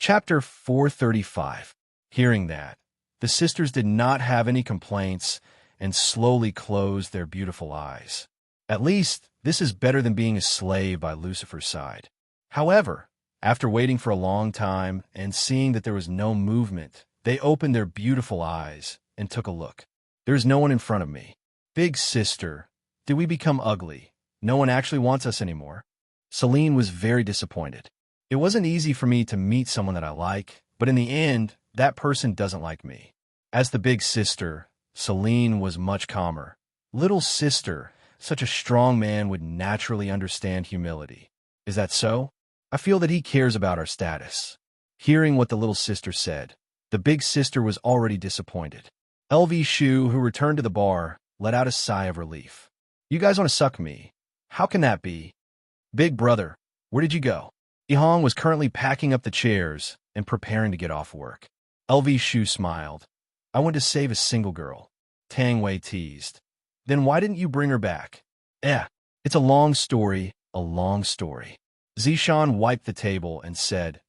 Chapter 435. Hearing that, the sisters did not have any complaints and slowly closed their beautiful eyes. At least, this is better than being a slave by Lucifer's side. However, after waiting for a long time and seeing that there was no movement, they opened their beautiful eyes and took a look. There is no one in front of me. Big sister, did we become ugly? No one actually wants us anymore. Celine was very disappointed. It wasn't easy for me to meet someone that I like, but in the end, that person doesn't like me. As the big sister, Celine was much calmer. Little sister, such a strong man would naturally understand humility. Is that so? I feel that he cares about our status. Hearing what the little sister said, the big sister was already disappointed. LV Shu, who returned to the bar, let out a sigh of relief. You guys want to suck me? How can that be? Big brother, where did you go? Yihong was currently packing up the chairs and preparing to get off work. LV Shu smiled. I went to save a single girl. Tang Wei teased. Then why didn't you bring her back? It's a long story, a long story. Zishan wiped the table and said,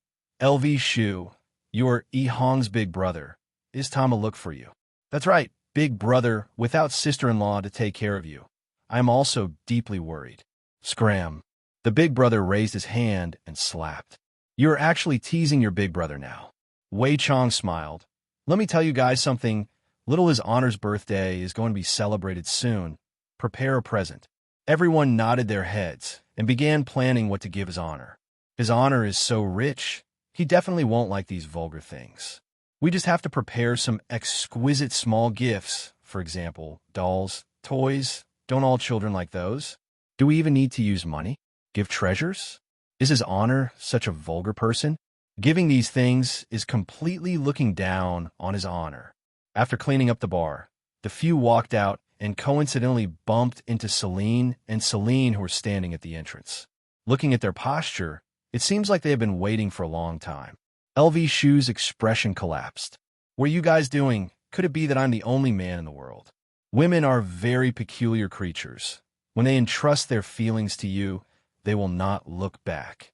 LV Shu, you're Yihong's big brother. It's time to look for you. That's right, big brother, without sister-in-law to take care of you. I am also deeply worried. Scram. The big brother raised his hand and slapped. You're actually teasing your big brother now. Wei Chong smiled. Let me tell you guys something. Little His Honor's birthday is going to be celebrated soon. Prepare a present. Everyone nodded their heads and began planning what to give His Honor. His Honor is so rich, he definitely won't like these vulgar things. We just have to prepare some exquisite small gifts, for example, dolls, toys. Don't all children like those? Do we even need to use money? Give treasures? Is His Honor such a vulgar person? Giving these things is completely looking down on His Honor. After cleaning up the bar, the few walked out and coincidentally bumped into Celine and Celine, who were standing at the entrance. Looking at their posture, it seems like they have been waiting for a long time. LV Shu's expression collapsed. What are you guys doing? Could it be that I'm the only man in the world? Women are very peculiar creatures. When they entrust their feelings to you, they will not look back.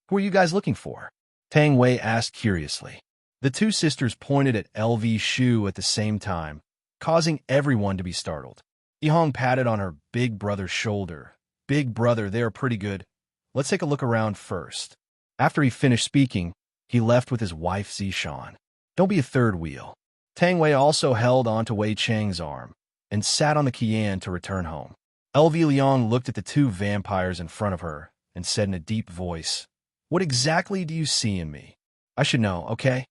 Who are you guys looking for? Tang Wei asked curiously. The two sisters pointed at LV Shu at the same time, causing everyone to be startled. Yihong patted on her big brother's shoulder. Big brother, they are pretty good. Let's take a look around first. After he finished speaking, he left with his wife Zishan. Don't be a third wheel. Tang Wei also held onto Wei Chang's arm and sat on the Qian to return home. LV Liang looked at the two vampires in front of her and said in a deep voice, What exactly do you see in me? I should know, okay?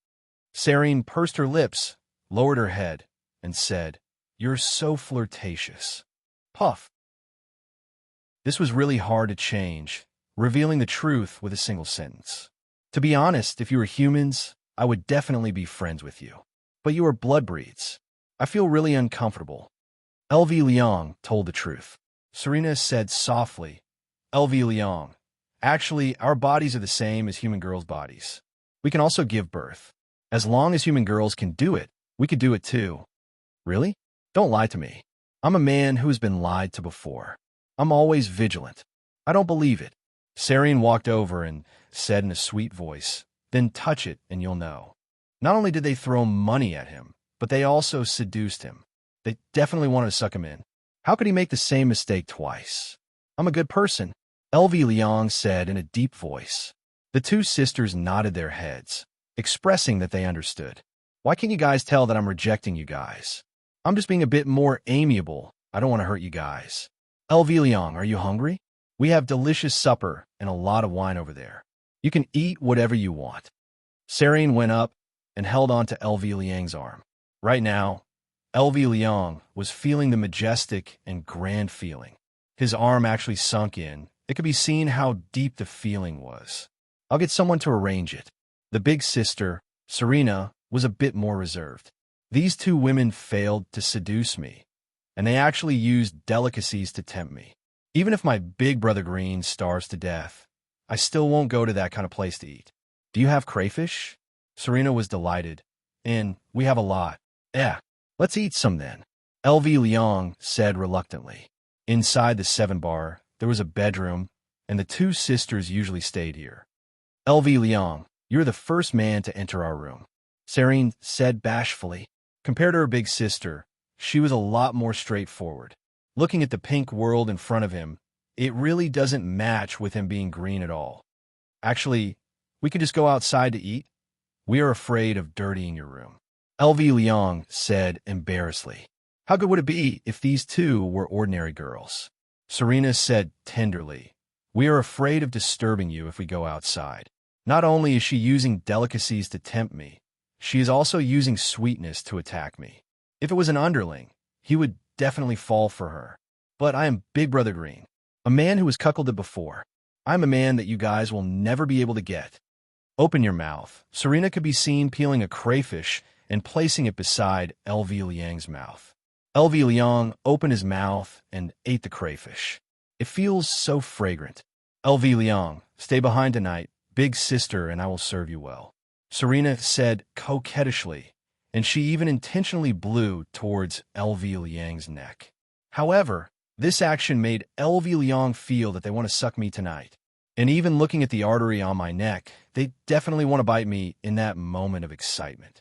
Serene pursed her lips, lowered her head, and said, You're so flirtatious. Puff. This was really hard to change, revealing the truth with a single sentence. To be honest, if you were humans, I would definitely be friends with you. But you are blood breeds. I feel really uncomfortable. LV Liang told the truth. Serena said softly, LV Liang, actually, our bodies are the same as human girls' bodies. We can also give birth. As long as human girls can do it, we could do it too. Really? Don't lie to me. I'm a man who has been lied to before. I'm always vigilant. I don't believe it. Serene walked over and said in a sweet voice, Then touch it and you'll know. Not only did they throw money at him, but they also seduced him. They definitely wanted to suck him in. How could he make the same mistake twice? I'm a good person, LV Liang said in a deep voice. The two sisters nodded their heads, expressing that they understood. Why can't you guys tell that I'm rejecting you guys? I'm just being a bit more amiable. I don't want to hurt you guys. LV Liang, are you hungry? We have delicious supper and a lot of wine over there. You can eat whatever you want. Serene went up and held on to LV Liang's arm. Right now, LV Liang was feeling the majestic and grand feeling. His arm actually sunk in. It could be seen how deep the feeling was. I'll get someone to arrange it. The big sister, Serena, was a bit more reserved. These two women failed to seduce me, and they actually used delicacies to tempt me. Even if my big brother Green starves to death, I still won't go to that kind of place to eat. Do you have crayfish? Serena was delighted. And we have a lot. Let's eat some then. LV Liang said reluctantly. Inside the 7-bar, there was a bedroom, and the two sisters usually stayed here. LV Liang, You're the first man to enter our room, Serene said bashfully. Compared to her big sister, she was a lot more straightforward. Looking at the pink world in front of him, it really doesn't match with him being green at all. Actually, we could just go outside to eat. We are afraid of dirtying your room, LV Liang said embarrassedly. How good would it be if these two were ordinary girls? Serena said tenderly. We are afraid of disturbing you if we go outside. Not only is she using delicacies to tempt me, she is also using sweetness to attack me. If it was an underling, he would definitely fall for her. But I am Big Brother Green, a man who has cuckolded before. I'm a man that you guys will never be able to get. Open your mouth. Serena could be seen peeling a crayfish and placing it beside LV Liang's mouth. LV Liang opened his mouth and ate the crayfish. It feels so fragrant. LV Liang, stay behind tonight, big sister, and I will serve you well, Serena said coquettishly, and she even intentionally blew towards LV Liang's neck. However, this action made LV Liang feel that they want to suck me tonight. And even looking at the artery on my neck, they definitely want to bite me in that moment of excitement.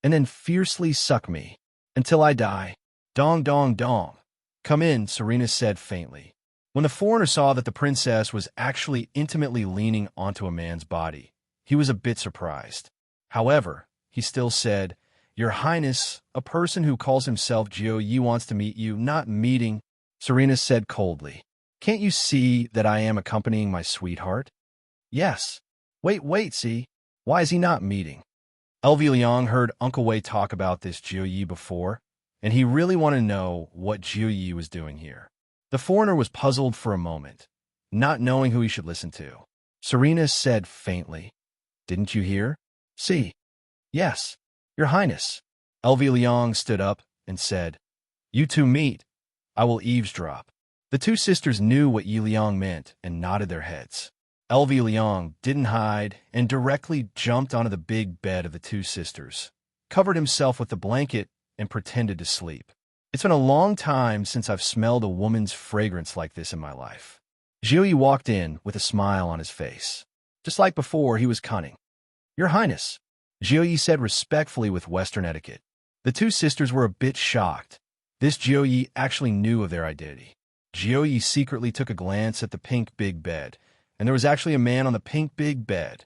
And then fiercely suck me. Until I die. Dong dong dong. Come in, Serena said faintly. When the foreigner saw that the princess was actually intimately leaning onto a man's body, he was a bit surprised. However, he still said, Your Highness, a person who calls himself Jiu Yi wants to meet you, not meeting, Serena said coldly. Can't you see that I am accompanying my sweetheart? Yes. Wait, see. Why is he not meeting? LV Liang heard Uncle Wei talk about this Jiu Yi before, and he really wanted to know what Jiu Yi was doing here. The foreigner was puzzled for a moment, not knowing who he should listen to. Serena said faintly, Didn't you hear? See. Yes, Your Highness. LV Liang stood up and said, You two meet. I will eavesdrop. The two sisters knew what Yi Liang meant and nodded their heads. LV Liang didn't hide and directly jumped onto the big bed of the two sisters, covered himself with the blanket, and pretended to sleep. It's been a long time since I've smelled a woman's fragrance like this in my life. Jiu Yi walked in with a smile on his face. Just like before, he was cunning. Your Highness, Jiu Yi said respectfully with Western etiquette. The two sisters were a bit shocked. This Jiu Yi actually knew of their identity. Jiu Yi secretly took a glance at the pink big bed, and there was actually a man on the pink big bed.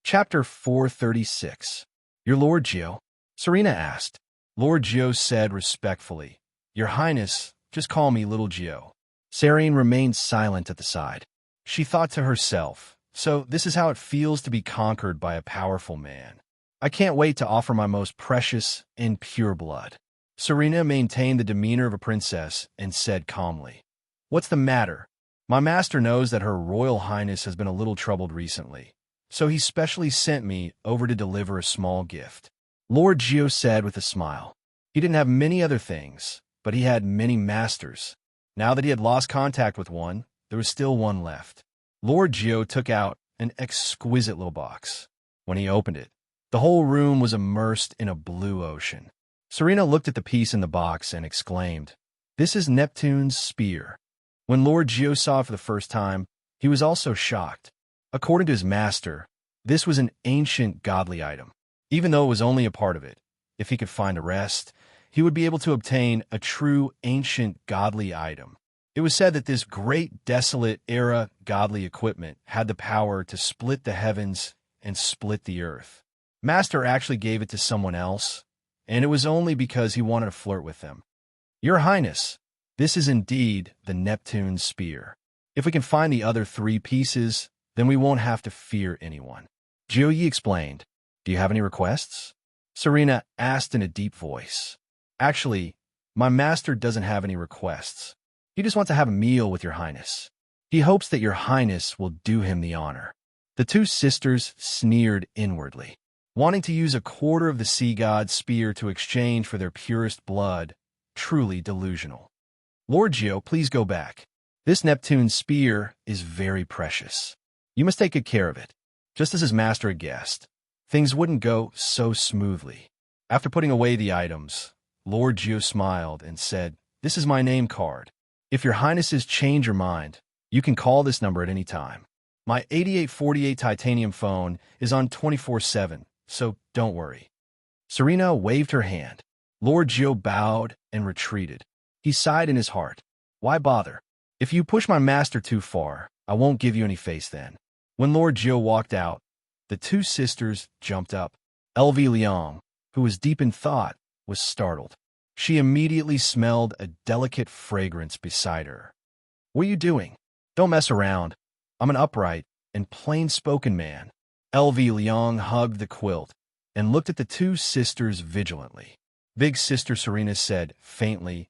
Chapter 436. Your Lord Jiu? Serena asked. Lord Jiu said respectfully, Your Highness, just call me Little Jiu. Serene remained silent at the side. She thought to herself, so this is how it feels to be conquered by a powerful man. I can't wait to offer my most precious and pure blood. Serena maintained the demeanor of a princess and said calmly, What's the matter? My master knows that Her Royal Highness has been a little troubled recently, so he specially sent me over to deliver a small gift. Lord Jiu said with a smile. He didn't have many other things, but he had many masters. Now that he had lost contact with one, there was still one left. Lord Jiu took out an exquisite little box. When he opened it, the whole room was immersed in a blue ocean. Serena looked at the piece in the box and exclaimed, This is Neptune's spear. When Lord Jiu saw it for the first time, he was also shocked. According to his master, this was an ancient godly item. Even though it was only a part of it, if he could find the rest, he would be able to obtain a true ancient godly item. It was said that this great desolate era godly equipment had the power to split the heavens and split the earth. Master actually gave it to someone else, and it was only because he wanted to flirt with them. Your Highness, this is indeed the Neptune spear. If we can find the other 3 pieces, then we won't have to fear anyone. Jiu Yi explained. Do you have any requests? Serena asked in a deep voice. Actually, my master doesn't have any requests. He just wants to have a meal with Your Highness. He hopes that Your Highness will do him the honor. The two sisters sneered inwardly. Wanting to use a quarter of the sea god's spear to exchange for their purest blood, truly delusional. Lord Jiu, please go back. This Neptune spear is very precious. You must take good care of it. Just as his master had guessed, things wouldn't go so smoothly. After putting away the items, Lord Jiu smiled and said, This is my name card. If Your Highnesses change your mind, You can call this number at any time. My 8848 titanium phone is on 24/7, so don't worry." Serena waved her hand. Lord Gio bowed and retreated. He sighed in his heart. "Why bother? If you push my master too far, I won't give you any face then." When Lord Gio walked out, the two sisters jumped up. Elvie Liang, who was deep in thought, was startled. She immediately smelled a delicate fragrance beside her. "What are you doing? Don't mess around. I'm an upright and plain-spoken man." Elvie Liang hugged the quilt and looked at the two sisters vigilantly. Big Sister Serena said faintly,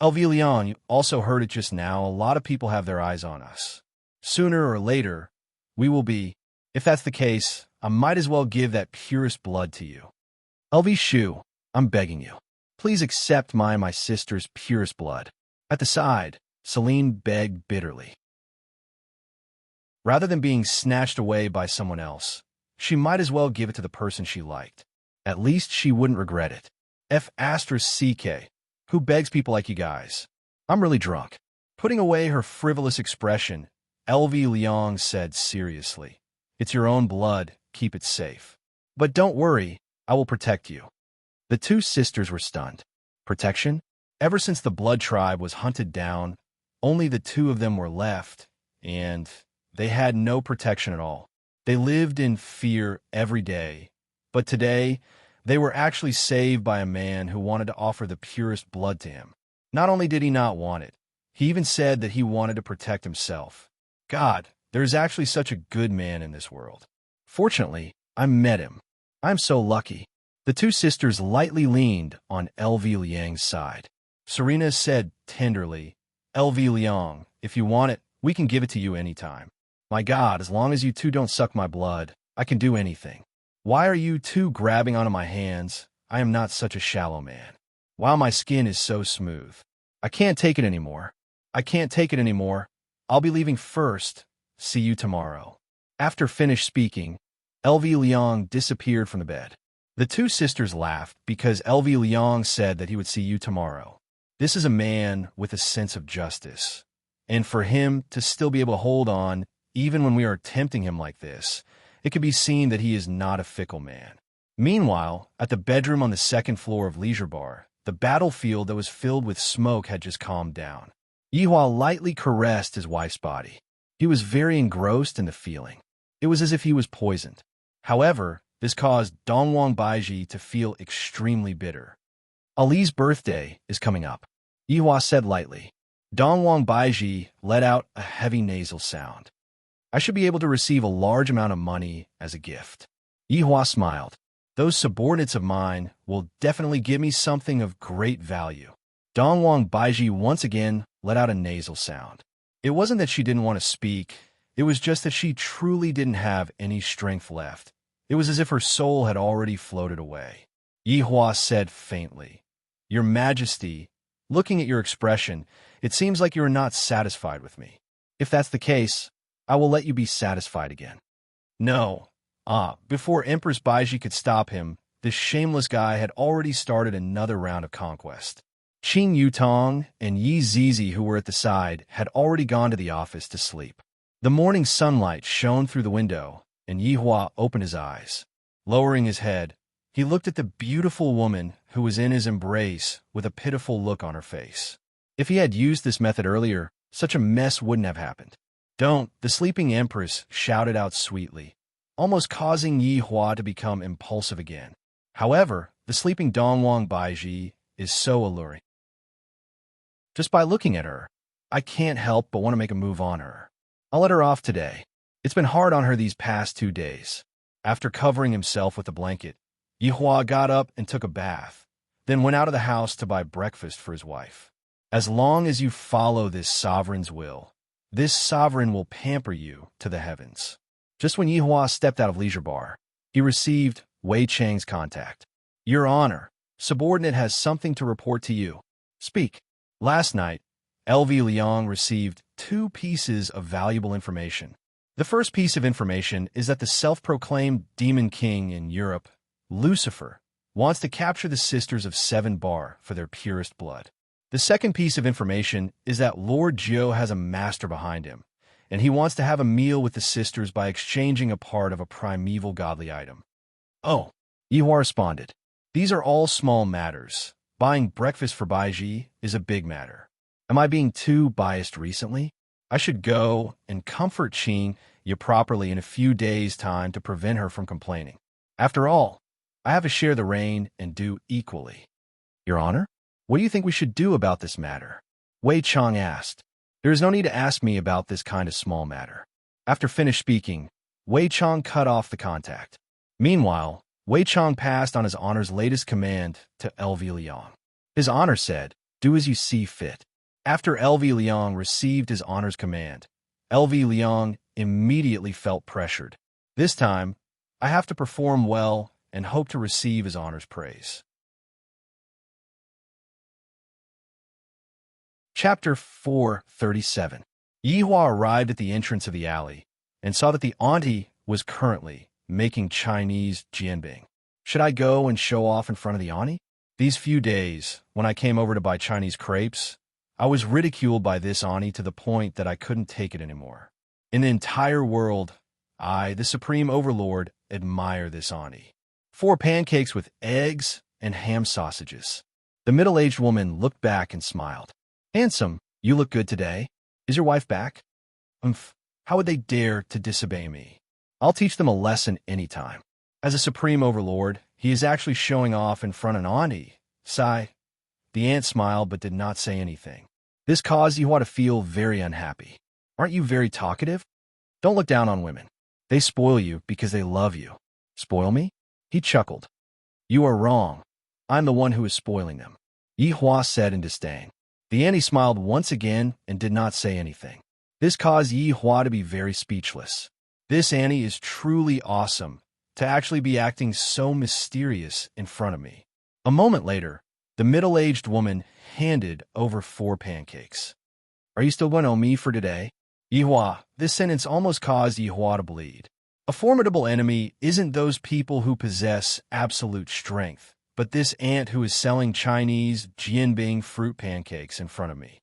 "Elvie Liang, you also heard it just now. A lot of people have their eyes on us. Sooner or later, we will be. If that's the case, I might as well give that purest blood to you. Elvie Shu, I'm begging you. Please accept my sister's purest blood." At the side, Celine begged bitterly. Rather than being snatched away by someone else, she might as well give it to the person she liked. At least she wouldn't regret it. F***CK. Who begs people like you guys? I'm really drunk. Putting away her frivolous expression, Elvie Liang said seriously, "It's your own blood. Keep it safe. But don't worry, I will protect you." The two sisters were stunned. Protection? Ever since the Blood Tribe was hunted down, only the two of them were left, and they had no protection at all. They lived in fear every day. But today, they were actually saved by a man who wanted to offer the purest blood to him. Not only did he not want it, he even said that he wanted to protect himself. God, there is actually such a good man in this world. Fortunately, I met him. I'm so lucky. The two sisters lightly leaned on Elvie Liang's side. Serena said tenderly, "Elvie Liang, if you want it, we can give it to you anytime. My God, as long as you two don't suck my blood, I can do anything. Why are you two grabbing onto my hands? I am not such a shallow man. Wow, my skin is so smooth. I can't take it anymore. I can't take it anymore. I'll be leaving first. See you tomorrow." After finished speaking, Elvie Liang disappeared from the bed. The two sisters laughed because Elvie Liang said that he would see you tomorrow. This is a man with a sense of justice. And for him to still be able to hold on, even when we are tempting him like this, it can be seen that he is not a fickle man. Meanwhile, at the bedroom on the second floor of Leisure Bar, the battlefield that was filled with smoke had just calmed down. Yihua lightly caressed his wife's body. He was very engrossed in the feeling. It was as if he was poisoned. However, this caused Dongwang Baiji to feel extremely bitter. "Ali's birthday is coming up," Yihua said lightly. Dongwang Baiji let out a heavy nasal sound. "I should be able to receive a large amount of money as a gift." Yihua smiled. "Those subordinates of mine will definitely give me something of great value." Dongwang Baiji once again let out a nasal sound. It wasn't that she didn't want to speak, it was just that she truly didn't have any strength left. It was as if her soul had already floated away. Yihua said faintly, "Your Majesty, looking at your expression, it seems like you are not satisfied with me. If that's the case, I will let you be satisfied again." No. Before Empress Baiji could stop him, this shameless guy had already started another round of conquest. Qing Yutong and Yi Zizi, who were at the side, had already gone to the office to sleep. The morning sunlight shone through the window, and Yihua opened his eyes. Lowering his head, he looked at the beautiful woman who was in his embrace with a pitiful look on her face. If he had used this method earlier, such a mess wouldn't have happened. "Don't," the sleeping empress shouted out sweetly, almost causing Yihua to become impulsive again. However, the sleeping Dongwang Baiji is so alluring. Just by looking at her, I can't help but want to make a move on her. I'll let her off today. It's been hard on her these past 2 days. After covering himself with a blanket, Yihua got up and took a bath, then went out of the house to buy breakfast for his wife. As long as you follow this sovereign's will, this sovereign will pamper you to the heavens. Just when Yihua stepped out of Leisure Bar, he received Wei Chang's contact. "Your Honor, subordinate has something to report to you." "Speak." Last night, Elvie Liang received 2 pieces of valuable information. The first piece of information is that the self-proclaimed Demon King in Europe, Lucifer, wants to capture the Sisters of Seven Bar for their purest blood. The second piece of information is that Lord Gio has a master behind him, and he wants to have a meal with the sisters by exchanging a part of a primeval godly item. Oh, Yihua responded. These are all small matters. Buying breakfast for Baiji is a big matter. Am I being too biased recently? I should go and comfort Qing Yi properly in a few days' time to prevent her from complaining. After all, I have to share the reign and do equally. Your Honor, what do you think we should do about this matter? Wei Chang asked. There is no need to ask me about this kind of small matter. After finished speaking, Wei Chang cut off the contact. Meanwhile, Wei Chang passed on His Honor's latest command to L.V. Liang. His Honor said, do as you see fit. After L.V. Liang received His Honor's command, L.V. Liang immediately felt pressured. This time, I have to perform well and hope to receive His Honor's praise. Chapter 437. Yihua arrived at the entrance of the alley and saw that the auntie was currently making Chinese jianbing. Should I go and show off in front of the auntie? These few days, when I came over to buy Chinese crepes, I was ridiculed by this auntie to the point that I couldn't take it anymore. In the entire world, I, the Supreme Overlord, admire this auntie. 4 pancakes with eggs and ham sausages. The middle-aged woman looked back and smiled. Handsome, you look good today. Is your wife back? How would they dare to disobey me? I'll teach them a lesson anytime. As a Supreme Overlord, he is actually showing off in front of an auntie. Sigh. The aunt smiled but did not say anything. This caused Yihua to feel very unhappy. Aren't you very talkative? Don't look down on women. They spoil you because they love you. Spoil me? He chuckled. You are wrong. I'm the one who is spoiling them. Yihua said in disdain. The auntie smiled once again and did not say anything. This caused Yihua to be very speechless. This auntie is truly awesome to actually be acting so mysterious in front of me. A moment later, the middle-aged woman handed over 4 pancakes. Are you still going to owe me for today? Yihua, this sentence almost caused Yihua to bleed. A formidable enemy isn't those people who possess absolute strength, but this aunt who is selling Chinese jianbing fruit pancakes in front of me.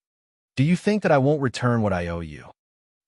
Do you think that I won't return what I owe you?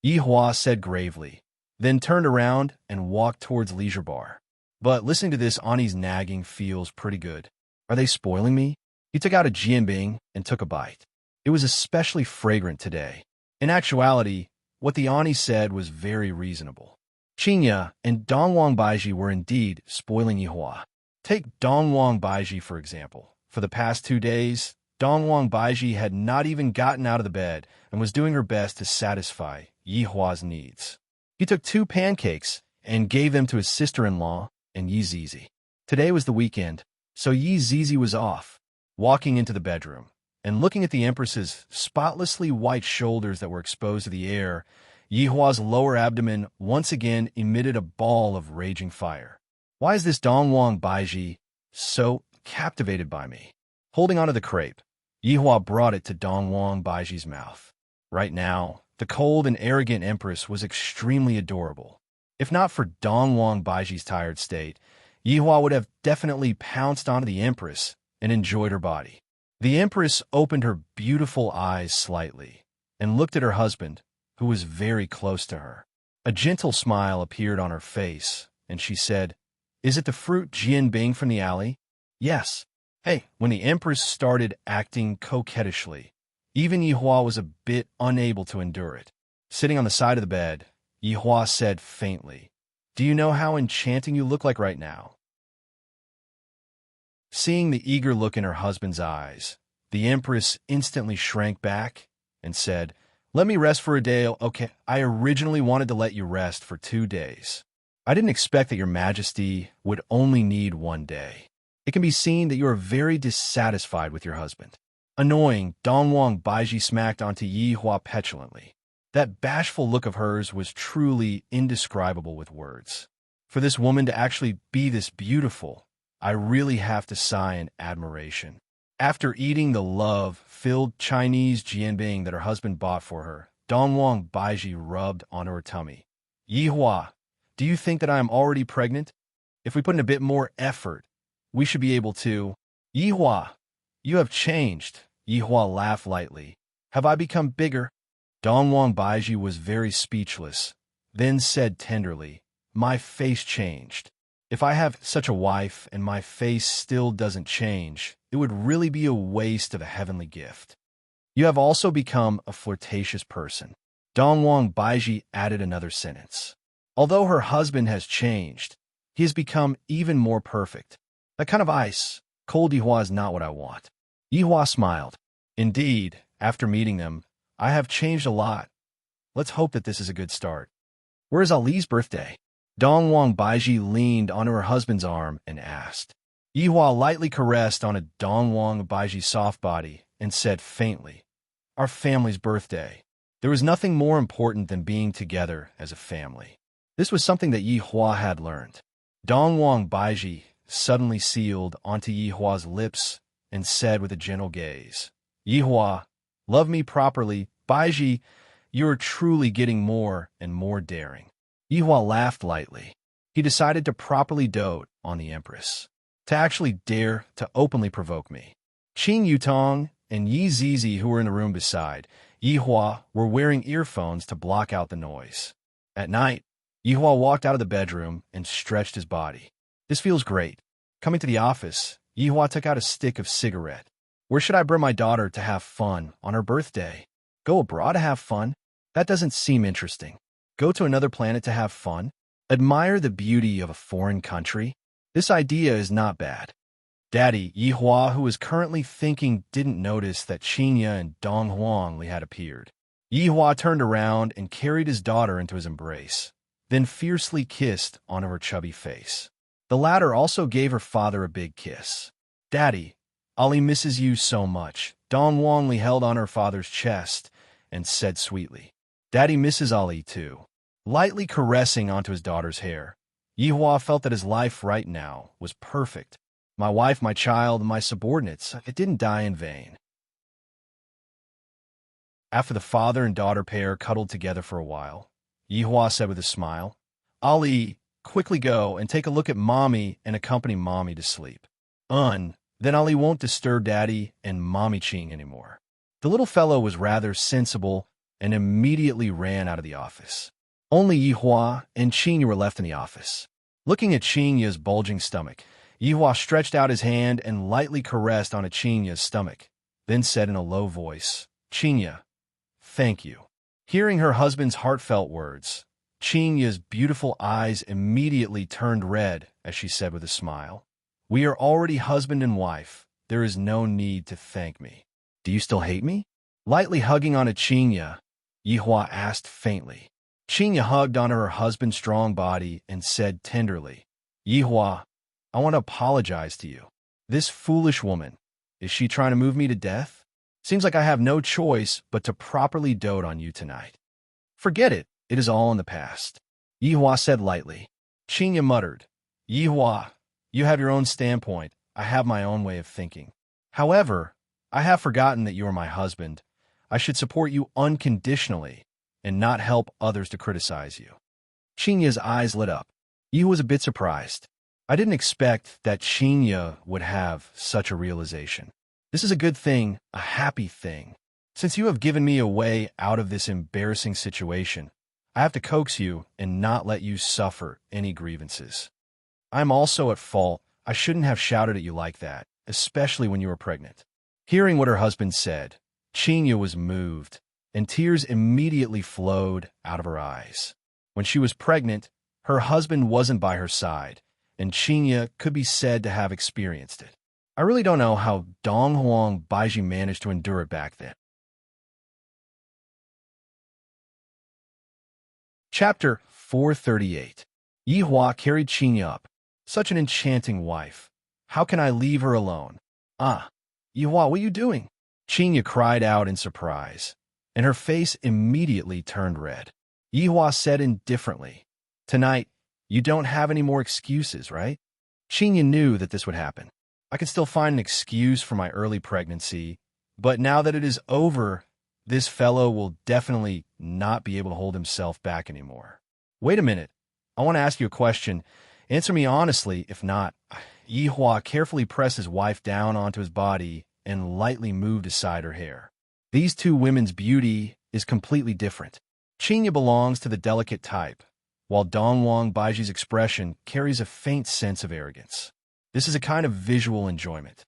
Yihua said gravely, then turned around and walked towards Leisure Bar. But listening to this auntie's nagging feels pretty good. Are they spoiling me? He took out a jianbing and took a bite. It was especially fragrant today. In actuality, what the auntie said was very reasonable. Qingya and Dongwang Baiji were indeed spoiling Yihua. Take Dongwang Baiji, for example. For the past 2 days, Dongwang Baiji had not even gotten out of the bed and was doing her best to satisfy Yihua's needs. He took 2 pancakes and gave them to his sister-in-law and Yi Zizi. Today was the weekend, so Yi Zizi was off, walking into the bedroom and looking at the Empress's spotlessly white shoulders that were exposed to the air. Yihua's lower abdomen once again emitted a ball of raging fire. Why is this Dongwang Baiji so captivated by me? Holding onto the crepe, Yihua brought it to Dongwang Baiji's mouth. Right now, the cold and arrogant Empress was extremely adorable. If not for Dongwang Baiji's tired state, Yihua would have definitely pounced onto the Empress and enjoyed her body. The Empress opened her beautiful eyes slightly and looked at her husband, who was very close to her. A gentle smile appeared on her face, and she said, Is it the fruit jianbing from the alley? Yes. Hey, when the Empress started acting coquettishly, even Yihua was a bit unable to endure it. Sitting on the side of the bed, Yihua said faintly, Do you know how enchanting you look like right now? Seeing the eager look in her husband's eyes, the Empress instantly shrank back and said, Let me rest for a day. Okay, I originally wanted to let you rest for 2 days. I didn't expect that your majesty would only need 1 day. It can be seen that you are very dissatisfied with your husband. Annoying, Dongwang Baiji smacked onto Yihua petulantly. That bashful look of hers was truly indescribable with words. For this woman to actually be this beautiful, I really have to sigh in admiration. After eating the love-filled Chinese jianbing that her husband bought for her, Dongwang Baiji rubbed onto her tummy. Yihua, do you think that I am already pregnant? If we put in a bit more effort, we should be able to. Yihua, you have changed. Yihua laughed lightly. Have I become bigger? Dongwang Baiji was very speechless, then said tenderly, "My face changed. If I have such a wife and my face still doesn't change, it would really be a waste of a heavenly gift. You have also become a flirtatious person." Dongwang Baiji added another sentence. Although her husband has changed, he has become even more perfect. That kind of ice, cold Yihua is not what I want. Yihua smiled. Indeed, after meeting them, I have changed a lot. Let's hope that this is a good start. Where is Ali's birthday? Dongwang Baiji leaned onto her husband's arm and asked. Yihua lightly caressed on a Dongwang Baiji's soft body and said faintly, "Our family's birthday." There was nothing more important than being together as a family. This was something that Yihua had learned. Dongwang Baiji suddenly sealed onto Yihua's lips and said with a gentle gaze, "Yihua, love me properly. Baiji, you are truly getting more and more daring." Yihua laughed lightly. He decided to properly dote on the Empress, to actually dare to openly provoke me. Qing Yutong and Yi Zizi, who were in the room beside Yihua, were wearing earphones to block out the noise. At night, Yihua walked out of the bedroom and stretched his body. This feels great. Coming to the office, Yihua took out a stick of cigarette. Where should I bring my daughter to have fun on her birthday? Go abroad to have fun? That doesn't seem interesting. Go to another planet to have fun? Admire the beauty of a foreign country? This idea is not bad. Daddy, Yihua, who was currently thinking, didn't notice that Qinya and Dong Huangli had appeared. Yihua turned around and carried his daughter into his embrace, then fiercely kissed onto her chubby face. The latter also gave her father a big kiss. Daddy, Ali misses you so much. Dong Huangli held on her father's chest and said sweetly, Daddy misses Ali too. Lightly caressing onto his daughter's hair, Yihua felt that his life right now was perfect. My wife, my child, my subordinates, it didn't die in vain. After the father and daughter pair cuddled together for a while, Yihua said with a smile, Ali, quickly go and take a look at Mommy and accompany Mommy to sleep. Then Ali won't disturb Daddy and Mommy Qing anymore. The little fellow was rather sensible and immediately ran out of the office. Only Yihua and Qinya were left in the office. Looking at Qinya's bulging stomach, Yihua stretched out his hand and lightly caressed on Qinya's stomach, then said in a low voice, Qinya, thank you. Hearing her husband's heartfelt words, Qinya's beautiful eyes immediately turned red as she said with a smile, We are already husband and wife. There is no need to thank me. Do you still hate me? Lightly hugging on Qinya, Yihua asked faintly. Qinya hugged onto her husband's strong body and said tenderly, Yihua, I want to apologize to you. This foolish woman, is she trying to move me to death? Seems like I have no choice but to properly dote on you tonight. Forget it. It is all in the past. Yihua said lightly. Qinya muttered, Yihua, you have your own standpoint. I have my own way of thinking. However, I have forgotten that you are my husband. I should support you unconditionally and not help others to criticize you. Qinya's eyes lit up. Yi was a bit surprised. I didn't expect that Qinya would have such a realization. This is a good thing, a happy thing. Since you have given me a way out of this embarrassing situation, I have to coax you and not let you suffer any grievances. I'm also at fault. I shouldn't have shouted at you like that, especially when you were pregnant. Hearing what her husband said, Qinya was moved, and tears immediately flowed out of her eyes. When she was pregnant, her husband wasn't by her side, and Qinya could be said to have experienced it. I really don't know how Donghuang Baiji managed to endure it back then. Chapter 438. Yihua carried Qinya up. Such an enchanting wife. How can I leave her alone? Yihua, what are you doing? Qinya cried out in surprise, and her face immediately turned red. Yihua said indifferently, Tonight, you don't have any more excuses, right? Qinya knew that this would happen. I can still find an excuse for my early pregnancy, but now that it is over, this fellow will definitely not be able to hold himself back anymore. Wait a minute. I want to ask you a question. Answer me honestly, if not. Yihua carefully pressed his wife down onto his body and lightly moved aside her hair. These two women's beauty is completely different. Chinya belongs to the delicate type, while Dongwang Baiji's expression carries a faint sense of arrogance. This is a kind of visual enjoyment.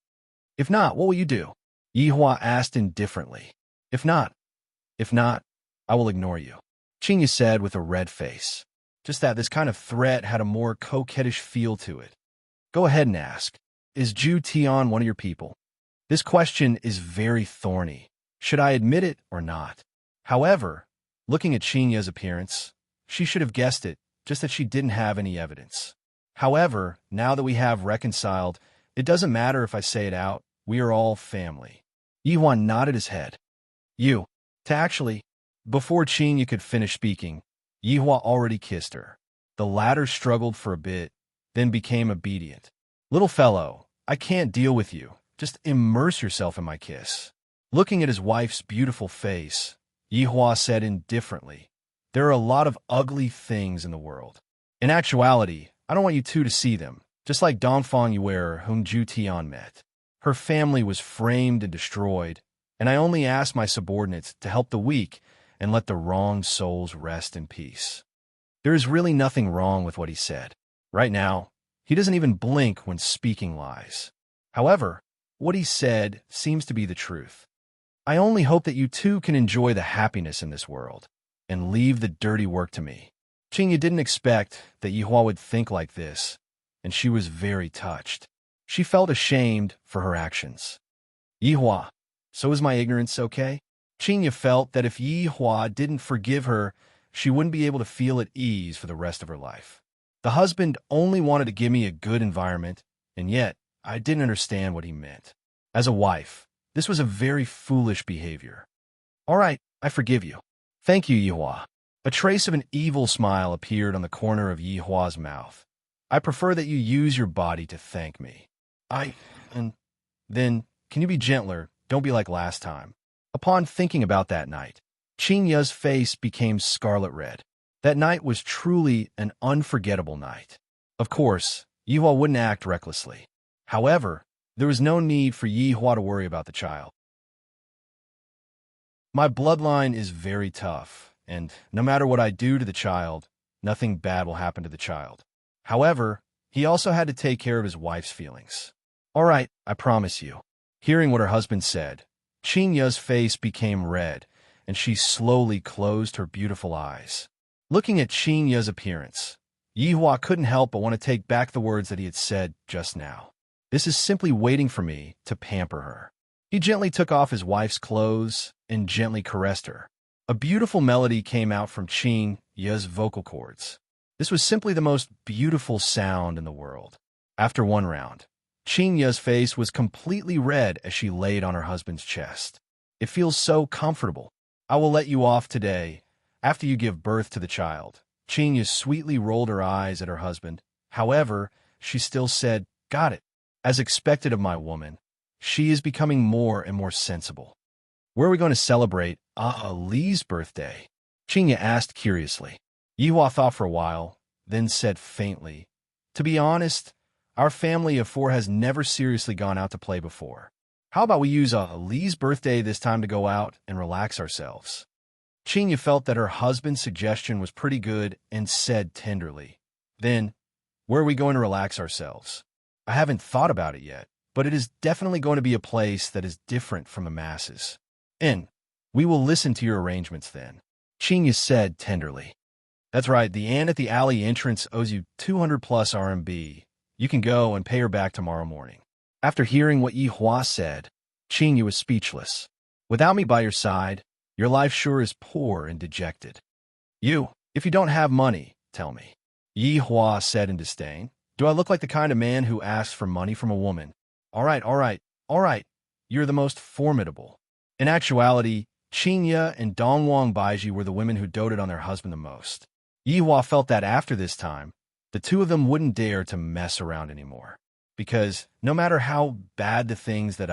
If not, what will you do? Yihua asked indifferently. If not, I will ignore you, Chinya said with a red face. Just that this kind of threat had a more coquettish feel to it. Go ahead and ask. Is Zhu Tian one of your people? This question is very thorny. Should I admit it or not? However, looking at Chinya's appearance, she should have guessed it, just that she didn't have any evidence. However, now that we have reconciled, it doesn't matter if I say it out. We are all family. Yihuan nodded his head. Before Chinya could finish speaking, Yihua already kissed her. The latter struggled for a bit, then became obedient. Little fellow, I can't deal with you. Just immerse yourself in my kiss. Looking at his wife's beautiful face, Yihua said indifferently, there are a lot of ugly things in the world. In actuality, I don't want you two to see them, just like Dongfang Yuer, whom Zhu Tian met. Her family was framed and destroyed, and I only asked my subordinates to help the weak and let the wronged souls rest in peace. There is really nothing wrong with what he said. Right now, he doesn't even blink when speaking lies. However, what he said seems to be the truth. I only hope that you two can enjoy the happiness in this world and leave the dirty work to me. Chinya didn't expect that Yihua would think like this, and she was very touched. She felt ashamed for her actions. Yihua, so is my ignorance okay? Chinya felt that if Yihua didn't forgive her, she wouldn't be able to feel at ease for the rest of her life. The husband only wanted to give me a good environment, and yet I didn't understand what he meant. As a wife, this was a very foolish behavior. All right, I forgive you. Thank you, Yihua. A trace of an evil smile appeared on the corner of Yihua's mouth. I prefer that you use your body to thank me. Then, can you be gentler? Don't be like last time. Upon thinking about that night, Chinya's face became scarlet red. That night was truly an unforgettable night. Of course, Yihua wouldn't act recklessly. However, there was no need for Yihua to worry about the child. My bloodline is very tough, and no matter what I do to the child, nothing bad will happen to the child. However, he also had to take care of his wife's feelings. All right, I promise you. Hearing what her husband said, Chinya's face became red, and she slowly closed her beautiful eyes. Looking at Chinya's appearance, Yihua couldn't help but want to take back the words that he had said just now. This is simply waiting for me to pamper her. He gently took off his wife's clothes and gently caressed her. A beautiful melody came out from Chinya's vocal cords. This was simply the most beautiful sound in the world. After one round, Chinya's face was completely red as she laid on her husband's chest. It feels so comfortable. I will let you off today, after you give birth to the child. Chinya sweetly rolled her eyes at her husband. However, she still said, got it. As expected of my woman, she is becoming more and more sensible. Where are we going to celebrate Li's birthday? Chinya asked curiously. Yihua thought for a while, then said faintly, to be honest, our family of four has never seriously gone out to play before. How about we use Li's birthday this time to go out and relax ourselves? Chinya felt that her husband's suggestion was pretty good and said tenderly, then, where are we going to relax ourselves? I haven't thought about it yet, but it is definitely going to be a place that is different from the masses. And we will listen to your arrangements then, Chinya said tenderly. That's right, the ant at the alley entrance owes you 200 plus RMB. You can go and pay her back tomorrow morning. After hearing what Yihua said, Chinya was speechless. Without me by your side, your life sure is poor and dejected. If you don't have money, tell me, Yihua said in disdain. Do I look like the kind of man who asks for money from a woman? All right. You're the most formidable. In actuality, Chinya and Dongwang Baiji were the women who doted on their husband the most. Yihua felt that after this time, the two of them wouldn't dare to mess around anymore. Because no matter how bad the things that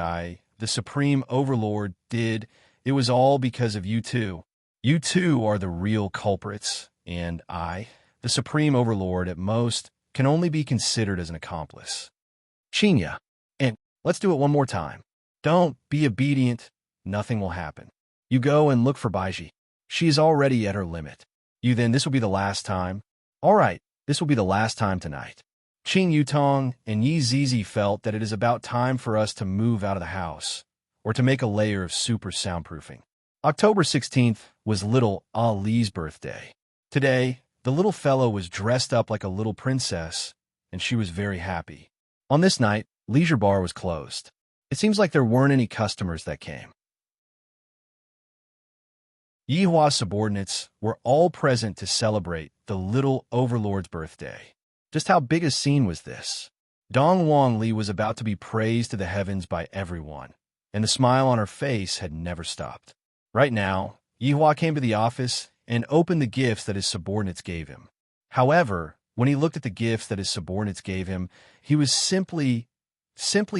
the Supreme Overlord, did, it was all because of you two. You two are the real culprits, and I, the Supreme Overlord, at most, can only be considered as an accomplice. Chinya, and let's do it one more time. Don't be obedient. Nothing will happen. You go and look for Baiji. She is already at her limit. This will be the last time? All right, this will be the last time tonight. Qing Yutong and Yi Zizi felt that it is about time for us to move out of the house, or to make a layer of super soundproofing. October 16th was little Ali's birthday. Today, the little fellow was dressed up like a little princess, and she was very happy. On this night, Leisure Bar was closed. It seems like there weren't any customers that came. Yihua's subordinates were all present to celebrate the little overlord's birthday. Just how big a scene was this? Dong Wang Li was about to be praised to the heavens by everyone, and the smile on her face had never stopped. Right now, Yihua came to the office and opened the gifts that his subordinates gave him. However, when he looked at the gifts that his subordinates gave him, he was simply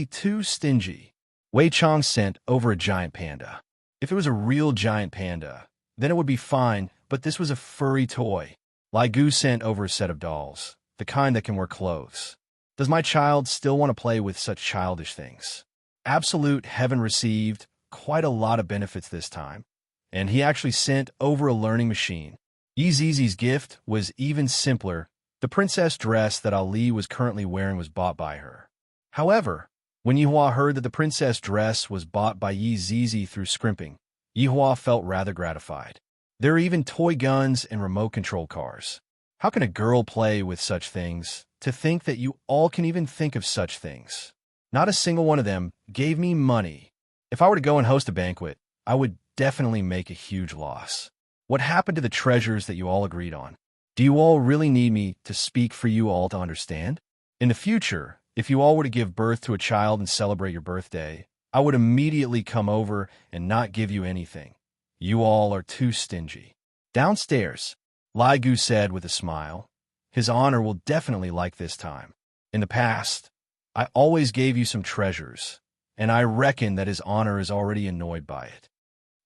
too stingy. Wei Chong sent over a giant panda. If it was a real giant panda, then it would be fine, but this was a furry toy. Lai Gu sent over a set of dolls, the kind that can wear clothes. Does my child still want to play with such childish things? Absolute Heaven received quite a lot of benefits this time, and he actually sent over a learning machine. Yi Zizi's gift was even simpler. The princess dress that Ali was currently wearing was bought by her. However, when Yihua heard that the princess dress was bought by Yi Zizi through scrimping, Yihua felt rather gratified. There are even toy guns and remote control cars. How can a girl play with such things? To think that you all can even think of such things. Not a single one of them gave me money. If I were to go and host a banquet, I would definitely make a huge loss. What happened to the treasures that you all agreed on? Do you all really need me to speak for you all to understand? In the future, if you all were to give birth to a child and celebrate your birthday, I would immediately come over and not give you anything. You all are too stingy. Downstairs, Lai Gu said with a smile, His Honor will definitely like this time. In the past, I always gave you some treasures, and I reckon that His Honor is already annoyed by it.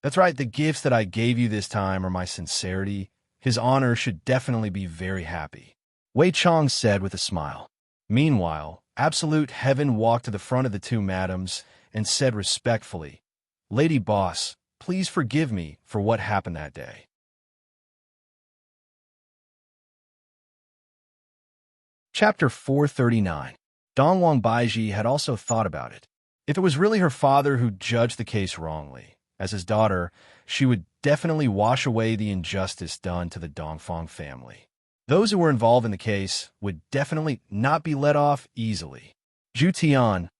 That's right, the gifts that I gave you this time are my sincerity. His Honor should definitely be very happy. Wei Chong said with a smile. Meanwhile, Absolute Heaven walked to the front of the two madams and said respectfully, Lady Boss, please forgive me for what happened that day. Chapter 439. Dongwang Baiji had also thought about it. If it was really her father who judged the case wrongly, as his daughter, she would definitely wash away the injustice done to the Dongfang family. Those who were involved in the case would definitely not be let off easily. Zhu Tian,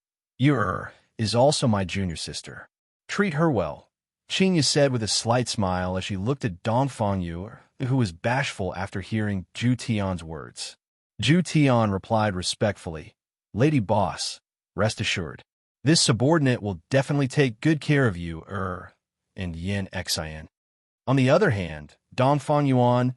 is also my junior sister. Treat her well, Qingya said with a slight smile as she looked at Dongfang Yu, who was bashful after hearing Zhu Tian's words. Zhu Tian replied respectfully, Lady Boss, rest assured. This subordinate will definitely take good care of you, and Yin Xin. On the other hand, Dongfang Yuan,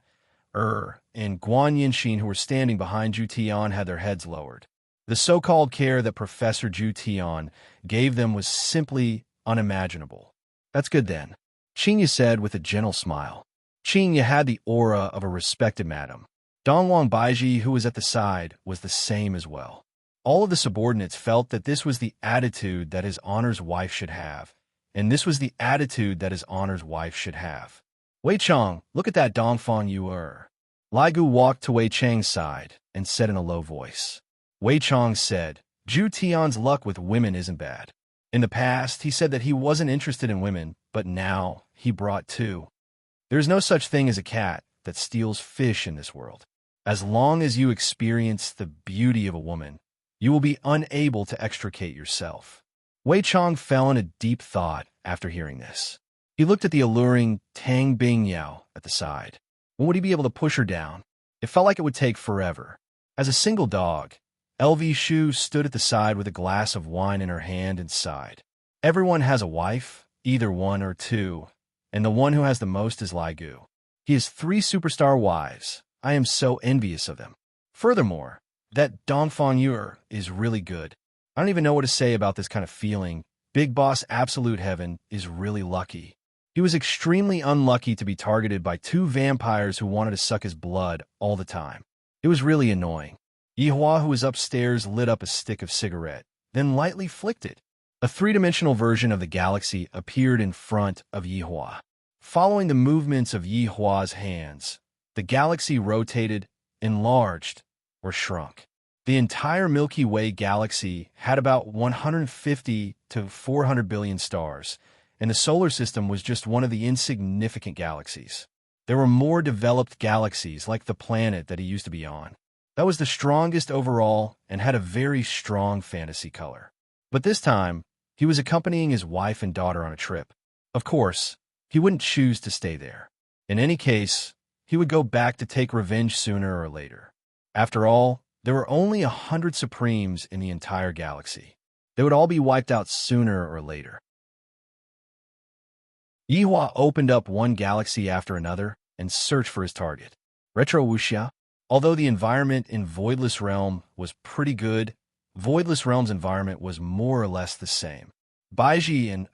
and Guan Yinxin, who were standing behind Zhu Tian, had their heads lowered. The so-called care that Professor Zhu Tian gave them was simply unimaginable. That's good then, Qingya said with a gentle smile. Qingya had the aura of a respected madam. Dongwang Baiji, who was at the side, was the same as well. All of the subordinates felt that this was the attitude that His Honor's wife should have, and this was the attitude that His Honor's wife should have. Wei Chong, look at that Dongfang Yu. Lai Gu walked to Wei Chang's side and said in a low voice. Wei Chong said, Zhu Tian's luck with women isn't bad. In the past, he said that he wasn't interested in women, but now he brought two. There's no such thing as a cat that steals fish in this world. As long as you experience the beauty of a woman, you will be unable to extricate yourself. Wei Chong fell in a deep thought after hearing this. He looked at the alluring Tang Bingyao at the side. When would he be able to push her down? It felt like it would take forever. As a single dog, LV Shu stood at the side with a glass of wine in her hand and sighed. Everyone has a wife, either one or two, and the one who has the most is Lai Gu. He has 3 superstar wives. I am so envious of them. Furthermore, that Dongfang Yu is really good. I don't even know what to say about this kind of feeling. Big Boss Absolute Heaven is really lucky. He was extremely unlucky to be targeted by 2 vampires who wanted to suck his blood all the time. It was really annoying. Yihua, who was upstairs, lit up a stick of cigarette, then lightly flicked it. A 3-dimensional version of the galaxy appeared in front of Yihua. Following the movements of Yi Hua's hands, the galaxy rotated, enlarged, or shrunk. The entire Milky Way galaxy had about 150 to 400 billion stars, and the solar system was just one of the insignificant galaxies. There were more developed galaxies like the planet that he used to be on. That was the strongest overall and had a very strong fantasy color. But this time, he was accompanying his wife and daughter on a trip. Of course, he wouldn't choose to stay there. In any case, he would go back to take revenge sooner or later. After all, there were only 100 Supremes in the entire galaxy. They would all be wiped out sooner or later. Yi Hua opened up one galaxy after another and searched for his target. Retro Wuxia. Although the environment in Voidless Realm was pretty good, Voidless Realm's environment was more or less the same. Baiji and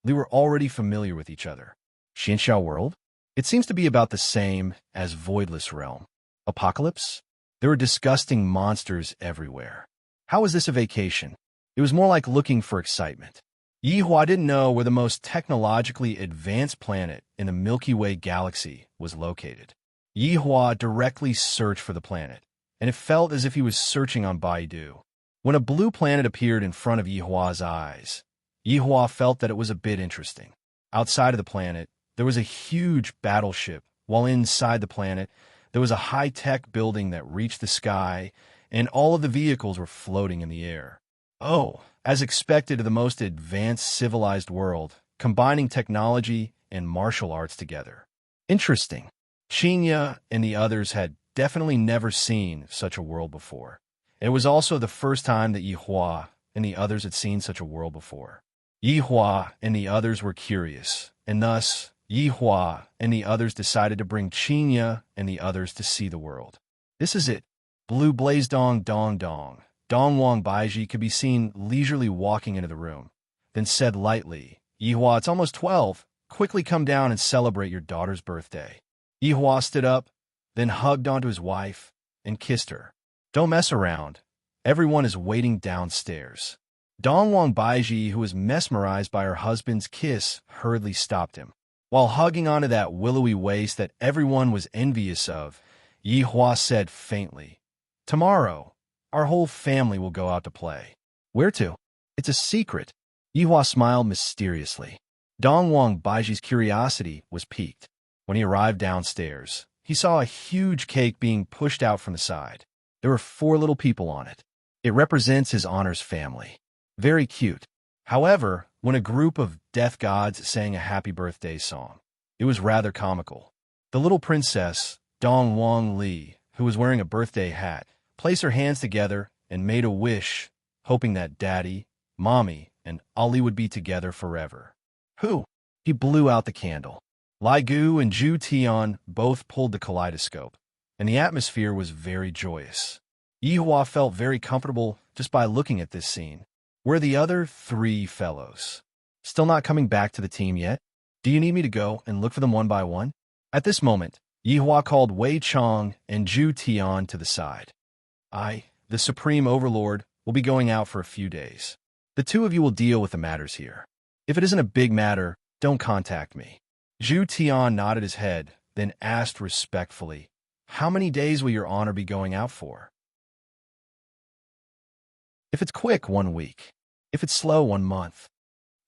Li were already familiar with each other. Xianxiao World? It seems to be about the same as Voidless Realm. Apocalypse? There were disgusting monsters everywhere. How was this a vacation? It was more like looking for excitement. Yi Hua didn't know where the most technologically advanced planet in the Milky Way galaxy was located. Yi Hua directly searched for the planet, and it felt as if he was searching on Baidu. When a blue planet appeared in front of Yi Hua's eyes, Yi Hua felt that it was a bit interesting. Outside of the planet, there was a huge battleship, while inside the planet, there was a high-tech building that reached the sky, and all of the vehicles were floating in the air. Oh, as expected of the most advanced civilized world, combining technology and martial arts together. Interesting. Qinya and the others had definitely never seen such a world before. It was also the first time that Yi Hua and the others had seen such a world before. Yi Hua and the others were curious, and thus Yi Hua and the others decided to bring Qinya and the others to see the world. This is it. Blue Blaze Dong Dong Dong. Dong Wang Baiji could be seen leisurely walking into the room, then said lightly, Yi Hua, it's almost 12. Quickly come down and celebrate your daughter's birthday. Yi Hua stood up, then hugged onto his wife and kissed her. Don't mess around. Everyone is waiting downstairs. Dong Wang Baiji, who was mesmerized by her husband's kiss, hurriedly stopped him. While hugging onto that willowy waist that everyone was envious of, Yi Hua said faintly, tomorrow, our whole family will go out to play. Where to? It's a secret. Yi Hua smiled mysteriously. Dong Wang Baiji's curiosity was piqued. When he arrived downstairs, he saw a huge cake being pushed out from the side. There were 4 little people on it. It represents his honor's family. Very cute. However, when a group of death gods sang a happy birthday song, it was rather comical. The little princess, Dong Wang Li, who was wearing a birthday hat, placed her hands together and made a wish, hoping that Daddy, Mommy, and Ali would be together forever. Who? He blew out the candle. Lai Gu and Zhu Tian both pulled the kaleidoscope, and the atmosphere was very joyous. Yi Hua felt very comfortable just by looking at this scene. Where are the other 3 fellows? Still not coming back to the team yet? Do you need me to go and look for them one by one? At this moment, Yi Hua called Wei Chong and Zhu Tian to the side. I, the Supreme Overlord, will be going out for a few days. The 2 of you will deal with the matters here. If it isn't a big matter, don't contact me. Zhu Tian nodded his head, then asked respectfully, how many days will your honor be going out for? If it's quick, 1 week. If it's slow, 1 month.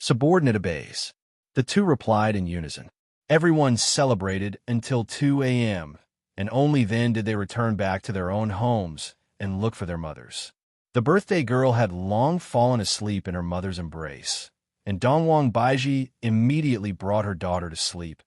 Subordinate obeys. The 2 replied in unison. Everyone celebrated until 2 a.m., and only then did they return back to their own homes and look for their mothers. The birthday girl had long fallen asleep in her mother's embrace, and Dong Wang Baiji immediately brought her daughter to sleep,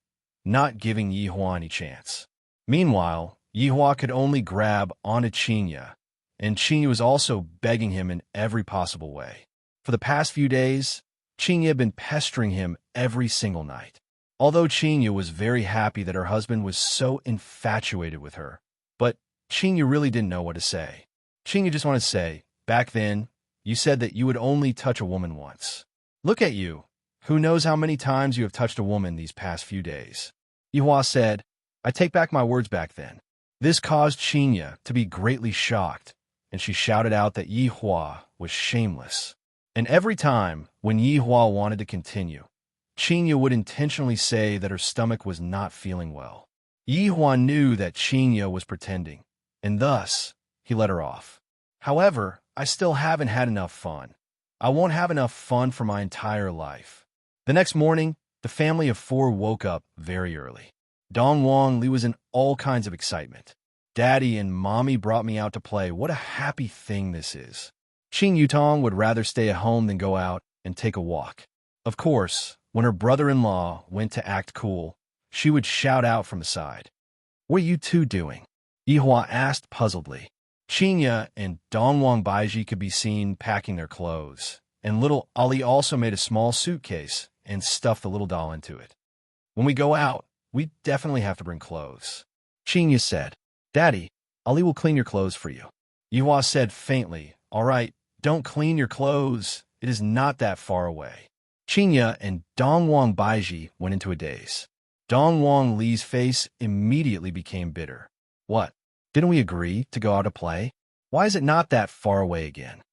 not giving Yi Hua any chance. Meanwhile, Yi Hua could only grab onto Qinya, and Qinya was also begging him in every possible way. For the past few days, Qinya had been pestering him every single night. Although Qinya was very happy that her husband was so infatuated with her, but Qinya really didn't know what to say. Qinya just wanted to say, back then, you said that you would only touch a woman once. Look at you. Who knows how many times you have touched a woman these past few days? Yi Hua said, I take back my words back then. This caused Qinya to be greatly shocked, and she shouted out that Yi Hua was shameless. And every time when Yi Hua wanted to continue, Qinya would intentionally say that her stomach was not feeling well. Yihua knew that Qinya was pretending, and thus, he let her off. However, I still haven't had enough fun. I won't have enough fun for my entire life. The next morning, the family of 4 woke up very early. Dong Wang Li was in all kinds of excitement. Daddy and Mommy brought me out to play. What a happy thing this is. Qing Yutong would rather stay at home than go out and take a walk. Of course, when her brother-in-law went to act cool, she would shout out from the side. "What are you two doing?" Yihua asked puzzledly. Qinya and Dongwang Baiji could be seen packing their clothes, and little Ali also made a small suitcase and stuffed the little doll into it. "When we go out, we definitely have to bring clothes," Qinya said. "Daddy, Ali will clean your clothes for you." Yihua said faintly, "All right, don't clean your clothes. It is not that far away." Qinya and Dongwang Baiji went into a daze. Dongwang Li's face immediately became bitter. "What? Didn't we agree to go out to play? Why is it not that far away again?"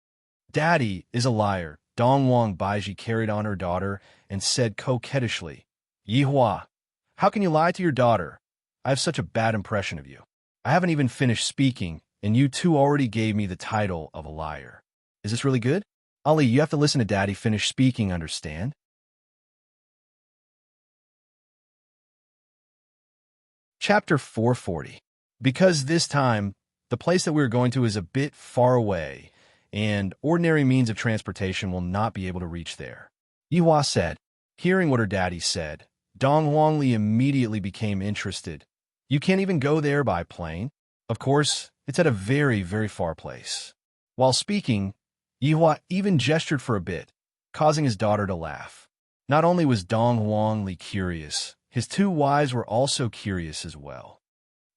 "Daddy is a liar," Dongwang Baiji carried on her daughter and said coquettishly. "Yihua, how can you lie to your daughter? I have such a bad impression of you. I haven't even finished speaking, and you two already gave me the title of a liar. Is this really good? Ali, you have to listen to Daddy finish speaking, understand?" Chapter 440. Because this time, the place that we are going to is a bit far away, and ordinary means of transportation will not be able to reach there, Yihua said. Hearing what her daddy said, Dong Huangli immediately became interested. "You can't even go there by plane? Of course, it's at a very, very far place." While speaking, Yihua even gestured for a bit, causing his daughter to laugh. Not only was Dong Huangli curious, his 2 wives were also curious as well.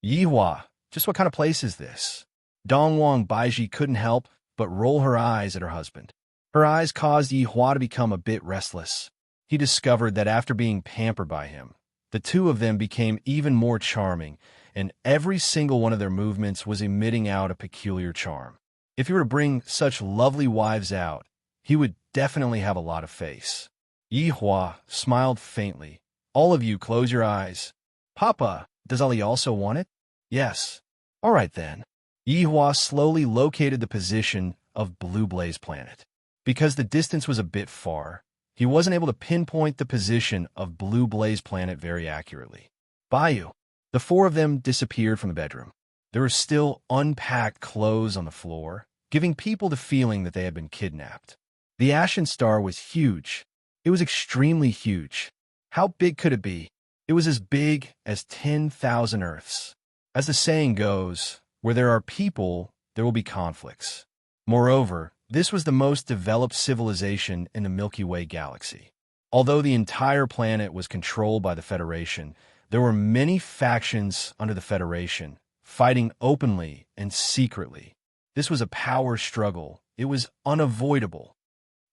"Yihua, just what kind of place is this?" Dongwang Baiji couldn't help but roll her eyes at her husband. Her eyes caused Yihua to become a bit restless. He discovered that after being pampered by him, the 2 of them became even more charming, and every single one of their movements was emitting out a peculiar charm. If he were to bring such lovely wives out, he would definitely have a lot of face. Yihua smiled faintly. "All of you close your eyes." "Papa, does Ali also want it?" "Yes." "All right then." Yihua slowly located the position of Blue Blaze Planet. Because the distance was a bit far, he wasn't able to pinpoint the position of Blue Blaze Planet very accurately. Bayou. The 4 of them disappeared from the bedroom. There were still unpacked clothes on the floor, giving people the feeling that they had been kidnapped. The Ashen Star was huge. It was extremely huge. How big could it be? It was as big as 10,000 Earths. As the saying goes, where there are people, there will be conflicts. Moreover, this was the most developed civilization in the Milky Way galaxy. Although the entire planet was controlled by the Federation, there were many factions under the Federation, fighting openly and secretly. This was a power struggle. It was unavoidable.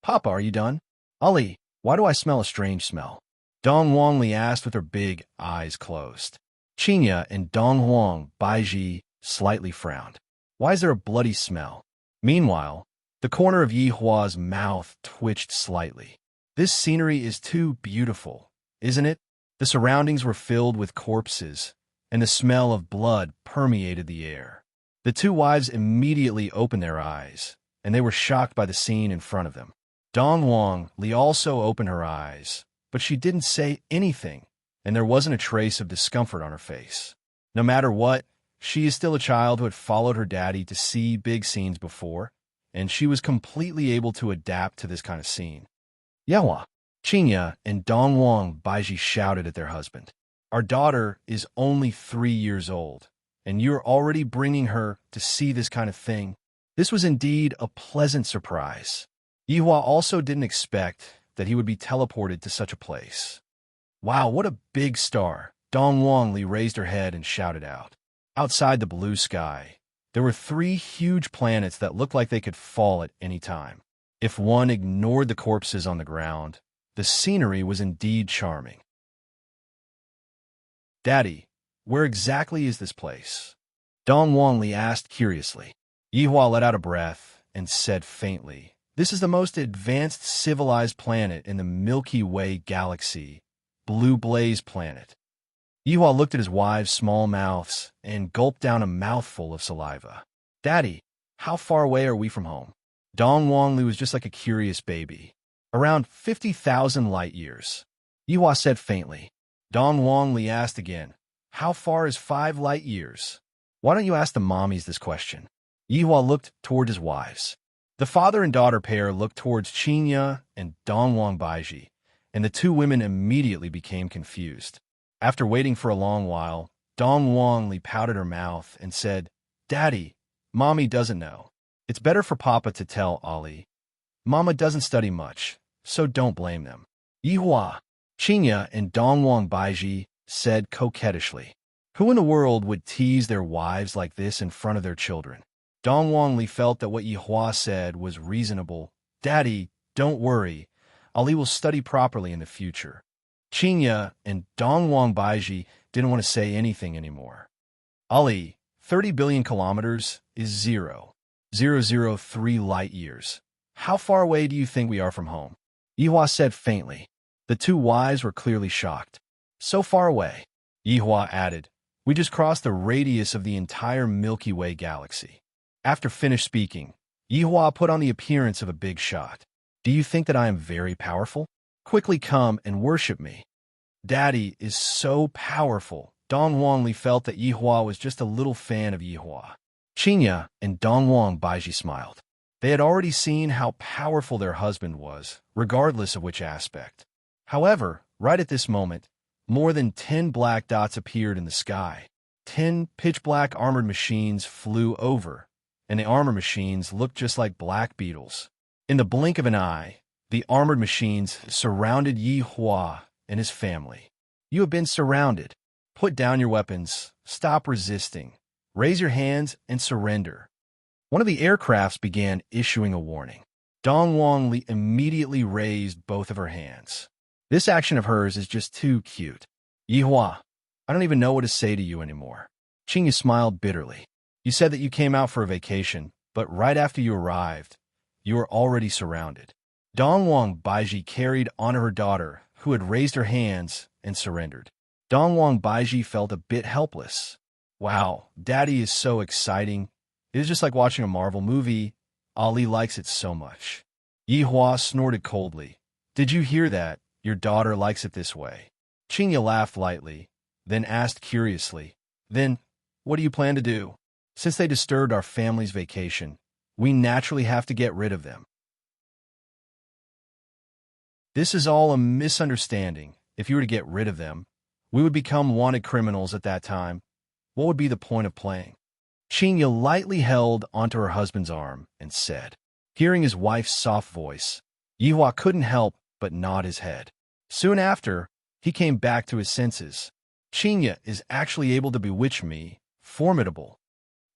"Papa, are you done?" "Ali, why do I smell a strange smell?" Dong Huangli asked with her big eyes closed. Qinya and Dong Huang Baiji slightly frowned. "Why is there a bloody smell?" Meanwhile, the corner of Yihua's mouth twitched slightly. "This scenery is too beautiful, isn't it?" The surroundings were filled with corpses, and the smell of blood permeated the air. The 2 wives immediately opened their eyes, and they were shocked by the scene in front of them. Dong Huang Li also opened her eyes, but she didn't say anything, and there wasn't a trace of discomfort on her face. No matter what, she is still a child who had followed her daddy to see big scenes before, and she was completely able to adapt to this kind of scene. "Yahua!" Qinya and Dongwang Baiji shouted at their husband. "Our daughter is only 3 years old, and you're already bringing her to see this kind of thing." This was indeed a pleasant surprise. Yihua also didn't expect that he would be teleported to such a place. "Wow, what a big star!" Dong Huangli raised her head and shouted out. Outside the blue sky, there were 3 huge planets that looked like they could fall at any time. If one ignored the corpses on the ground, the scenery was indeed charming. "Daddy, where exactly is this place?" Dong Huangli asked curiously. Yihua let out a breath and said faintly, This is the most advanced civilized planet in the Milky Way galaxy, Blue Blaze Planet. Yihua looked at his wives' small mouths and gulped down a mouthful of saliva. Daddy, how far away are we from home? Dong Wangli was just like a curious baby. Around 50,000 light years. Yihua said faintly. Dong Wangli asked again, how far is 5 light years? Why don't you ask the mommies this question? Yihua looked toward his wives. The father and daughter pair looked towards Qinya and Dongwang Baiji, and the two women immediately became confused. After waiting for a long while, Dongwang Li pouted her mouth and said, Daddy, Mommy doesn't know. It's better for Papa to tell Ali. Mama doesn't study much, so don't blame them. Yihua, Qinya, and Dongwang Baiji said coquettishly. Who in the world would tease their wives like this in front of their children? Dongwang Li felt that what Yihua said was reasonable. Daddy, don't worry. Ali will study properly in the future. Qinya and Dongwang Baiji didn't want to say anything anymore. Ali, 30 billion kilometers is 0.003 light years. How far away do you think we are from home? Yihua said faintly. The two wives were clearly shocked. So far away. Yihua added, we just crossed the radius of the entire Milky Way galaxy. After finished speaking, Yihua put on the appearance of a big shot. Do you think that I am very powerful? Quickly come and worship me. Daddy is so powerful. Dongwang Li felt that Yihua was just a little fan of Yihua. Qinya and Dongwang Baiji smiled. They had already seen how powerful their husband was, regardless of which aspect. However, right at this moment, more than 10 black dots appeared in the sky. 10 pitch-black armored machines flew over, and the armored machines looked just like black beetles. In the blink of an eye, the armored machines surrounded Yihua and his family. You have been surrounded. Put down your weapons, stop resisting, raise your hands, and surrender. One of the aircrafts began issuing a warning. Dongwang Li immediately raised both of her hands. This action of hers is just too cute. Yihua, I don't even know what to say to you anymore. Qinya smiled bitterly. You said that you came out for a vacation, but right after you arrived, you were already surrounded. Dongwang Baiji carried on her daughter, who had raised her hands and surrendered. Dongwang Baiji felt a bit helpless. Wow, Daddy is so exciting. It is just like watching a Marvel movie. Ali likes it so much. Yihua snorted coldly. Did you hear that? Your daughter likes it this way. Qinya laughed lightly, then asked curiously, Then, what do you plan to do? Since they disturbed our family's vacation, we naturally have to get rid of them. This is all a misunderstanding. If you were to get rid of them, we would become wanted criminals at that time. What would be the point of playing? Qinya lightly held onto her husband's arm and said. Hearing his wife's soft voice, Yihua couldn't help but nod his head. Soon after, he came back to his senses. Qinya is actually able to bewitch me. Formidable.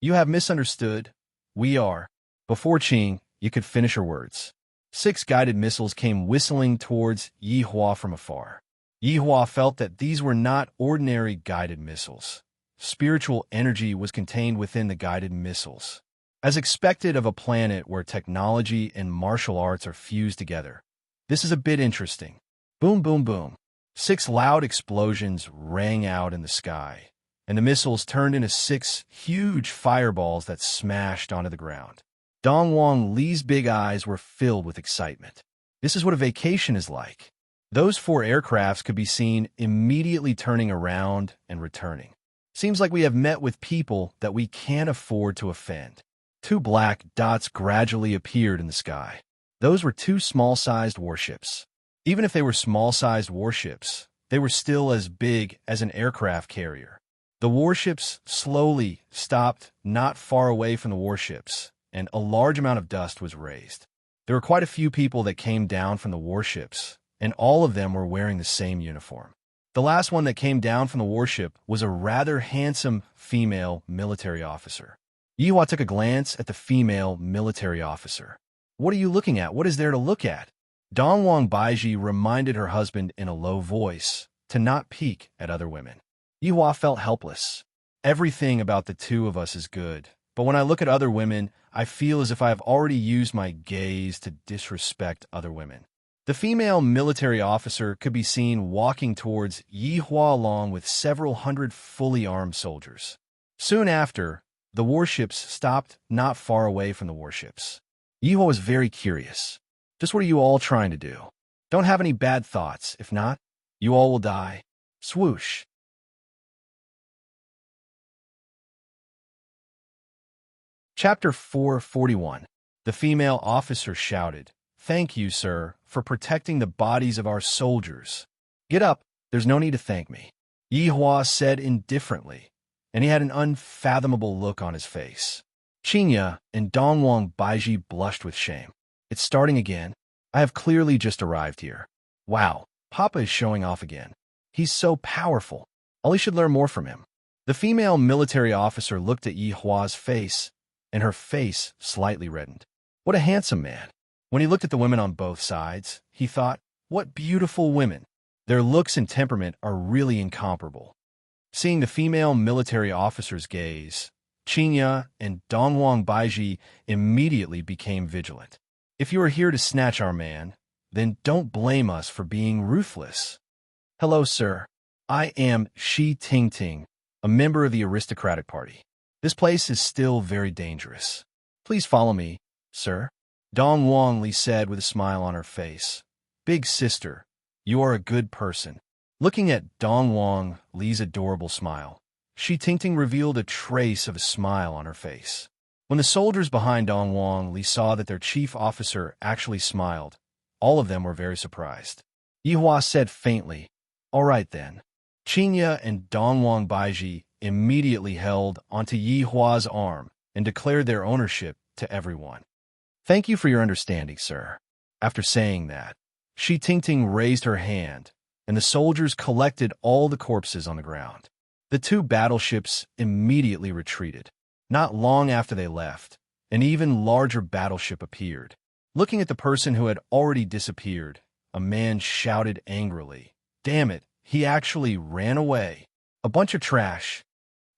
You have misunderstood. We are. Before Qing, you could finish her words. 6 guided missiles came whistling towards Yihua from afar. Yihua felt that these were not ordinary guided missiles. Spiritual energy was contained within the guided missiles. As expected of a planet where technology and martial arts are fused together, this is a bit interesting. Boom, boom, boom. 6 loud explosions rang out in the sky, and the missiles turned into 6 huge fireballs that smashed onto the ground. Dongwang Li's big eyes were filled with excitement. This is what a vacation is like. Those 4 aircrafts could be seen immediately turning around and returning. Seems like we have met with people that we can't afford to offend. 2 black dots gradually appeared in the sky. Those were 2 small-sized warships. Even if they were small-sized warships, they were still as big as an aircraft carrier. The warships slowly stopped not far away from the warships, and a large amount of dust was raised. There were quite a few people that came down from the warships, and all of them were wearing the same uniform. The last one that came down from the warship was a rather handsome female military officer. Yihua took a glance at the female military officer. What are you looking at? What is there to look at? Dongwang Baiji reminded her husband in a low voice to not peek at other women. Yihua felt helpless. Everything about the two of us is good, But when I look at other women, I feel as if I have already used my gaze to disrespect other women. The female military officer could be seen walking towards Yi Hua along with several hundred fully armed soldiers. Soon after, the warships stopped not far away from the warships. Yi Hua was very curious. Just what are you all trying to do? Don't have any bad thoughts. If not, you all will die. Swoosh. Chapter 441. The female officer shouted, "Thank you, sir, for protecting the bodies of our soldiers." "Get up, there's no need to thank me," Yi Hua said indifferently, and he had an unfathomable look on his face. Qinya and Dongwang Baiji blushed with shame. "It's starting again. I have clearly just arrived here. Wow, Papa is showing off again. He's so powerful. Ollie should learn more from him." The female military officer looked at Yi Hua's face, and her face slightly reddened. What a handsome man. When he looked at the women on both sides, he thought, what beautiful women. Their looks and temperament are really incomparable. Seeing the female military officer's gaze, Qinya and Dongwang Baiji immediately became vigilant. "If you are here to snatch our man, then don't blame us for being ruthless." "Hello, sir. I am Shi Tingting, a member of the aristocratic party. This place is still very dangerous. Please follow me, sir," Dong Wang Li said with a smile on her face. "Big sister, you are a good person." Looking at Dong Wang Li's adorable smile, Shi Tingting revealed a trace of a smile on her face. When the soldiers behind Dong Wang Li saw that their chief officer actually smiled, all of them were very surprised. Yi Hua said faintly, "All right then." Qinya and Dongwang Baiji immediately held onto Yi Hua's arm and declared their ownership to everyone. "Thank you for your understanding, sir." After saying that, Shi Tingting raised her hand, and the soldiers collected all the corpses on the ground. The two battleships immediately retreated. Not long after they left, an even larger battleship appeared. Looking at the person who had already disappeared, a man shouted angrily, "Damn it, he actually ran away. A bunch of trash."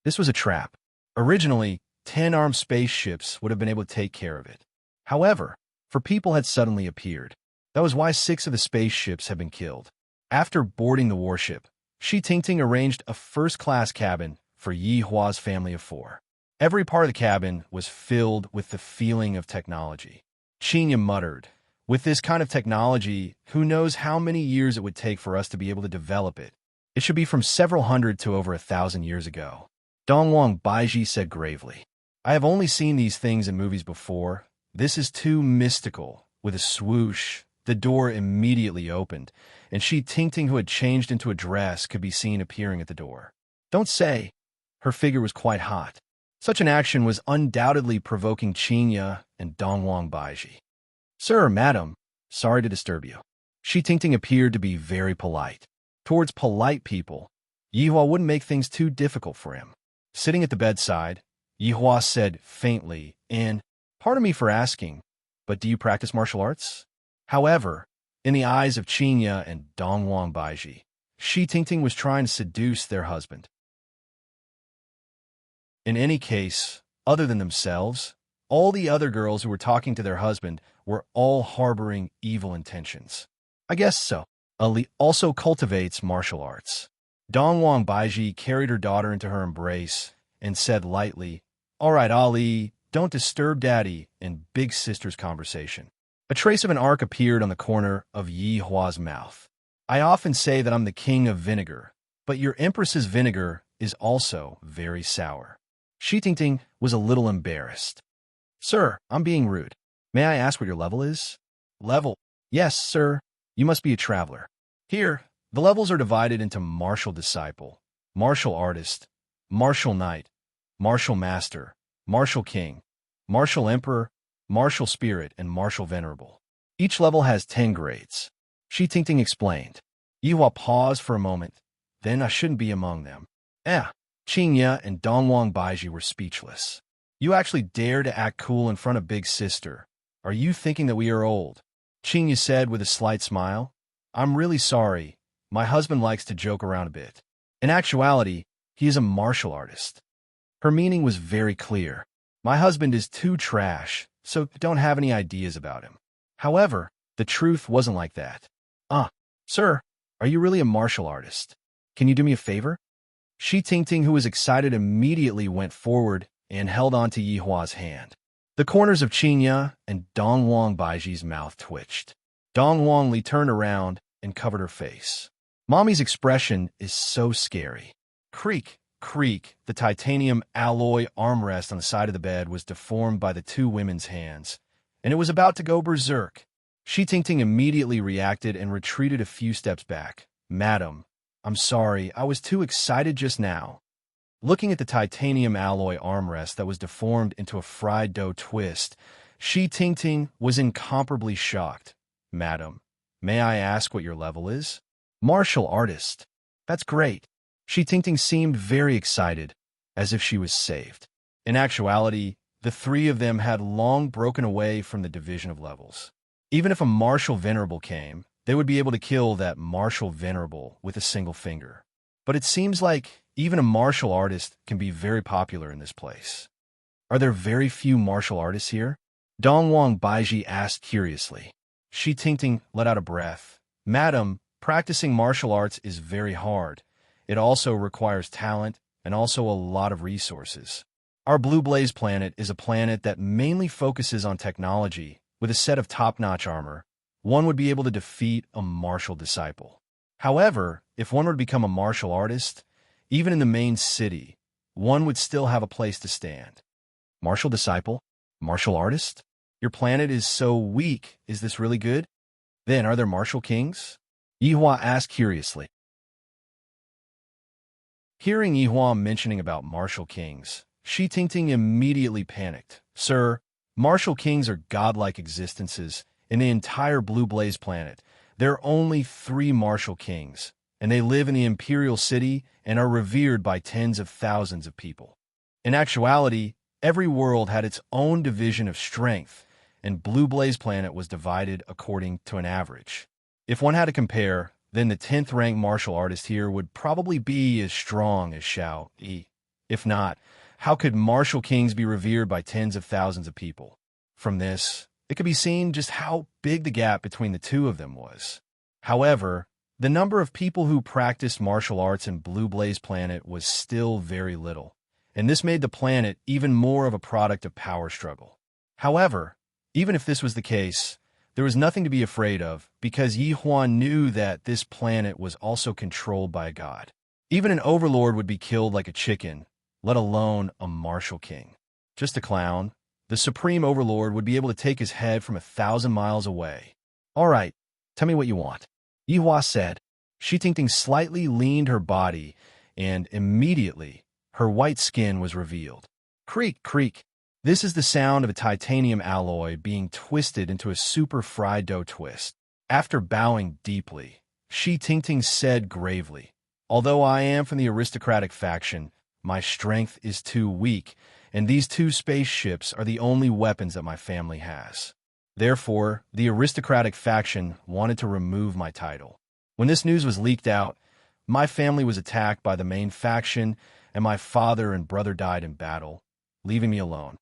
This was a trap. Originally, 10 armed spaceships would have been able to take care of it. However, 4 people had suddenly appeared. That was why 6 of the spaceships had been killed. After boarding the warship, Shi Tingting arranged a first-class cabin for Yi Hua's family of 4. Every part of the cabin was filled with the feeling of technology. Qinya muttered, "With this kind of technology, who knows how many years it would take for us to be able to develop it? It should be from several hundred to over 1,000 years ago." Dongwang Baiji said gravely, "I have only seen these things in movies before. This is too mystical." With a swoosh, the door immediately opened, and Shi Tingting, who had changed into a dress, could be seen appearing at the door. Don't say. Her figure was quite hot. Such an action was undoubtedly provoking Qinya and Dongwang Baiji. "Sir or madam, sorry to disturb you." Shi Tingting appeared to be very polite. Towards polite people, Yi Hua wouldn't make things too difficult for him. Sitting at the bedside, Yi Hua said faintly, "Pardon me for asking, but do you practice martial arts?" However, in the eyes of Qinya and Dongwang Baiji, Shi Tingting was trying to seduce their husband. In any case, other than themselves, all the other girls who were talking to their husband were all harboring evil intentions. "I guess so. Ali also cultivates martial arts." Dongwang Baiji carried her daughter into her embrace and said lightly, "All right, Ali, don't disturb Daddy and Big Sister's conversation." A trace of an arc appeared on the corner of Yi Hua's mouth. "I often say that I'm the king of vinegar, but your Empress's vinegar is also very sour." Shi Tingting was a little embarrassed. "Sir, I'm being rude. May I ask what your level is?" "Level? Yes, sir. You must be a traveler. Here, the levels are divided into martial disciple, martial artist, martial knight, martial master, martial king, martial emperor, martial spirit, and martial venerable. Each level has 10 grades. Shi Tingting explained. Yi Hua paused for a moment, then I shouldn't be among them. Qinya and Dongwang Baiji were speechless. "You actually dare to act cool in front of Big Sister. Are you thinking that we are old?" Qinya said with a slight smile. "I'm really sorry. My husband likes to joke around a bit. In actuality, he is a martial artist." Her meaning was very clear. My husband is too trash, so don't have any ideas about him. However, the truth wasn't like that. Sir, are you really a martial artist? Can you do me a favor? Shi Tingting, who was excited, immediately went forward and held on to Yihua's hand. The corners of Qinya and Dongwang Baiji's mouth twitched. Dongwang Li turned around and covered her face. Mommy's expression is so scary. Creak, creak, the titanium alloy armrest on the side of the bed was deformed by the two women's hands, and it was about to go berserk. Shi Tingting immediately reacted and retreated a few steps back. Madam, I'm sorry, I was too excited just now. Looking at the titanium alloy armrest that was deformed into a fried dough twist, Shi Tingting was incomparably shocked. Madam, may I ask what your level is? Martial artist. That's great. Shi Tingting seemed very excited, as if she was saved. In actuality, the three of them had long broken away from the division of levels. Even if a martial venerable came, they would be able to kill that martial venerable with a single finger. But it seems like even a martial artist can be very popular in this place. Are there very few martial artists here? Dongwang Baiji asked curiously. Shi Tingting let out a breath. Madam, practicing martial arts is very hard. It also requires talent and also a lot of resources. Our Blue Blaze planet is a planet that mainly focuses on technology. With a set of top-notch armor, one would be able to defeat a martial disciple. However, if one were to become a martial artist, even in the main city, one would still have a place to stand. Martial disciple? Martial artist? Your planet is so weak. Is this really good? Then, are there martial kings? Yihua asked curiously. Hearing Yihua mentioning about martial kings, Shi Tingting immediately panicked. Sir, martial kings are godlike existences. In the entire Blue Blaze planet, there are only 3 martial kings, and they live in the Imperial City and are revered by tens of thousands of people. In actuality, every world had its own division of strength, and Blue Blaze planet was divided according to an average. If one had to compare, then the 10th ranked martial artist here would probably be as strong as Xiao Yi. If not, how could martial kings be revered by tens of thousands of people? From this, it could be seen just how big the gap between the two of them was. However, the number of people who practiced martial arts in Blue Blaze planet was still very little, and this made the planet even more of a product of power struggle. However, even if this was the case, there was nothing to be afraid of because Yi Huan knew that this planet was also controlled by a god. Even an overlord would be killed like a chicken, let alone a martial king. Just a clown. The supreme overlord would be able to take his head from 1,000 miles away. All right, tell me what you want. Yihua said. Shi Tingting slightly leaned her body, and immediately her white skin was revealed. Creak, creak. This is the sound of a titanium alloy being twisted into a super fried dough twist. After bowing deeply, Shi Tingting said gravely, although I am from the aristocratic faction, my strength is too weak, and these 2 spaceships are the only weapons that my family has. Therefore, the aristocratic faction wanted to remove my title. When this news was leaked out, my family was attacked by the main faction, and my father and brother died in battle, leaving me alone.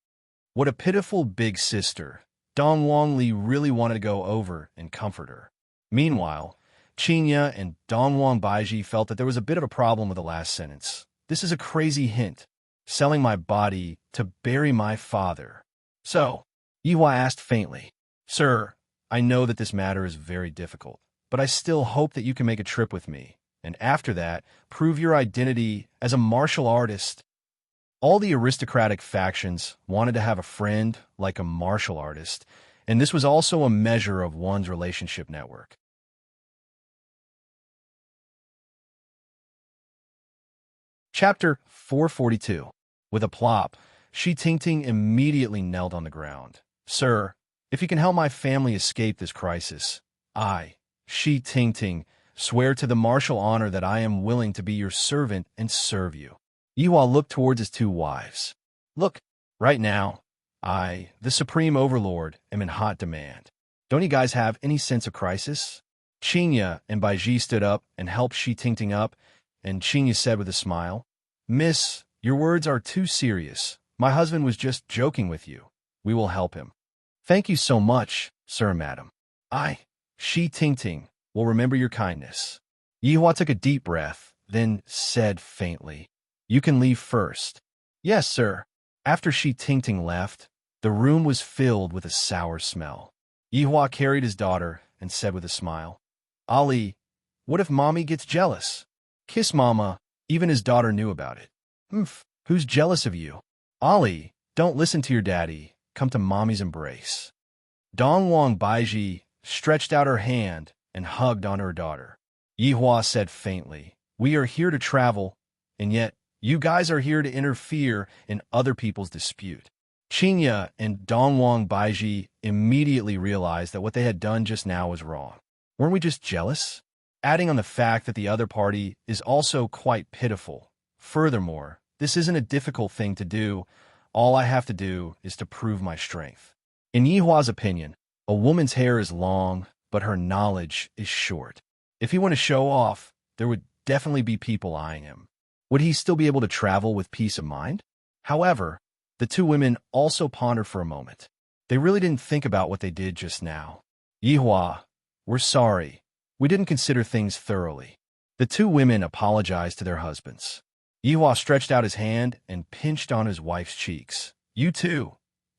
What a pitiful big sister. Dongwang Li really wanted to go over and comfort her. Meanwhile, Qinya and Dongwang Baiji felt that there was a bit of a problem with the last sentence. This is a crazy hint. Selling my body to bury my father. So, Yihua asked faintly, Sir, I know that this matter is very difficult, but I still hope that you can make a trip with me, and after that, prove your identity as a martial artist. All the aristocratic factions wanted to have a friend like a martial artist, and this was also a measure of one's relationship network. Chapter 442. With a plop, Shi Tingting immediately knelt on the ground. Sir, if you can help my family escape this crisis, I, Shi Tingting, swear to the martial honor that I am willing to be your servant and serve you. Yihua looked towards his 2 wives. Look, right now, I, the Supreme Overlord, am in hot demand. Don't you guys have any sense of crisis? Qinya and Baiji stood up and helped Shi Tingting up, and Qinya said with a smile, Miss, your words are too serious. My husband was just joking with you. We will help him. Thank you so much, sir and madam. Shi Tingting, will remember your kindness. Yihua took a deep breath, then said faintly, You can leave first. Yes, sir. After Shi Tingting left, the room was filled with a sour smell. Yihua carried his daughter and said with a smile, Ali, what if Mommy gets jealous? Kiss Mama. Even his daughter knew about it. Who's jealous of you? Ali, don't listen to your daddy. Come to Mommy's embrace. Dongwang Baiji stretched out her hand and hugged on her daughter. Yihua said faintly, We are here to travel, and yet you guys are here to interfere in other people's dispute. Qinya and Dongwang Baiji immediately realized that what they had done just now was wrong. Weren't we just jealous? Adding on the fact that the other party is also quite pitiful. Furthermore, this isn't a difficult thing to do. All I have to do is to prove my strength. In Yihua's opinion, a woman's hair is long, but her knowledge is short. If he wanted to show off, there would definitely be people eyeing him. Would he still be able to travel with peace of mind? However, the two women also pondered for a moment. They really didn't think about what they did just now. Yihua, we're sorry. We didn't consider things thoroughly. The two women apologized to their husbands. Yihua stretched out his hand and pinched on his wife's cheeks. You too.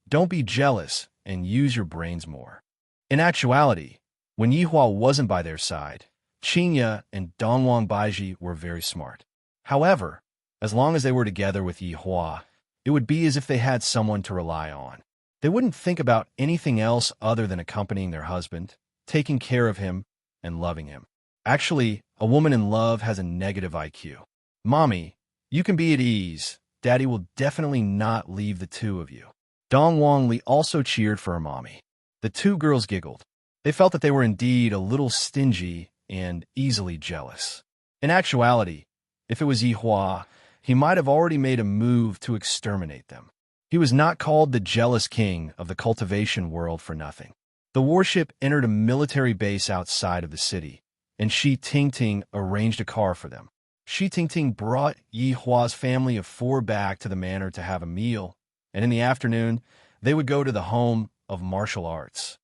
Don't be jealous and use your brains more. In actuality, when Yihua wasn't by their side, Qinya and Dongwang Baiji were very smart. However, as long as they were together with Yihua, it would be as if they had someone to rely on. They wouldn't think about anything else other than accompanying their husband, taking care of him, and loving him. Actually, a woman in love has a negative IQ. Mommy, you can be at ease. Daddy will definitely not leave the two of you. Dongwang Li also cheered for her mommy. The two girls giggled. They felt that they were indeed a little stingy and easily jealous. In actuality, if it was Yihua, he might have already made a move to exterminate them. He was not called the jealous king of the cultivation world for nothing. The warship entered a military base outside of the city, and Shi Tingting arranged a car for them. Shi Tingting brought Yihua's family of 4 back to the manor to have a meal, and in the afternoon, they would go to the home of martial arts.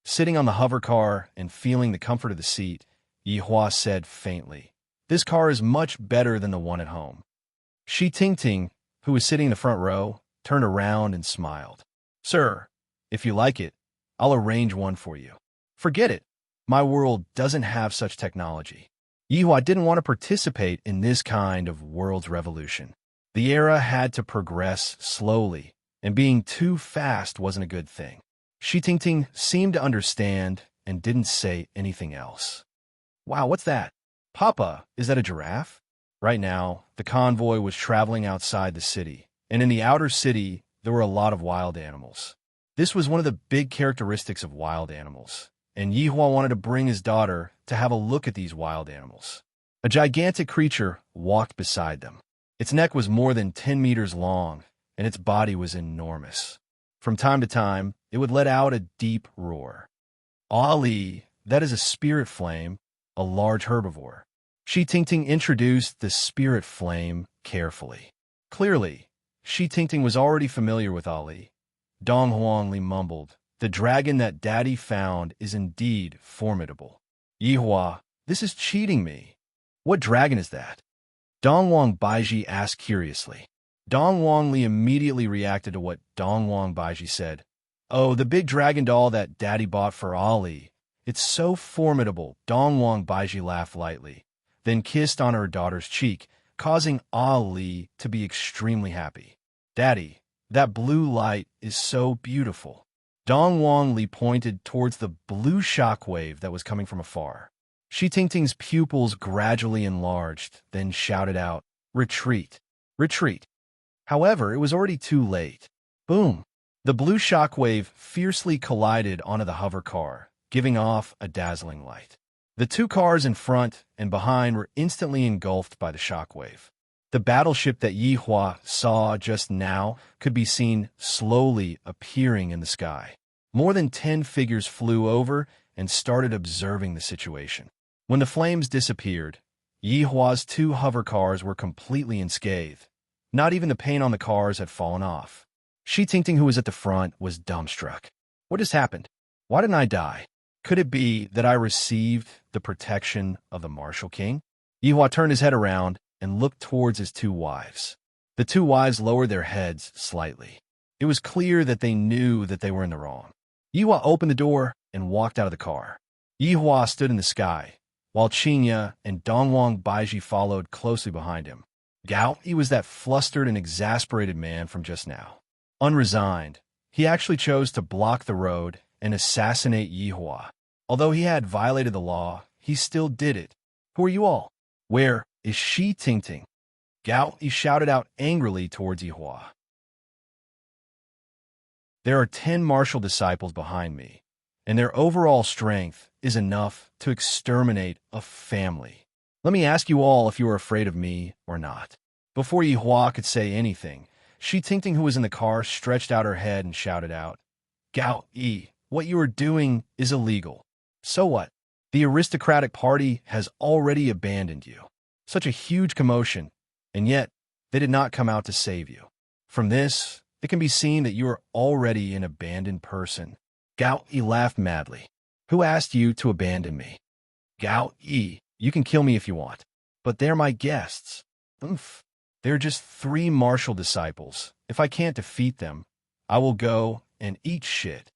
Sitting on the hover car and feeling the comfort of the seat, Yihua said faintly, This car is much better than the one at home. Shi Tingting, who was sitting in the front row, turned around and smiled. Sir, if you like it, I'll arrange one for you. Forget it. My world doesn't have such technology. Yihua didn't want to participate in this kind of world's revolution. The era had to progress slowly, and being too fast wasn't a good thing. Shi Tingting seemed to understand and didn't say anything else. Wow, what's that? Papa, is that a giraffe? Right now, the convoy was traveling outside the city, and in the outer city, there were a lot of wild animals. This was one of the big characteristics of wild animals, and Yihua wanted to bring his daughter to have a look at these wild animals. A gigantic creature walked beside them. Its neck was more than 10 meters long, and its body was enormous. From time to time, it would let out a deep roar. Ali, that is a spirit flame, a large herbivore. Shi Tingting introduced the spirit flame carefully. Clearly, Shi Tingting was already familiar with Ali. Dong Huangli mumbled, The dragon that Daddy found is indeed formidable. Yihua, this is cheating me. What dragon is that? Dongwang Baiji asked curiously. Dongwang Li immediately reacted to what Dongwang Baiji said. Oh, the big dragon doll that Daddy bought for Ali. It's so formidable. Dongwang Baiji laughed lightly, then kissed on her daughter's cheek, causing Ali to be extremely happy. Daddy, that blue light is so beautiful. Dongwang Li pointed towards the blue shockwave that was coming from afar. Shi Tingting's pupils gradually enlarged, then shouted out, Retreat! Retreat! However, it was already too late. Boom! The blue shockwave fiercely collided onto the hover car, giving off a dazzling light. The two cars in front and behind were instantly engulfed by the shockwave. The battleship that Yihua saw just now could be seen slowly appearing in the sky. More than 10 figures flew over and started observing the situation. When the flames disappeared, Yihua's 2 hover cars were completely unscathed, Not even the paint on the cars had fallen off. Shi Tingting, who was at the front, was dumbstruck. What has happened? Why didn't I die? Could it be that I received the protection of the Martial King? Yihua turned his head around and looked towards his two wives. The two wives lowered their heads slightly. It was clear that they knew that they were in the wrong. Yihua opened the door and walked out of the car. Yihua stood in the sky, while Qinya and Dongwang Baiji followed closely behind him. Gao, he was that flustered and exasperated man from just now. Unresigned, he actually chose to block the road and assassinate Yihua. Although he had violated the law, he still did it. Who are you all? Where is Shi Tingting? Gao, he shouted out angrily towards Yihua. There are 10 martial disciples behind me, and their overall strength is enough to exterminate a family. Let me ask you all if you are afraid of me or not. Before Yihua could say anything, Shi Tingting, who was in the car, stretched out her head and shouted out, Gao Yi, what you are doing is illegal. So what? The aristocratic party has already abandoned you. Such a huge commotion, and yet they did not come out to save you. From this, it can be seen that you are already an abandoned person. Gao Yi laughed madly. Who asked you to abandon me? Gao Yi, you can kill me if you want, but they're my guests. Oomph. They're just 3 martial disciples. If I can't defeat them, I will go and eat shit.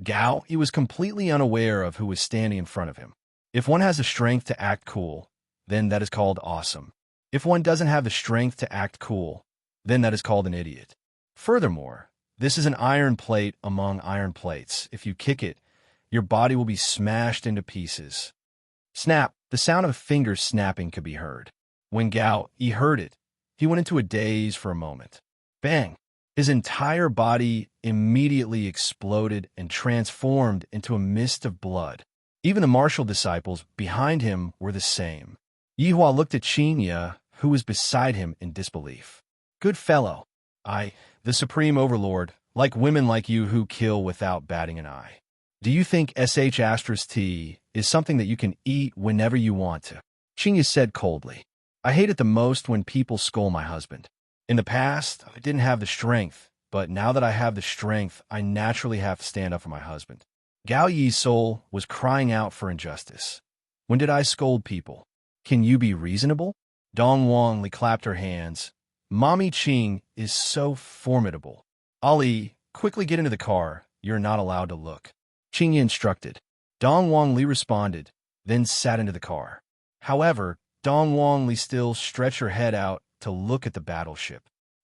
Gao, he was completely unaware of who was standing in front of him. If one has the strength to act cool, then that is called awesome. If one doesn't have the strength to act cool, then that is called an idiot. Furthermore, this is an iron plate among iron plates. If you kick it, your body will be smashed into pieces. Snap, the sound of fingers snapping could be heard. When Gao, he heard it, he went into a daze for a moment. Bang! His entire body immediately exploded and transformed into a mist of blood. Even the martial disciples behind him were the same. Yihua looked at Qinya, who was beside him, in disbelief. Good fellow. The Supreme Overlord, like women like you who kill without batting an eye. Do you think sh*t is something that you can eat whenever you want to? Qinya said coldly. I hate it the most when people scold my husband. In the past, I didn't have the strength, but now that I have the strength, I naturally have to stand up for my husband. Gao Yi's soul was crying out for injustice. When did I scold people? Can you be reasonable? Dong Wangli clapped her hands. Mommy Qing is so formidable. Ali, quickly get into the car. You're not allowed to look. Qing instructed. Dong Wangli responded, then sat into the car. However, Dong Wangli still stretched her head out to look at the battleship.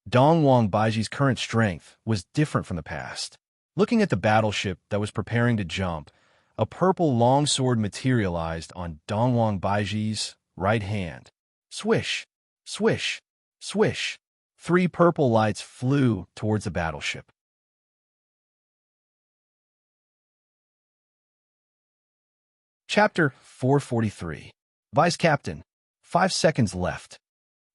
Dongwang Baiji's current strength was different from the past. Looking at the battleship that was preparing to jump, a purple longsword materialized on Dongwang Baiji's right hand. Swish, swish, swish. 3 purple lights flew towards the battleship. Chapter 443. Vice Captain, 5 seconds left.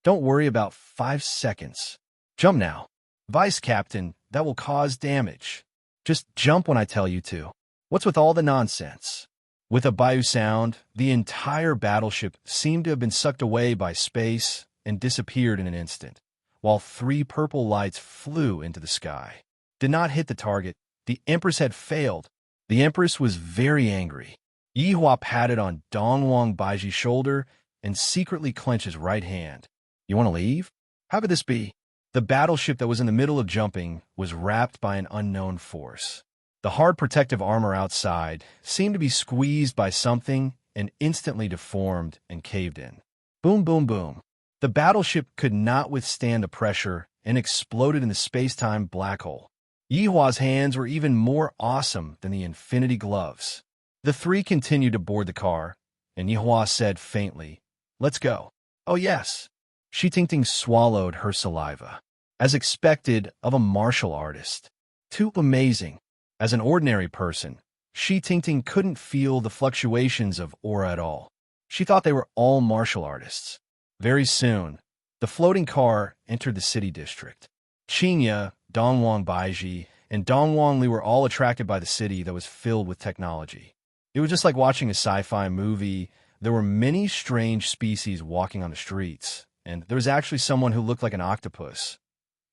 Don't worry about 5 seconds. Jump now. Vice Captain, that will cause damage. Just jump when I tell you to. What's with all the nonsense? With a Bayou sound, the entire battleship seemed to have been sucked away by space and disappeared in an instant, while 3 purple lights flew into the sky. Did not hit the target. The Empress had failed. The Empress was very angry. Yihua patted on Dongwang Baiji's shoulder and secretly clenched his right hand. You want to leave? How could this be? The battleship that was in the middle of jumping was wrapped by an unknown force. The hard protective armor outside seemed to be squeezed by something and instantly deformed and caved in. Boom, boom, boom. The battleship could not withstand the pressure and exploded in the space-time black hole. Yihua's hands were even more awesome than the infinity gloves. The 3 continued to board the car, and Yihua said faintly, Let's go. Oh yes. Shi Tingting swallowed her saliva. As expected of a martial artist. Too amazing. As an ordinary person, Shi Tingting couldn't feel the fluctuations of aura at all. She thought they were all martial artists. Very soon, the floating car entered the city district. Qinya, Dongwang Baiji, and Dongwang Li were all attracted by the city that was filled with technology. It was just like watching a sci-fi movie. There were many strange species walking on the streets, and there was actually someone who looked like an octopus.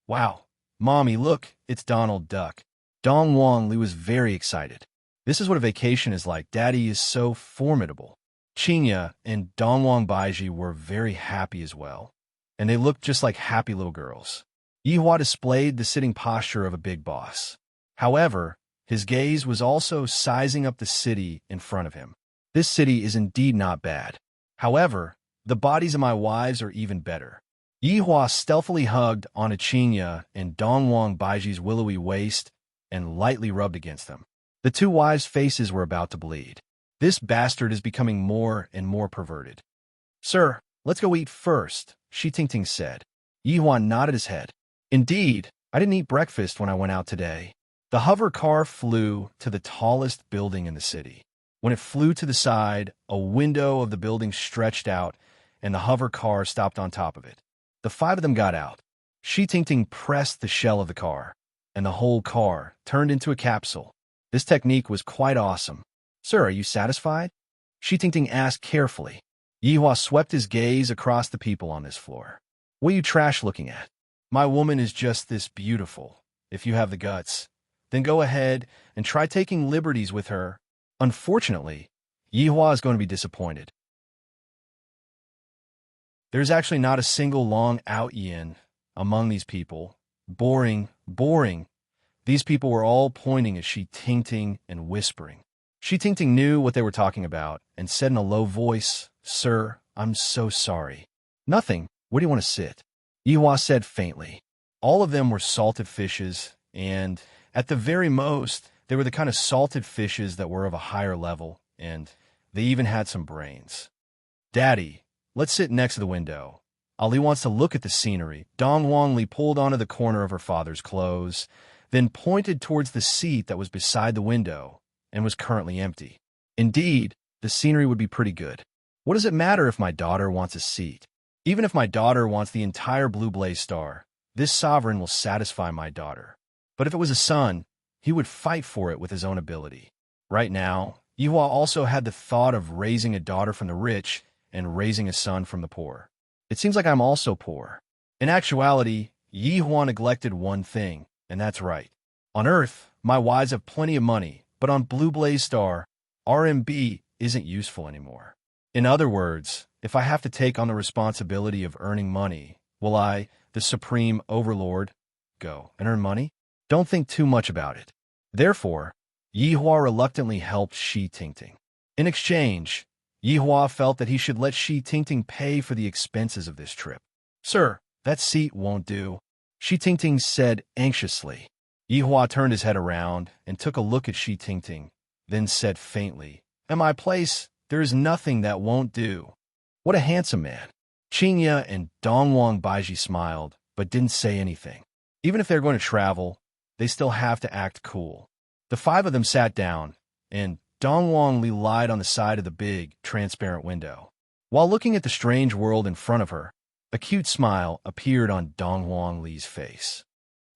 Wow, Mommy, look, it's Donald Duck. Dong Wong Li was very excited. This is what a vacation is like. Daddy is so formidable. Chinya and Dong Wong Baiji were very happy as well, and they looked just like happy little girls. Yihua displayed the sitting posture of a big boss. However, his gaze was also sizing up the city in front of him. This city is indeed not bad. However, the bodies of my wives are even better. Yihua stealthily hugged onto Chinya and Dongwang Baiji's willowy waist and lightly rubbed against them. The two wives' faces were about to bleed. This bastard is becoming more and more perverted. Sir, let's go eat first, Shi Tingting said. Yihua nodded his head. Indeed, I didn't eat breakfast when I went out today. The hover car flew to the tallest building in the city. When it flew to the side, a window of the building stretched out, and the hover car stopped on top of it. The five of them got out. Shi Tingting pressed the shell of the car, and the whole car turned into a capsule. This technique was quite awesome. Sir, are you satisfied? Shi Tingting asked carefully. Yihua swept his gaze across the people on this floor. What are you trash looking at? My woman is just this beautiful. If you have the guts, then go ahead and try taking liberties with her. Unfortunately, Yihua is going to be disappointed. There's actually not a single long out yin among these people. Boring, boring. These people were all pointing at Shi Tingting and whispering. Shi Tingting knew what they were talking about and said in a low voice, Sir, I'm so sorry. Nothing. Where do you want to sit? Yihua said faintly. All of them were salted fishes, and at the very most, they were the kind of salted fishes that were of a higher level, and they even had some brains. Daddy, let's sit next to the window. Ali wants to look at the scenery. Dong Wong Li pulled onto the corner of her father's clothes, then pointed towards the seat that was beside the window and was currently empty. Indeed, the scenery would be pretty good. What does it matter if my daughter wants a seat? Even if my daughter wants the entire Blue Blaze Star, this sovereign will satisfy my daughter. But if it was a son, he would fight for it with his own ability. Right now, Yihua also had the thought of raising a daughter from the rich and raising a son from the poor. It seems like I'm also poor. In actuality, Yihua neglected one thing, and that's right. On Earth, my wives have plenty of money, but on Blue Blaze Star, RMB isn't useful anymore. In other words, if I have to take on the responsibility of earning money, will I, the Supreme Overlord, go and earn money? Don't think too much about it. Therefore, Yihua reluctantly helped Shi Tingting. In exchange, Yihua felt that he should let Shi Tingting pay for the expenses of this trip. Sir, that seat won't do, Shi Tingting said anxiously. Yihua turned his head around and took a look at Shi Tingting, then said faintly, At my place, there is nothing that won't do. What a handsome man. Chinya and Dongwang Baiji smiled, but didn't say anything. Even if they're going to travel, they still have to act cool. The five of them sat down, and Dongwang Li lied on the side of the big, transparent window. While looking at the strange world in front of her, a cute smile appeared on Dongwang Li's face.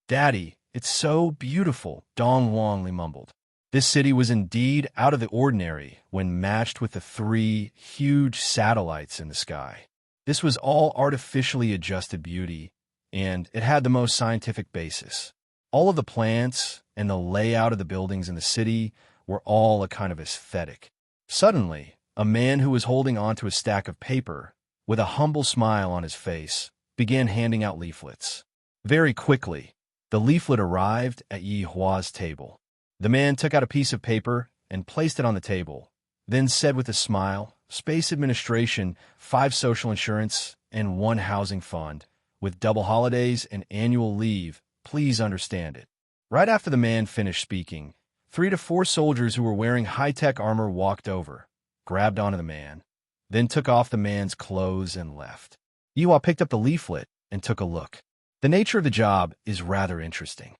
Daddy, it's so beautiful, Dongwang Li mumbled. This city was indeed out of the ordinary when matched with the three huge satellites in the sky. This was all artificially adjusted beauty, and it had the most scientific basis. All of the plants and the layout of the buildings in the city were all a kind of aesthetic. Suddenly, a man who was holding onto a stack of paper, with a humble smile on his face, began handing out leaflets. Very quickly, the leaflet arrived at Yihua's table. The man took out a piece of paper and placed it on the table, then said with a smile, Space Administration, 5 social insurance, and 1 housing fund, with double holidays and annual leave, please understand it. Right after the man finished speaking, 3 to 4 soldiers who were wearing high-tech armor walked over, grabbed onto the man, then took off the man's clothes and left. Yihua picked up the leaflet and took a look. The nature of the job is rather interesting.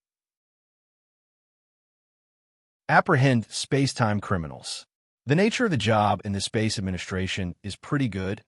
Apprehend space-time criminals. The nature of the job in the Space Administration is pretty good.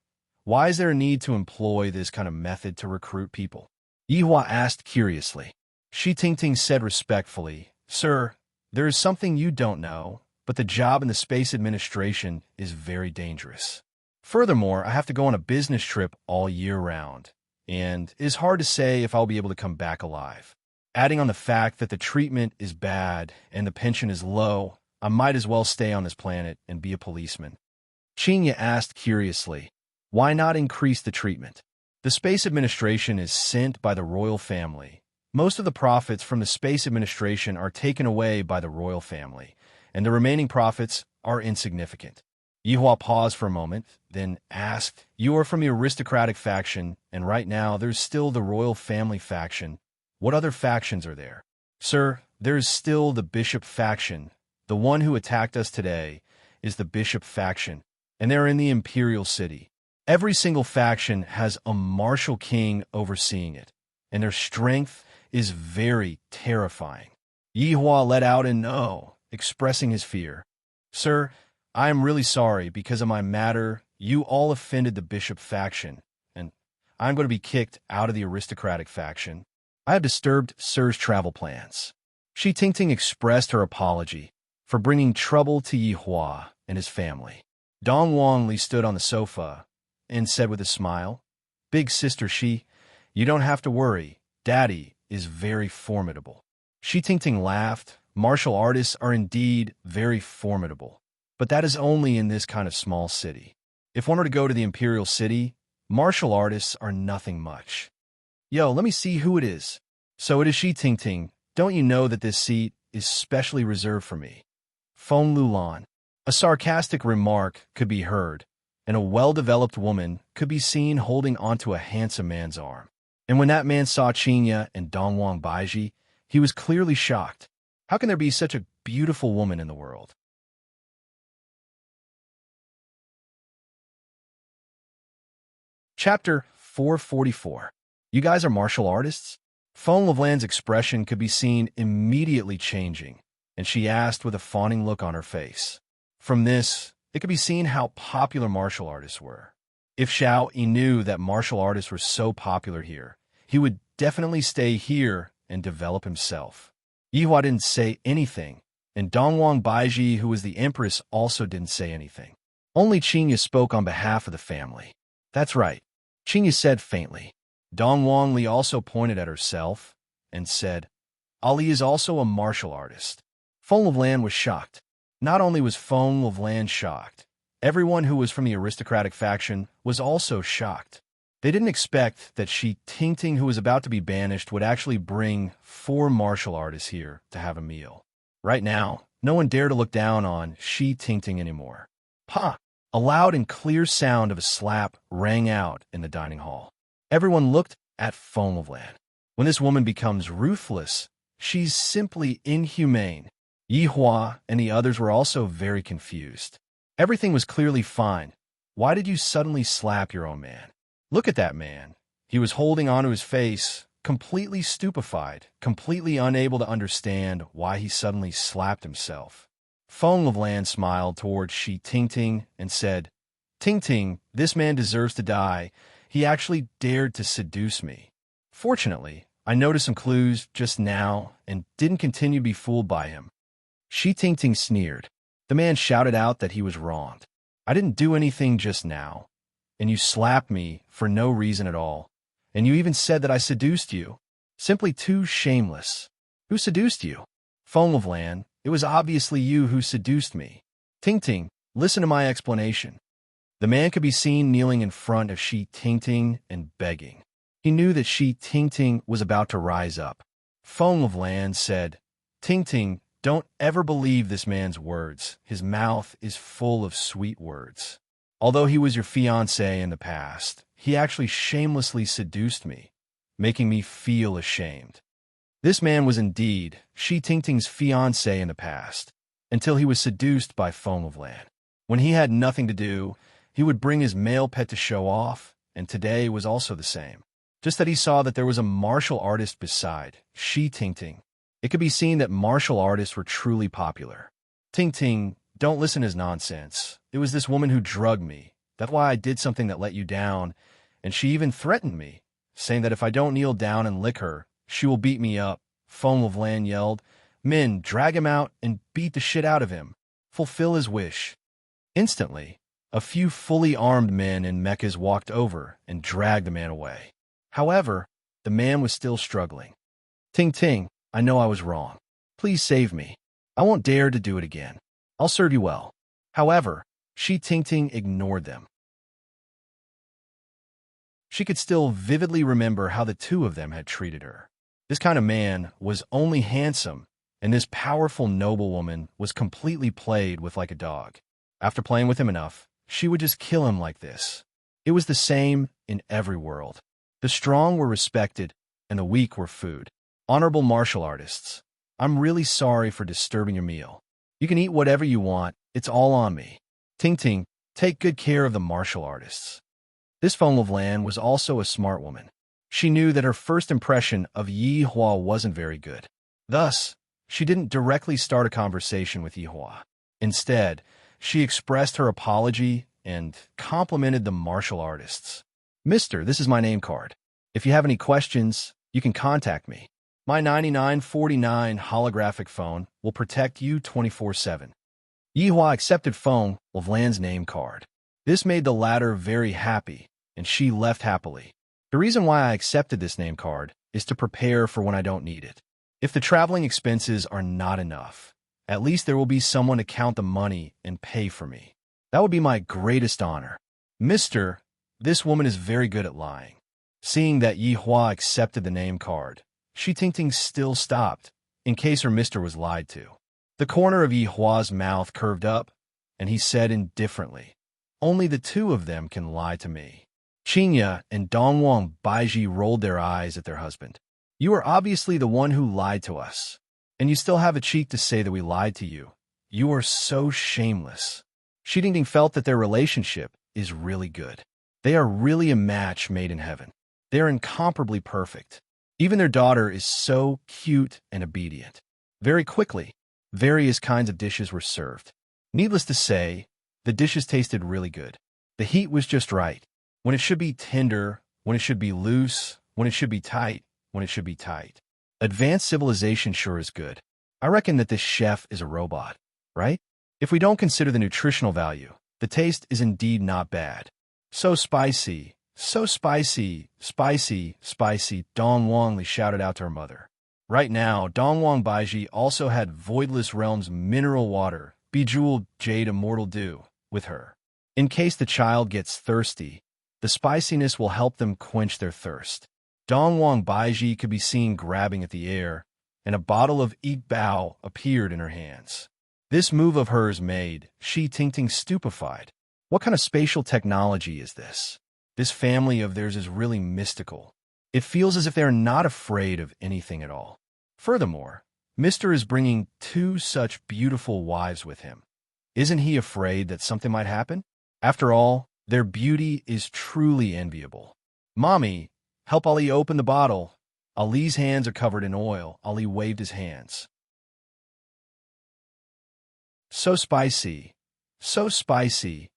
Why is there a need to employ this kind of method to recruit people? Yihua asked curiously. Shi Tingting said respectfully, Sir, there is something you don't know, but the job in the Space Administration is very dangerous. Furthermore, I have to go on a business trip all year round, and it is hard to say if I'll be able to come back alive. Adding on the fact that the treatment is bad and the pension is low, I might as well stay on this planet and be a policeman. Chinya asked curiously, why not increase the treatment? The Space Administration is sent by the royal family. Most of the profits from the Space Administration are taken away by the royal family, and the remaining profits are insignificant. Yihua paused for a moment, then asked, you are from the aristocratic faction, and right now there's still the royal family faction. What other factions are there? Sir, there is still the bishop faction. The one who attacked us today is the bishop faction, and they're in the imperial city. Every single faction has a martial king overseeing it, and their strength is very terrifying. Yihua let out a no, expressing his fear. Sir, I am really sorry because of my matter. You all offended the bishop faction, and I'm going to be kicked out of the aristocratic faction. I have disturbed Sir's travel plans. Shi Tingting expressed her apology for bringing trouble to Yihua and his family. Dong Wangli stood on the sofa and said with a smile, Big Sister Shi, you don't have to worry. Daddy is very formidable. Shi Tingting laughed. Martial artists are indeed very formidable, but that is only in this kind of small city. If one were to go to the imperial city, martial artists are nothing much. Yo, let me see who it is. So it is Shi Tingting. Don't you know that this seat is specially reserved for me? Feng Lulan. A sarcastic remark could be heard, and a well-developed woman could be seen holding onto a handsome man's arm. And when that man saw Chinya and Dongwang Baiji, he was clearly shocked. How can there be such a beautiful woman in the world? Chapter 444. You guys are martial artists? Feng Lavland's expression could be seen immediately changing, and she asked with a fawning look on her face. From this, it could be seen how popular martial artists were. If Xiao Yi knew that martial artists were so popular here, he would definitely stay here and develop himself. Yihua didn't say anything, and Dongwang Baiji, who was the empress, also didn't say anything. Only Chinya spoke on behalf of the family. That's right, Chinya said faintly. Dongwang Li also pointed at herself and said, Ali is also a martial artist. Feng Lavland was shocked. Not only was Feng Lavland shocked, everyone who was from the aristocratic faction was also shocked. They didn't expect that Shi Tingting, who was about to be banished, would actually bring 4 martial artists here to have a meal. Right now, no one dared to look down on Shi Tingting anymore. Pa! A loud and clear sound of a slap rang out in the dining hall. Everyone looked at Feng Lavland. When this woman becomes ruthless, she's simply inhumane. Yihua and the others were also very confused. Everything was clearly fine. Why did you suddenly slap your own man? Look at that man. He was holding onto his face, completely stupefied, completely unable to understand why he suddenly slapped himself. Feng Lavland smiled towards Shi Tingting and said, Tingting, this man deserves to die. He actually dared to seduce me. Fortunately, I noticed some clues just now and didn't continue to be fooled by him. Shi Tingting sneered. The man shouted out that he was wronged. I didn't do anything just now, and you slapped me for no reason at all, and you even said that I seduced you. Simply too shameless. Who seduced you? Feng Lavland, it was obviously you who seduced me. Tingting, listen to my explanation. The man could be seen kneeling in front of Shi Tingting and begging. He knew that Shi Tingting was about to rise up. Feng Lavland said, Tingting, don't ever believe this man's words. His mouth is full of sweet words. Although he was your fiancé in the past, he actually shamelessly seduced me, making me feel ashamed. This man was indeed Shi Tingting's fiancé in the past, until he was seduced by Feng Lavland. When he had nothing to do, he would bring his male pet to show off, and today was also the same. Just that he saw that there was a martial artist beside Shi Tingting. It could be seen that martial artists were truly popular. Tingting, don't listen to his nonsense. It was this woman who drugged me. That's why I did something that let you down, and she even threatened me, saying that if I don't kneel down and lick her, she will beat me up. Feng Lavland yelled, Men, drag him out and beat the shit out of him. Fulfill his wish. Instantly, a few fully armed men in mechas walked over and dragged the man away. However, the man was still struggling. Ting Ting, I know I was wrong. Please save me. I won't dare to do it again. I'll serve you well. However, Ting Ting ignored them. She could still vividly remember how the two of them had treated her. This kind of man was only handsome, and this powerful noblewoman was completely played with like a dog. After playing with him enough, she would just kill him like this. It was the same in every world. The strong were respected, and the weak were food. Honorable martial artists, I'm really sorry for disturbing your meal. You can eat whatever you want, it's all on me. Ting Ting, take good care of the martial artists. This Feng Lan was also a smart woman. She knew that her first impression of Yi Hua wasn't very good. Thus, she didn't directly start a conversation with Yi Hua. Instead, she expressed her apology and complimented the martial artists. Mister, this is my name card. If you have any questions, you can contact me. My 9949 holographic phone will protect you 24/7. Yi Hua accepted Feng Lan's name card. This made the latter very happy, and she left happily. The reason why I accepted this name card is to prepare for when I don't need it. If the traveling expenses are not enough, at least there will be someone to count the money and pay for me. That would be my greatest honor. Mister, this woman is very good at lying. Seeing that Yi Hua accepted the name card, Ting Ting still stopped, in case her mister was lied to. The corner of Yi Hua's mouth curved up, and he said indifferently, only the two of them can lie to me. Qinya and Dongwang Baiji rolled their eyes at their husband. You are obviously the one who lied to us, and you still have a cheek to say that we lied to you. You are so shameless. Ting Ting felt that their relationship is really good. They are really a match made in heaven. They are incomparably perfect. Even their daughter is so cute and obedient. Very quickly, various kinds of dishes were served. Needless to say, the dishes tasted really good. The heat was just right. When it should be tender, when it should be loose, when it should be tight, when it should be tight. Advanced civilization sure is good. I reckon that this chef is a robot, right? If we don't consider the nutritional value, the taste is indeed not bad. So spicy, spicy, spicy, Dong Wangli shouted out to her mother. Right now, Dongwang Baiji also had Voidless Realm's mineral water, bejeweled jade immortal dew, with her. In case the child gets thirsty, the spiciness will help them quench their thirst. Dongwang Baiji could be seen grabbing at the air, and a bottle of Eat Bao appeared in her hands. This move of hers made Ting Ting stupefied. What kind of spatial technology is this? This family of theirs is really mystical. It feels as if they are not afraid of anything at all. Furthermore, Mr. is bringing two such beautiful wives with him. Isn't he afraid that something might happen? After all, their beauty is truly enviable. Mommy, help Ali open the bottle. Ali's hands are covered in oil. Ali waved his hands. So spicy, so spicy.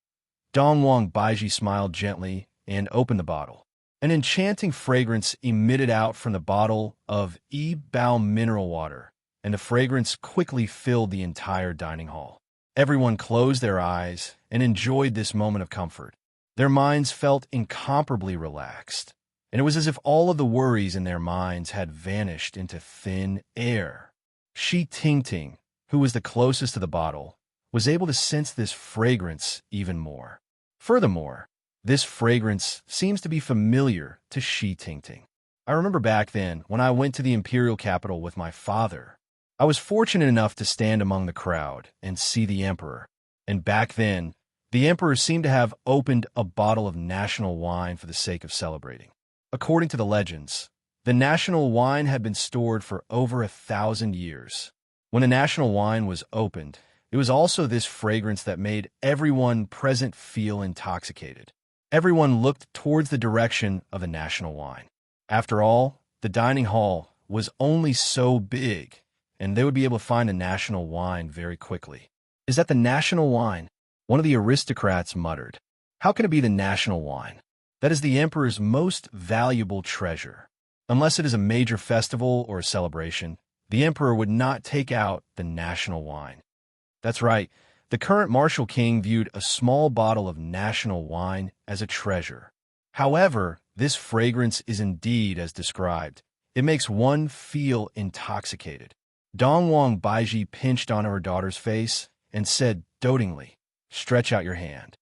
Dongwang Baiji smiled gently and opened the bottle. An enchanting fragrance emitted out from the bottle of Yi Bao mineral water, and the fragrance quickly filled the entire dining hall. Everyone closed their eyes and enjoyed this moment of comfort. Their minds felt incomparably relaxed, and it was as if all of the worries in their minds had vanished into thin air. Ting Ting, who was the closest to the bottle, was able to sense this fragrance even more. Furthermore, this fragrance seems to be familiar to Ting Ting. I remember back then, when I went to the imperial capital with my father, I was fortunate enough to stand among the crowd and see the emperor. And back then, the emperor seemed to have opened a bottle of national wine for the sake of celebrating. According to the legends, the national wine had been stored for over 1,000 years. When the national wine was opened, it was also this fragrance that made everyone present feel intoxicated. Everyone looked towards the direction of the national wine. After all, the dining hall was only so big, and they would be able to find the national wine very quickly. Is that the national wine? One of the aristocrats muttered. How can it be the national wine? That is the emperor's most valuable treasure. Unless it is a major festival or a celebration, the emperor would not take out the national wine. That's right, the current martial king viewed a small bottle of national wine as a treasure. However, This fragrance is indeed as described. It makes one feel intoxicated. Dongwang Baiji pinched onto her daughter's face and said dotingly, "Stretch out your hand."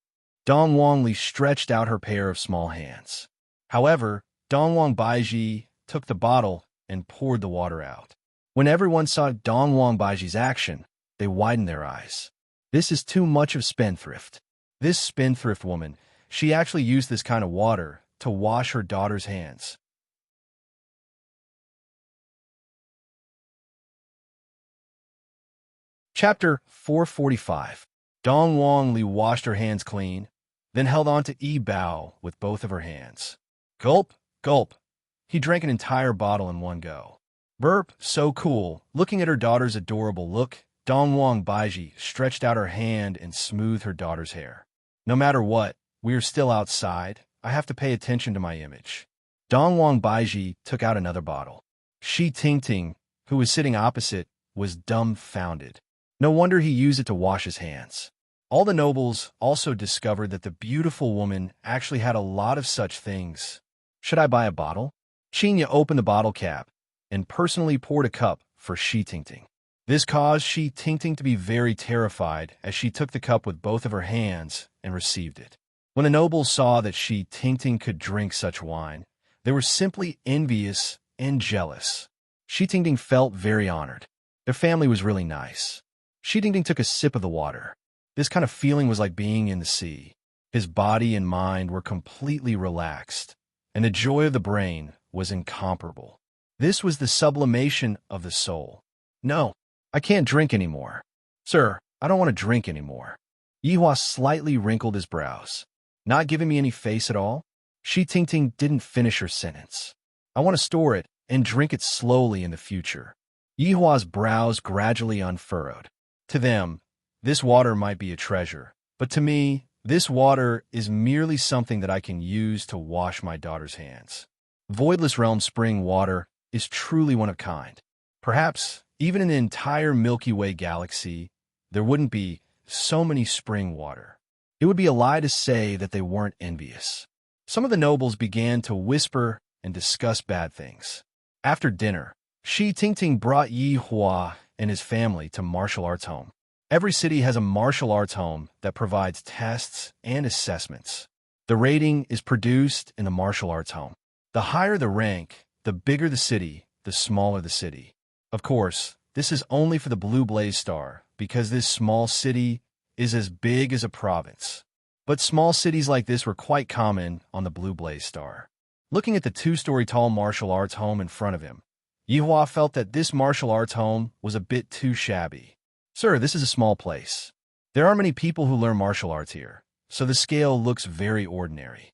Dongwang Li stretched out her pair of small hands. However, Dongwang Baiji took the bottle and poured the water out. When everyone saw Dongwang Baiji's action, they widened their eyes. This is too much of spendthrift. This spendthrift woman, she actually used this kind of water to wash her daughter's hands. Chapter 445. Dongwang Li washed her hands clean, then held on to Yi Bao with both of her hands. Gulp, gulp. He drank an entire bottle in one go. Burp, so cool. Looking at her daughter's adorable look, Dongwang Baiji stretched out her hand and smoothed her daughter's hair. No matter what, we are still outside. I have to pay attention to my image. Dongwang Baiji took out another bottle. Shi Tingting, who was sitting opposite, was dumbfounded. No wonder he used it to wash his hands. All the nobles also discovered that the beautiful woman actually had a lot of such things. Should I buy a bottle? Qinya opened the bottle cap and personally poured a cup for Shi Tingting. This caused Shi Tingting to be very terrified as she took the cup with both of her hands and received it. When the nobles saw that Shi Tingting could drink such wine, they were simply envious and jealous. Shi Tingting felt very honored. Their family was really nice. Shi Tingting took a sip of the water. This kind of feeling was like being in the sea. His body and mind were completely relaxed, and the joy of the brain was incomparable. This was the sublimation of the soul. No, I can't drink anymore. Sir, I don't want to drink anymore. Yihua slightly wrinkled his brows. Not giving me any face at all? Shi Tingting didn't finish her sentence. I want to store it and drink it slowly in the future. Yihua's brows gradually unfurrowed. To them, this water might be a treasure, but to me, this water is merely something that I can use to wash my daughter's hands. Voidless Realm spring water is truly one of a kind. Perhaps, even in the entire Milky Way galaxy, there wouldn't be so many spring water. It would be a lie to say that they weren't envious. Some of the nobles began to whisper and discuss bad things. After dinner, Shi Tingting brought Yi Hua and his family to martial arts home. Every city has a martial arts home that provides tests and assessments. The rating is produced in the martial arts home. The higher the rank, the bigger the city, the smaller the city. Of course, this is only for the Blue Blaze Star, because this small city is as big as a province. But small cities like this were quite common on the Blue Blaze Star. Looking at the 2-story tall martial arts home in front of him, Yihua felt that this martial arts home was a bit too shabby. Sir, this is a small place. There aren't many people who learn martial arts here, so the scale looks very ordinary.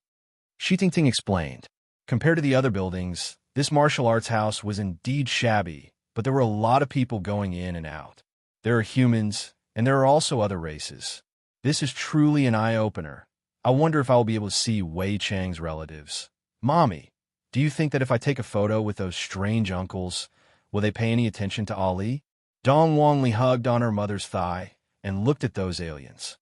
Shi Tingting explained. Compared to the other buildings, this martial arts house was indeed shabby, but there were a lot of people going in and out. There are humans, and there are also other races. This is truly an eye-opener. I wonder if I will be able to see Wei Chang's relatives. Mommy, do you think that if I take a photo with those strange uncles, will they pay any attention to Ali? Dongwang Li hugged on her mother's thigh and looked at those aliens.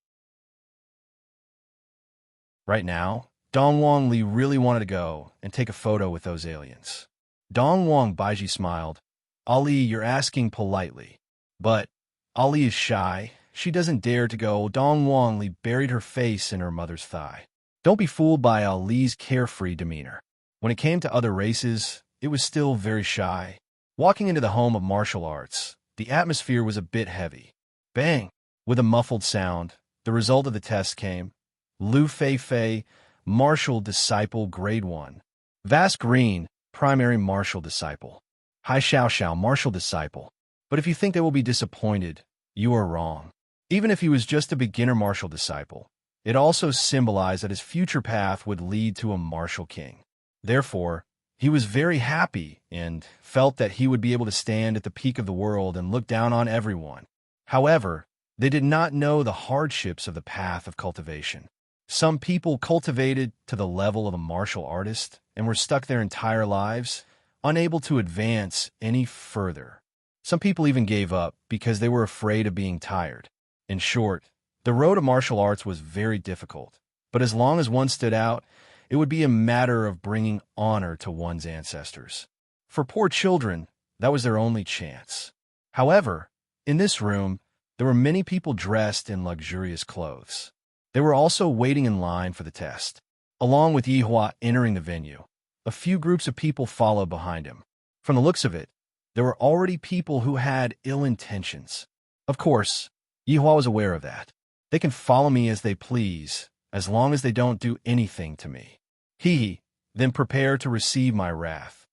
Right now, Dongwang Li really wanted to go and take a photo with those aliens. Dongwang Baiji smiled. Ali, you're asking politely. But Ali is shy. She doesn't dare to go. Dongwang Li buried her face in her mother's thigh. Don't be fooled by Ali's carefree demeanor. When it came to other races, it was still very shy. Walking into the home of martial arts, the atmosphere was a bit heavy. Bang! With a muffled sound, the result of the test came. Lu Fei, Martial Disciple Grade 1. Vast Green, Primary Martial Disciple. Hai Xiao, Martial Disciple. But if you think they will be disappointed, you are wrong. Even if he was just a beginner martial disciple, it also symbolized that his future path would lead to a martial king. Therefore, he was very happy and felt that he would be able to stand at the peak of the world and look down on everyone. However, they did not know the hardships of the path of cultivation. Some people cultivated to the level of a martial artist and were stuck their entire lives, unable to advance any further. Some people even gave up because they were afraid of being tired. In short, the road to martial arts was very difficult, but as long as one stood out It would be a matter of bringing honor to one's ancestors. For poor children, that was their only chance. However, in this room, there were many people dressed in luxurious clothes. They were also waiting in line for the test. Along with Yihua entering the venue, a few groups of people followed behind him. From the looks of it, there were already people who had ill intentions. Of course, Yihua was aware of that. They can follow me as they please, as long as they don't do anything to me. He then prepared to receive my wrath.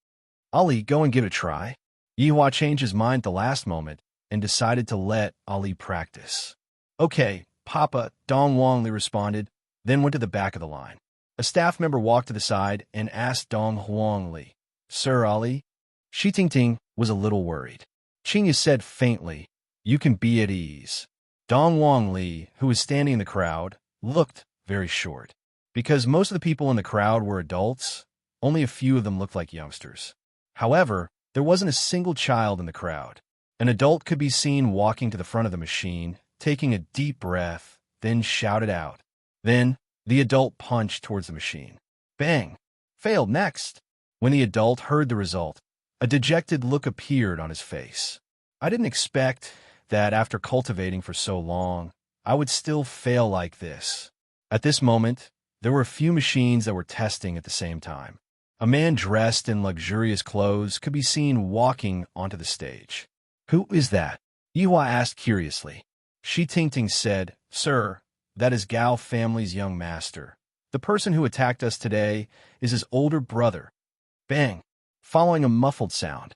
Ali, go and give it a try. Yihua changed his mind at the last moment and decided to let Ali practice. Okay, Papa, Dong Wangli responded, then went to the back of the line. A staff member walked to the side and asked Dong Huangli, Sir Ali? Shi Tingting was a little worried. Qingya said faintly, You can be at ease. Dong Wangli, who was standing in the crowd, looked very short. Because most of the people in the crowd were adults, only a few of them looked like youngsters. However, there wasn't a single child in the crowd. An adult could be seen walking to the front of the machine, taking a deep breath, then shouted out. Then, the adult punched towards the machine. Bang! Failed next. When the adult heard the result, a dejected look appeared on his face. I didn't expect that after cultivating for so long, I would still fail like this. At this moment, there were a few machines that were testing at the same time. A man dressed in luxurious clothes could be seen walking onto the stage. Who is that? Yihua asked curiously. Shi Tingting said, Sir, that is Gao family's young master. The person who attacked us today is his older brother. Bang! Following a muffled sound.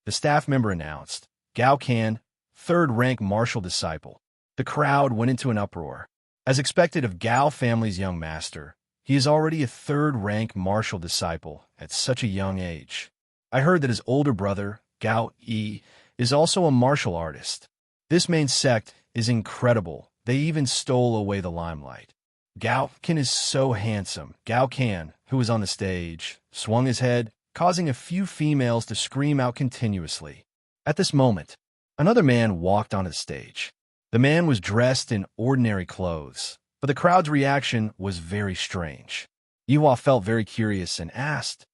The staff member announced, Gao Can, third-rank martial disciple. The crowd went into an uproar. As expected of Gao family's young master, he is already a third-rank martial disciple at such a young age. I heard that his older brother, Gao Yi, is also a martial artist. This main sect is incredible. They even stole away the limelight. Gao Can is so handsome. Gao Can, who was on the stage, swung his head, causing a few females to scream out continuously. At this moment, another man walked onto the stage. The man was dressed in ordinary clothes, but the crowd's reaction was very strange. Yihua felt very curious and asked,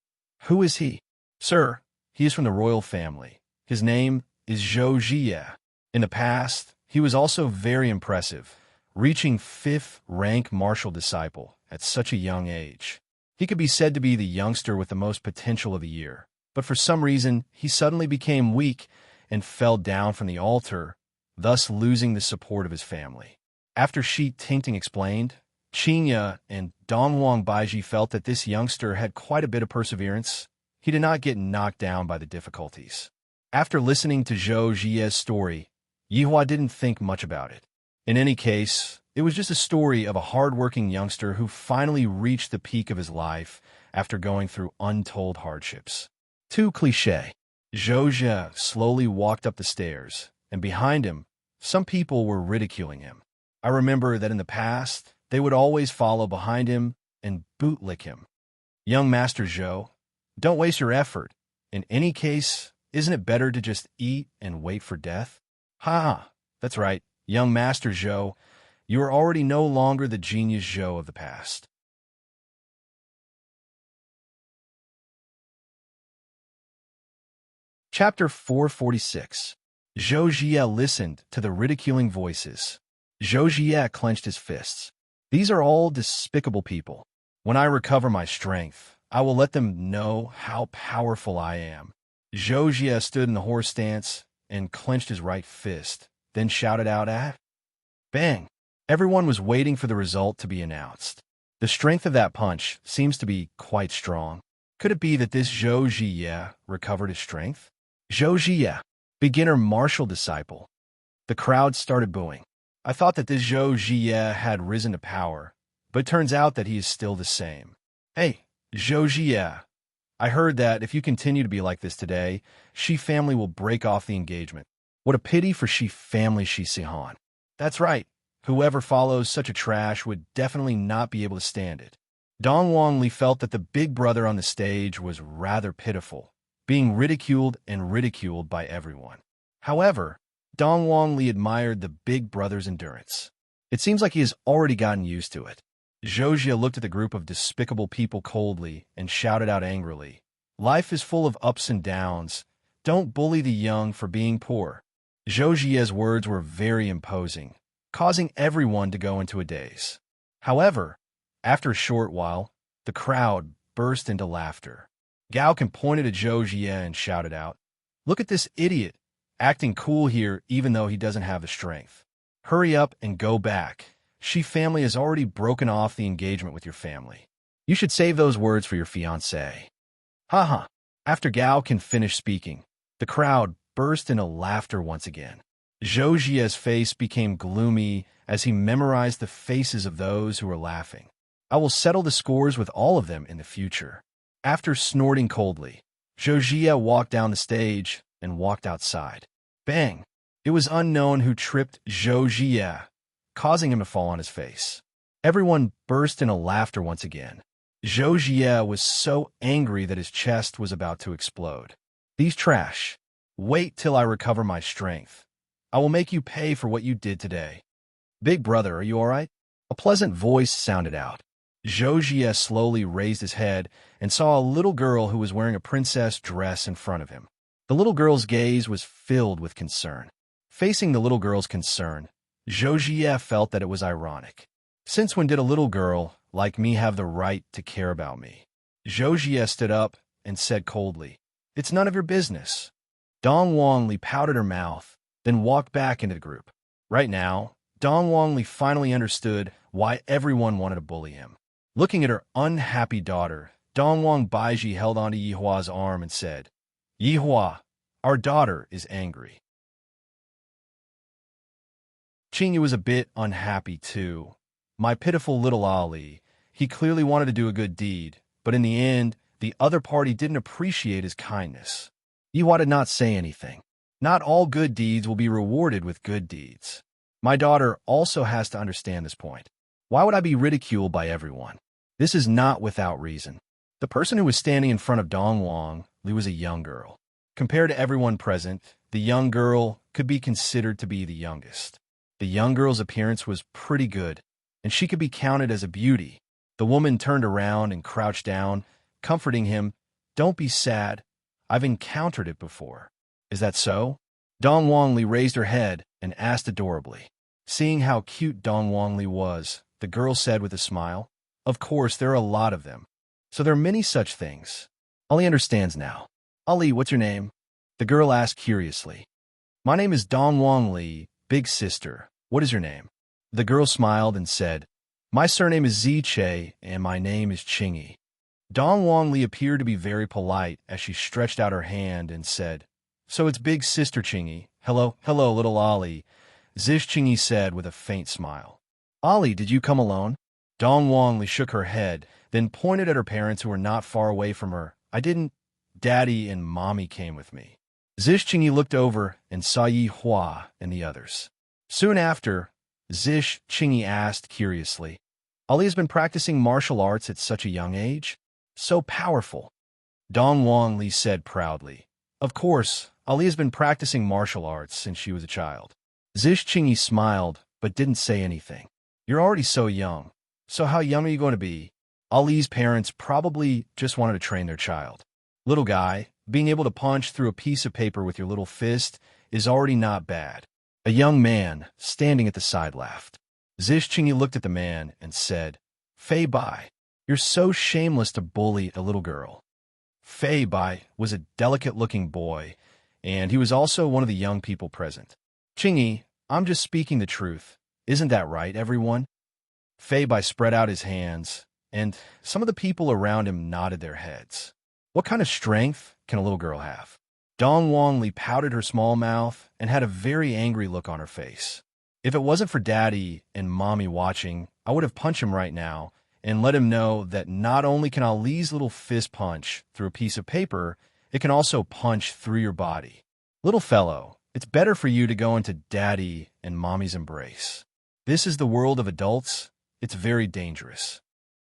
Who is he? Sir, he is from the royal family. His name is Zhou Jie. In the past, he was also very impressive, reaching 5th rank martial disciple at such a young age. He could be said to be the youngster with the most potential of the year, but for some reason, he suddenly became weak and fell down from the altar, thus losing the support of his family. After Shi Tingting explained, Qingya and Dongwang Baiji felt that this youngster had quite a bit of perseverance. He did not get knocked down by the difficulties. After listening to Zhou Jie's story, Yihua didn't think much about it. In any case, it was just a story of a hard-working youngster who finally reached the peak of his life after going through untold hardships. Too cliché. Zhou Jie slowly walked up the stairs, and behind him, some people were ridiculing him. I remember that in the past, they would always follow behind him and bootlick him. Young Master Zhou, don't waste your effort. In any case, isn't it better to just eat and wait for death? Ha! That's right, young Master Zhou. You are already no longer the genius Zhou of the past. Chapter 446. Zhou Jie listened to the ridiculing voices. Zhou Jie clenched his fists. These are all despicable people. When I recover my strength, I will let them know how powerful I am. Zhou Jie stood in the horse stance and clenched his right fist, then shouted out, Bang! Everyone was waiting for the result to be announced. The strength of that punch seems to be quite strong. Could it be that this Zhou Jie recovered his strength? Zhou Jie, beginner martial disciple. The crowd started booing. I thought that this Zhou Jie had risen to power, but it turns out that he is still the same. Hey, Zhou Jie, I heard that if you continue to be like this today, Shi family will break off the engagement. What a pity for Shi family Shi Sihan. That's right. Whoever follows such a trash would definitely not be able to stand it. Dong Wangli felt that the big brother on the stage was rather pitiful, being ridiculed by everyone. However, Dong Wangli admired the big brother's endurance. It seems like he has already gotten used to it. Zhojia looked at the group of despicable people coldly and shouted out angrily, "Life is full of ups and downs. Don't bully the young for being poor." Zhojia's words were very imposing, causing everyone to go into a daze. However, after a short while, the crowd burst into laughter. Gaoken pointed at Zhojia and shouted out, "Look at this idiot, acting cool here even though he doesn't have the strength. Hurry up and go back. She family has already broken off the engagement with your family. You should save those words for your fiancé." Haha. After Gaoken finished speaking, the crowd burst into laughter once again. Zhojia's face became gloomy as he memorized the faces of those who were laughing. "I will settle the scores with all of them in the future." After snorting coldly, Zhojia walked down the stage and walked outside. Bang! It was unknown who tripped Zhojia, causing him to fall on his face. Everyone burst into laughter once again. Zhojia was so angry that his chest was about to explode. "These trash. Wait till I recover my strength. I will make you pay for what you did today." "Big brother, are you all right?" A pleasant voice sounded out. Zhojia slowly raised his head and saw a little girl who was wearing a princess dress in front of him. The little girl's gaze was filled with concern. Facing the little girl's concern, Zhojia felt that it was ironic. Since when did a little girl like me have the right to care about me? Zhojia stood up and said coldly, "It's none of your business." Dong Wangli pouted her mouth, then walked back into the group. Right now, Dong Wangli finally understood why everyone wanted to bully him. Looking at her unhappy daughter, Dong Wang Baiji held onto Yihua's arm and said, "Yihua, our daughter is angry." Qingyu was a bit unhappy too. My pitiful little Ali, he clearly wanted to do a good deed, but in the end, the other party didn't appreciate his kindness. Yihua did not say anything. Not all good deeds will be rewarded with good deeds. My daughter also has to understand this point. Why would I be ridiculed by everyone? This is not without reason. The person who was standing in front of Dong Wang Li was a young girl. Compared to everyone present, the young girl could be considered to be the youngest. The young girl's appearance was pretty good, and she could be counted as a beauty. The woman turned around and crouched down, comforting him. "Don't be sad. I've encountered it before." "Is that so?" Dong Wangli raised her head and asked adorably. Seeing how cute Dong Wangli was, the girl said with a smile, "Of course, there are a lot of them. So there are many such things." Ali understands now. "Ali, what's your name?" The girl asked curiously. "My name is Dong Wangli, big sister. What is your name?" The girl smiled and said, "My surname is Ziche, and my name is Qingyi." Dong Wangli appeared to be very polite as she stretched out her hand and said, "So it's big sister Qingyi. Hello, little Ali," Zish Qingyi said with a faint smile. "Ali, did you come alone?" Dong Wangli shook her head, then pointed at her parents who were not far away from her. "I didn't. Daddy and Mommy came with me." Zish Qingyi looked over and saw Yi Hua and the others. Soon after, Zish Qingyi asked curiously, "Ali has been practicing martial arts at such a young age? So powerful." Dong Wangli said proudly, "Of course, Ali has been practicing martial arts since she was a child." Zish Qingyi smiled, but didn't say anything. "You're already so young. So how young are you going to be?" Ali's parents probably just wanted to train their child. "Little guy, being able to punch through a piece of paper with your little fist is already not bad." A young man, standing at the side, laughed. Zish Qingyi looked at the man and said, "Fei Bai, you're so shameless to bully a little girl." Fei Bai was a delicate-looking boy, and he was also one of the young people present. "Qingyi, I'm just speaking the truth. Isn't that right, everyone?" Fei Bai spread out his hands, and some of the people around him nodded their heads. What kind of strength can a little girl have? Dong Wangli pouted her small mouth and had a very angry look on her face. "If it wasn't for Daddy and Mommy watching, I would have punched him right now and let him know that not only can Ali's little fist punch through a piece of paper, it can also punch through your body. Little fellow, it's better for you to go into Daddy and Mommy's embrace. This is the world of adults. It's very dangerous."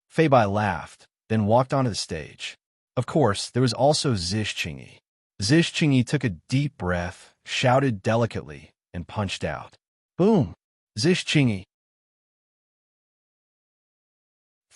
Fei Bai laughed, then walked onto the stage. Of course, there was also Zish Qingyi. Zish Qingyi took a deep breath, shouted delicately, and punched out. Boom! Zish Qingyi,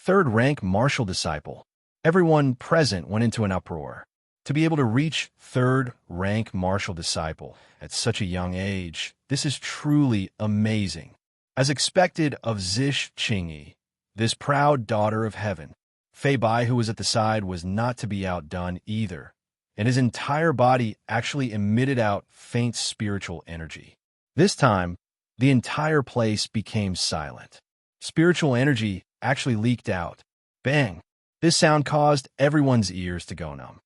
third-rank martial disciple. Everyone present went into an uproar. To be able to reach third-rank martial disciple at such a young age, this is truly amazing. As expected of Zish Qingyi, this proud daughter of heaven, Fei Bai, who was at the side, was not to be outdone either, and his entire body actually emitted out faint spiritual energy. This time, the entire place became silent. Spiritual energy actually leaked out. Bang! This sound caused everyone's ears to go numb.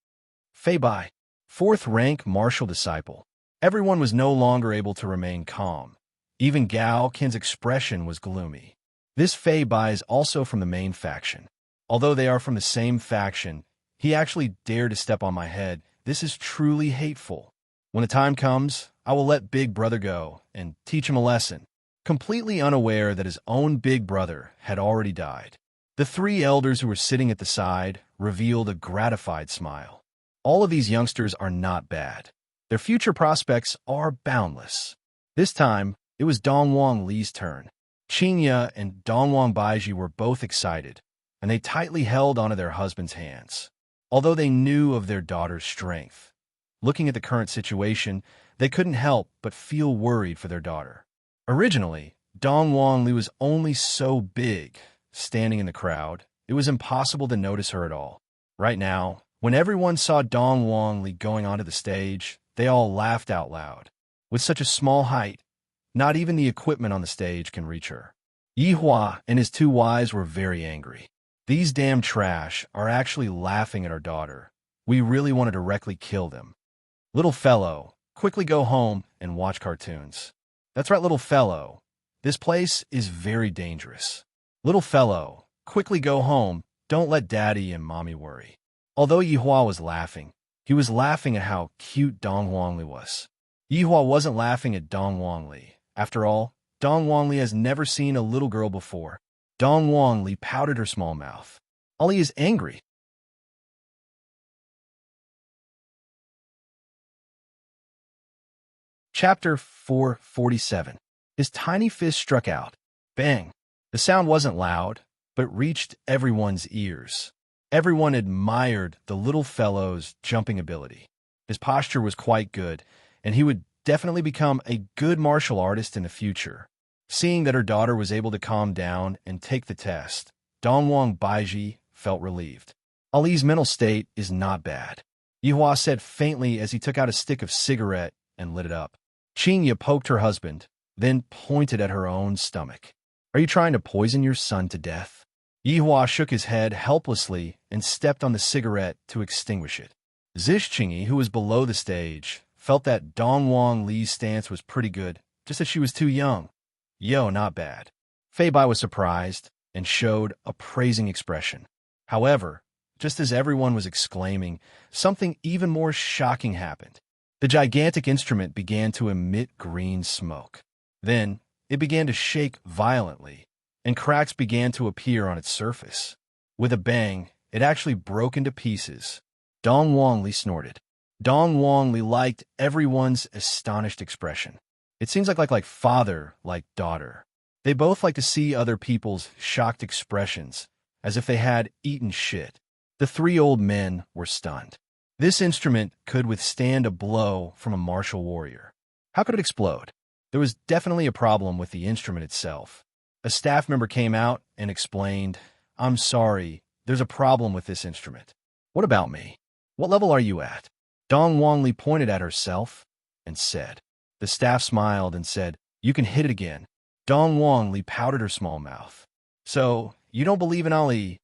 Fei Bai, fourth-rank martial disciple. Everyone was no longer able to remain calm. Even Gao Qin's expression was gloomy. This Fei Bai is also from the main faction. Although they are from the same faction, he actually dared to step on my head. This is truly hateful. When the time comes, I will let Big Brother go and teach him a lesson. Completely unaware that his own big brother had already died, the three elders who were sitting at the side revealed a gratified smile. All of these youngsters are not bad. Their future prospects are boundless. This time, it was Dongwang Li's turn. Qingya and Dongwang Baiji were both excited, and they tightly held onto their husbands' hands. Although they knew of their daughter's strength, looking at the current situation, they couldn't help but feel worried for their daughter. Originally, Dongwang Li was only so big, standing in the crowd, it was impossible to notice her at all. Right now, when everyone saw Dongwang Li going onto the stage, they all laughed out loud. With such a small height, not even the equipment on the stage can reach her. Yi Hua and his two wives were very angry. These damn trash are actually laughing at our daughter. We really want to directly kill them. Little fellow, quickly go home and watch cartoons. That's right, little fellow. This place is very dangerous. Little fellow, quickly go home. Don't let daddy and mommy worry. Although Yi Hua was laughing, he was laughing at how cute Dongwang Li was. Yi Hua wasn't laughing at Dongwang Li. After all, Dongwang Li has never seen a little girl before. Dongwang Li pouted her small mouth. Ali is angry. Chapter 447. His tiny fist struck out. Bang! The sound wasn't loud, but reached everyone's ears. Everyone admired the little fellow's jumping ability. His posture was quite good, and he would definitely become a good martial artist in the future. Seeing that her daughter was able to calm down and take the test, Dongwang Baiji felt relieved. Ali's mental state is not bad, Yi Hua said faintly as he took out a stick of cigarette and lit it up. Qingya poked her husband, then pointed at her own stomach. Are you trying to poison your son to death? Yi Hua shook his head helplessly and stepped on the cigarette to extinguish it. Zish Qingyi, who was below the stage, felt that Dongwang Li's stance was pretty good, just that she was too young. Yo, not bad. Fei Bai was surprised and showed a praising expression. However, just as everyone was exclaiming, something even more shocking happened. The gigantic instrument began to emit green smoke. Then, it began to shake violently, and cracks began to appear on its surface. With a bang, it actually broke into pieces. Dongwang Li snorted. Dongwang Li liked everyone's astonished expression. It seems like father, like daughter. They both like to see other people's shocked expressions, as if they had eaten shit. The three old men were stunned. This instrument could withstand a blow from a martial warrior. How could it explode? There was definitely a problem with the instrument itself. A staff member came out and explained, I'm sorry, there's a problem with this instrument. What about me? What level are you at? Dongwang Li pointed at herself and said. The staff smiled and said, you can hit it again. Dongwang Li pouted her small mouth. So, you don't believe in Ali?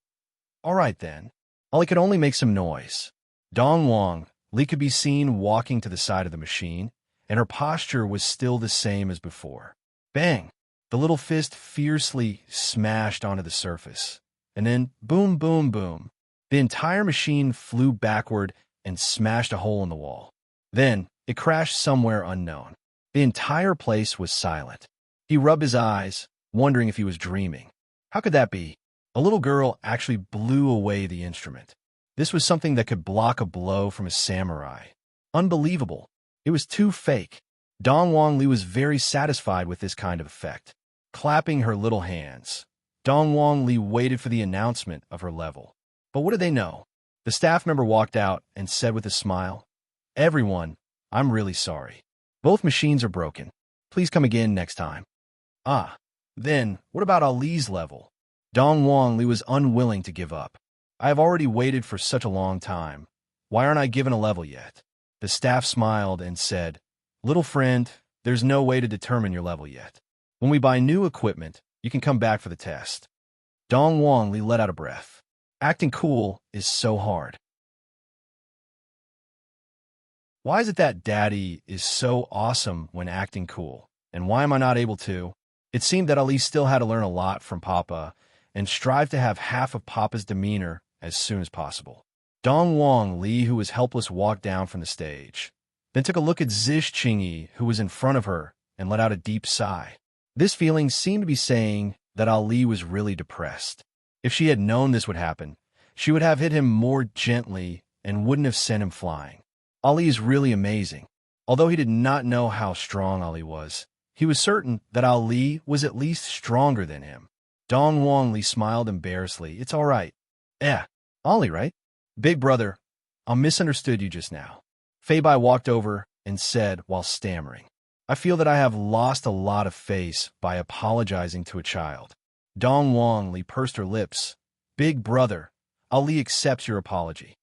All right then. Ali could only make some noise. Dongwang Li could be seen walking to the side of the machine, and her posture was still the same as before. Bang! The little fist fiercely smashed onto the surface. And then, boom, boom, boom. The entire machine flew backward and smashed a hole in the wall. Then, it crashed somewhere unknown. The entire place was silent. He rubbed his eyes, wondering if he was dreaming. How could that be? A little girl actually blew away the instrument. This was something that could block a blow from a samurai. Unbelievable. It was too fake. Dongwang Li was very satisfied with this kind of effect. Clapping her little hands, Dong Wang Li waited for the announcement of her level. But what did they know? The staff member walked out and said with a smile, "Everyone, I'm really sorry. Both machines are broken. Please come again next time." Ah, then, what about Ali's level? Dong Wang Li was unwilling to give up. "I have already waited for such a long time. Why aren't I given a level yet?" The staff smiled and said, "Little friend, there's no way to determine your level yet. When we buy new equipment, you can come back for the test." Dong Wang Li let out a breath. Acting cool is so hard. Why is it that Daddy is so awesome when acting cool? And why am I not able to? It seemed that Ali still had to learn a lot from Papa and strive to have half of Papa's demeanor as soon as possible. Dong Wang Li, who was helpless, walked down from the stage, then took a look at Zish Qingyi, who was in front of her, and let out a deep sigh. This feeling seemed to be saying that Ali was really depressed. If she had known this would happen, she would have hit him more gently and wouldn't have sent him flying. Ali is really amazing. Although he did not know how strong Ali was, he was certain that Ali was at least stronger than him. Dong Wang Li smiled embarrassedly. "It's all right." Ali, right? "Big brother, I misunderstood you just now." Fei Bai walked over and said while stammering, "I feel that I have lost a lot of face by apologizing to a child." Dong Wang Li pursed her lips. "Big brother, Ali accepts your apology."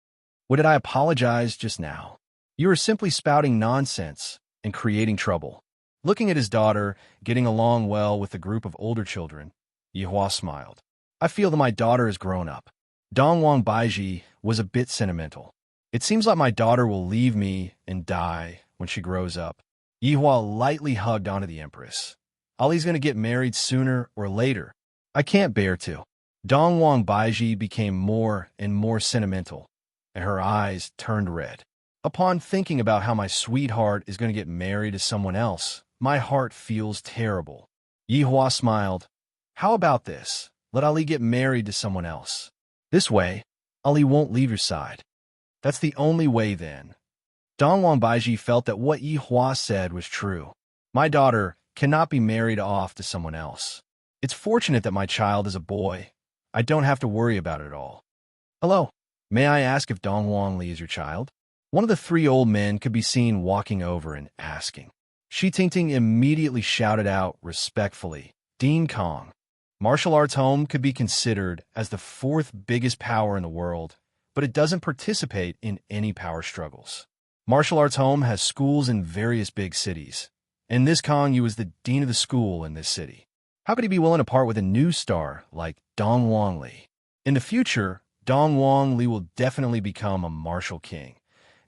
"What did I apologize just now? You are simply spouting nonsense and creating trouble." Looking at his daughter, getting along well with a group of older children, Yihua smiled. "I feel that my daughter has grown up." Dong Wang Baiji was a bit sentimental. "It seems like my daughter will leave me and die when she grows up." Yihua lightly hugged onto the Empress. "Ali's going to get married sooner or later. I can't bear to." Dong Wang Baiji became more and more sentimental, and her eyes turned red. "Upon thinking about how my sweetheart is going to get married to someone else, my heart feels terrible." Yihua smiled. "How about this? Let Ali get married to someone else. This way, Ali won't leave your side." "That's the only way then." Dong Wang Baiji felt that what Yihua said was true. "My daughter cannot be married off to someone else. It's fortunate that my child is a boy. I don't have to worry about it at all." "Hello, may I ask if Dong Wang Li is your child?" One of the three old men could be seen walking over and asking. Shi Tingting immediately shouted out respectfully, "Dean Kong." Martial arts home could be considered as the fourth biggest power in the world, but it doesn't participate in any power struggles. Martial arts home has schools in various big cities, and this Kong Yu is the dean of the school in this city. How could he be willing to part with a new star like Dong Wang Li? In the future, Dong Wang Li will definitely become a martial king,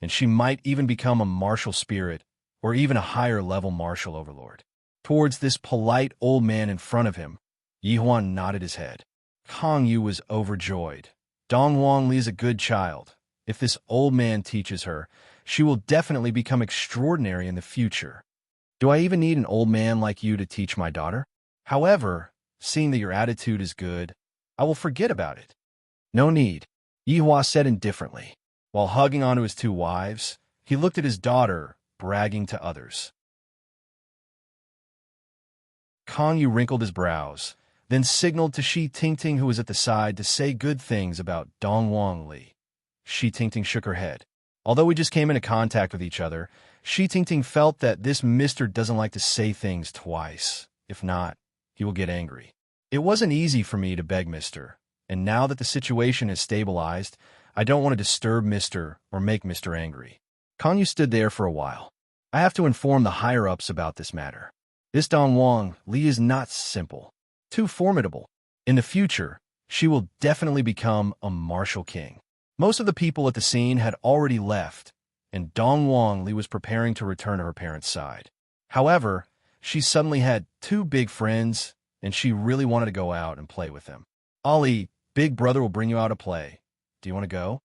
and she might even become a martial spirit or even a higher-level martial overlord. Towards this polite old man in front of him, Yihua nodded his head. Kong Yu was overjoyed. Dong Wang Li is a good child. If this old man teaches her, she will definitely become extraordinary in the future. Do I even need an old man like you to teach my daughter? However, seeing that your attitude is good, I will forget about it." "No need," Yihua said indifferently. While hugging onto his two wives, he looked at his daughter, bragging to others. Kong Yu wrinkled his brows, then signaled to Shi Tingting, who was at the side, to say good things about Dong Wang Li. Shi Tingting shook her head. Although we just came into contact with each other, Shi Tingting felt that this mister doesn't like to say things twice. If not, he will get angry. It wasn't easy for me to beg mister, and now that the situation has stabilized, I don't want to disturb mister or make mister angry. Kong Yu stood there for a while. I have to inform the higher-ups about this matter. This Dong Wang Li is not simple. Too formidable. In the future, she will definitely become a martial king. Most of the people at the scene had already left, and Dong Wang Li was preparing to return to her parents' side. However, she suddenly had two big friends, and she really wanted to go out and play with them. "Ali, big brother will bring you out to play. Do you want to go?"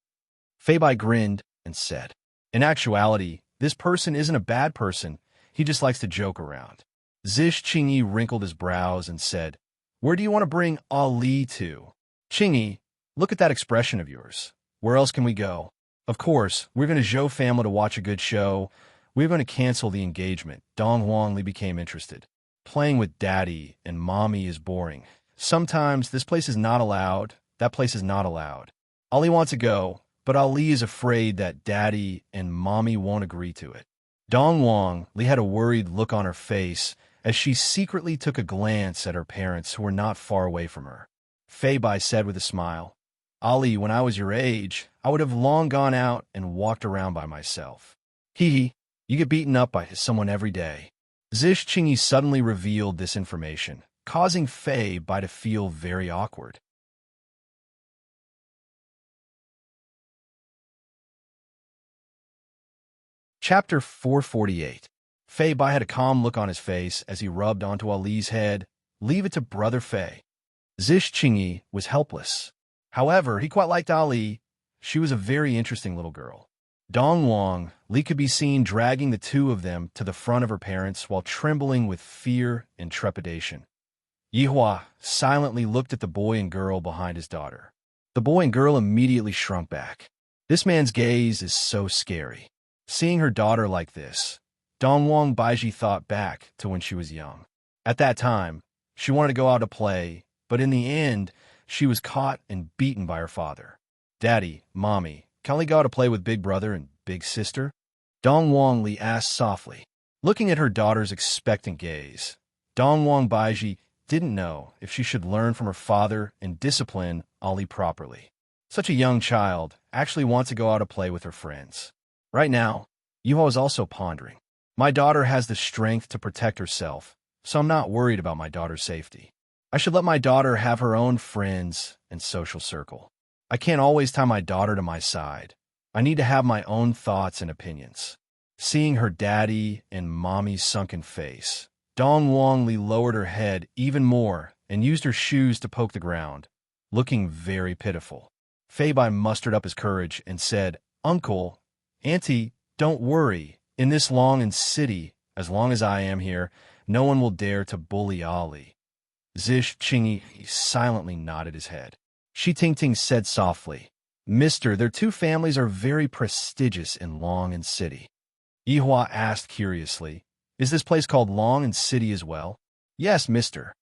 Fei Bai grinned and said, "In actuality, this person isn't a bad person. He just likes to joke around." Zish Qingyi wrinkled his brows and said, "Where do you want to bring Ali to?" "Qingyi, look at that expression of yours. Where else can we go? Of course, we're going to Zhou family to watch a good show. We're going to cancel the engagement." Dong Wang Li became interested. "Playing with daddy and mommy is boring, Sometimes this place is not allowed, that place is not allowed. Ali wants to go, but Ali is afraid that Daddy and Mommy won't agree to it. Dong Wang Li had a worried look on her face as she secretly took a glance at her parents who were not far away from her. Fei Bai said with a smile, Ali, when I was your age, I would have long gone out and walked around by myself. Hee hee, you get beaten up by someone every day. Zish Qingyi suddenly revealed this information, causing Fei Bai to feel very awkward. Chapter 448. Fei Bai had a calm look on his face as he rubbed onto Ali's head. Leave it to Brother Fei. Zish Qingyi was helpless. However, he quite liked Ali. She was a very interesting little girl. Dong Wang Li could be seen dragging the two of them to the front of her parents while trembling with fear and trepidation. Yihua silently looked at the boy and girl behind his daughter. The boy and girl immediately shrunk back. This man's gaze is so scary. Seeing her daughter like this, Dongwang Baiji thought back to when she was young. At that time, she wanted to go out to play, but in the end, she was caught and beaten by her father. Daddy, Mommy, can we go out to play with Big Brother and Big Sister? Dongwang Li asked softly. Looking at her daughter's expectant gaze, Dongwang Baiji didn't know if she should learn from her father and discipline Ali properly. Such a young child actually wants to go out to play with her friends. Right now, Yuho is also pondering. My daughter has the strength to protect herself, so I'm not worried about my daughter's safety. I should let my daughter have her own friends and social circle. I can't always tie my daughter to my side. I need to have my own thoughts and opinions. Seeing her daddy and mommy's sunken face, Dong Wang Li lowered her head even more and used her shoes to poke the ground, looking very pitiful. Fei Bai mustered up his courage and said, Uncle, Auntie, don't worry. In this long and city, as long as I am here, no one will dare to bully Ali. Zish Qingyi silently nodded his head. Shi Tingting said softly, Mister, their two families are very prestigious in Long and City. Yihua asked curiously, Is this place called Long and City as well? Yes, mister.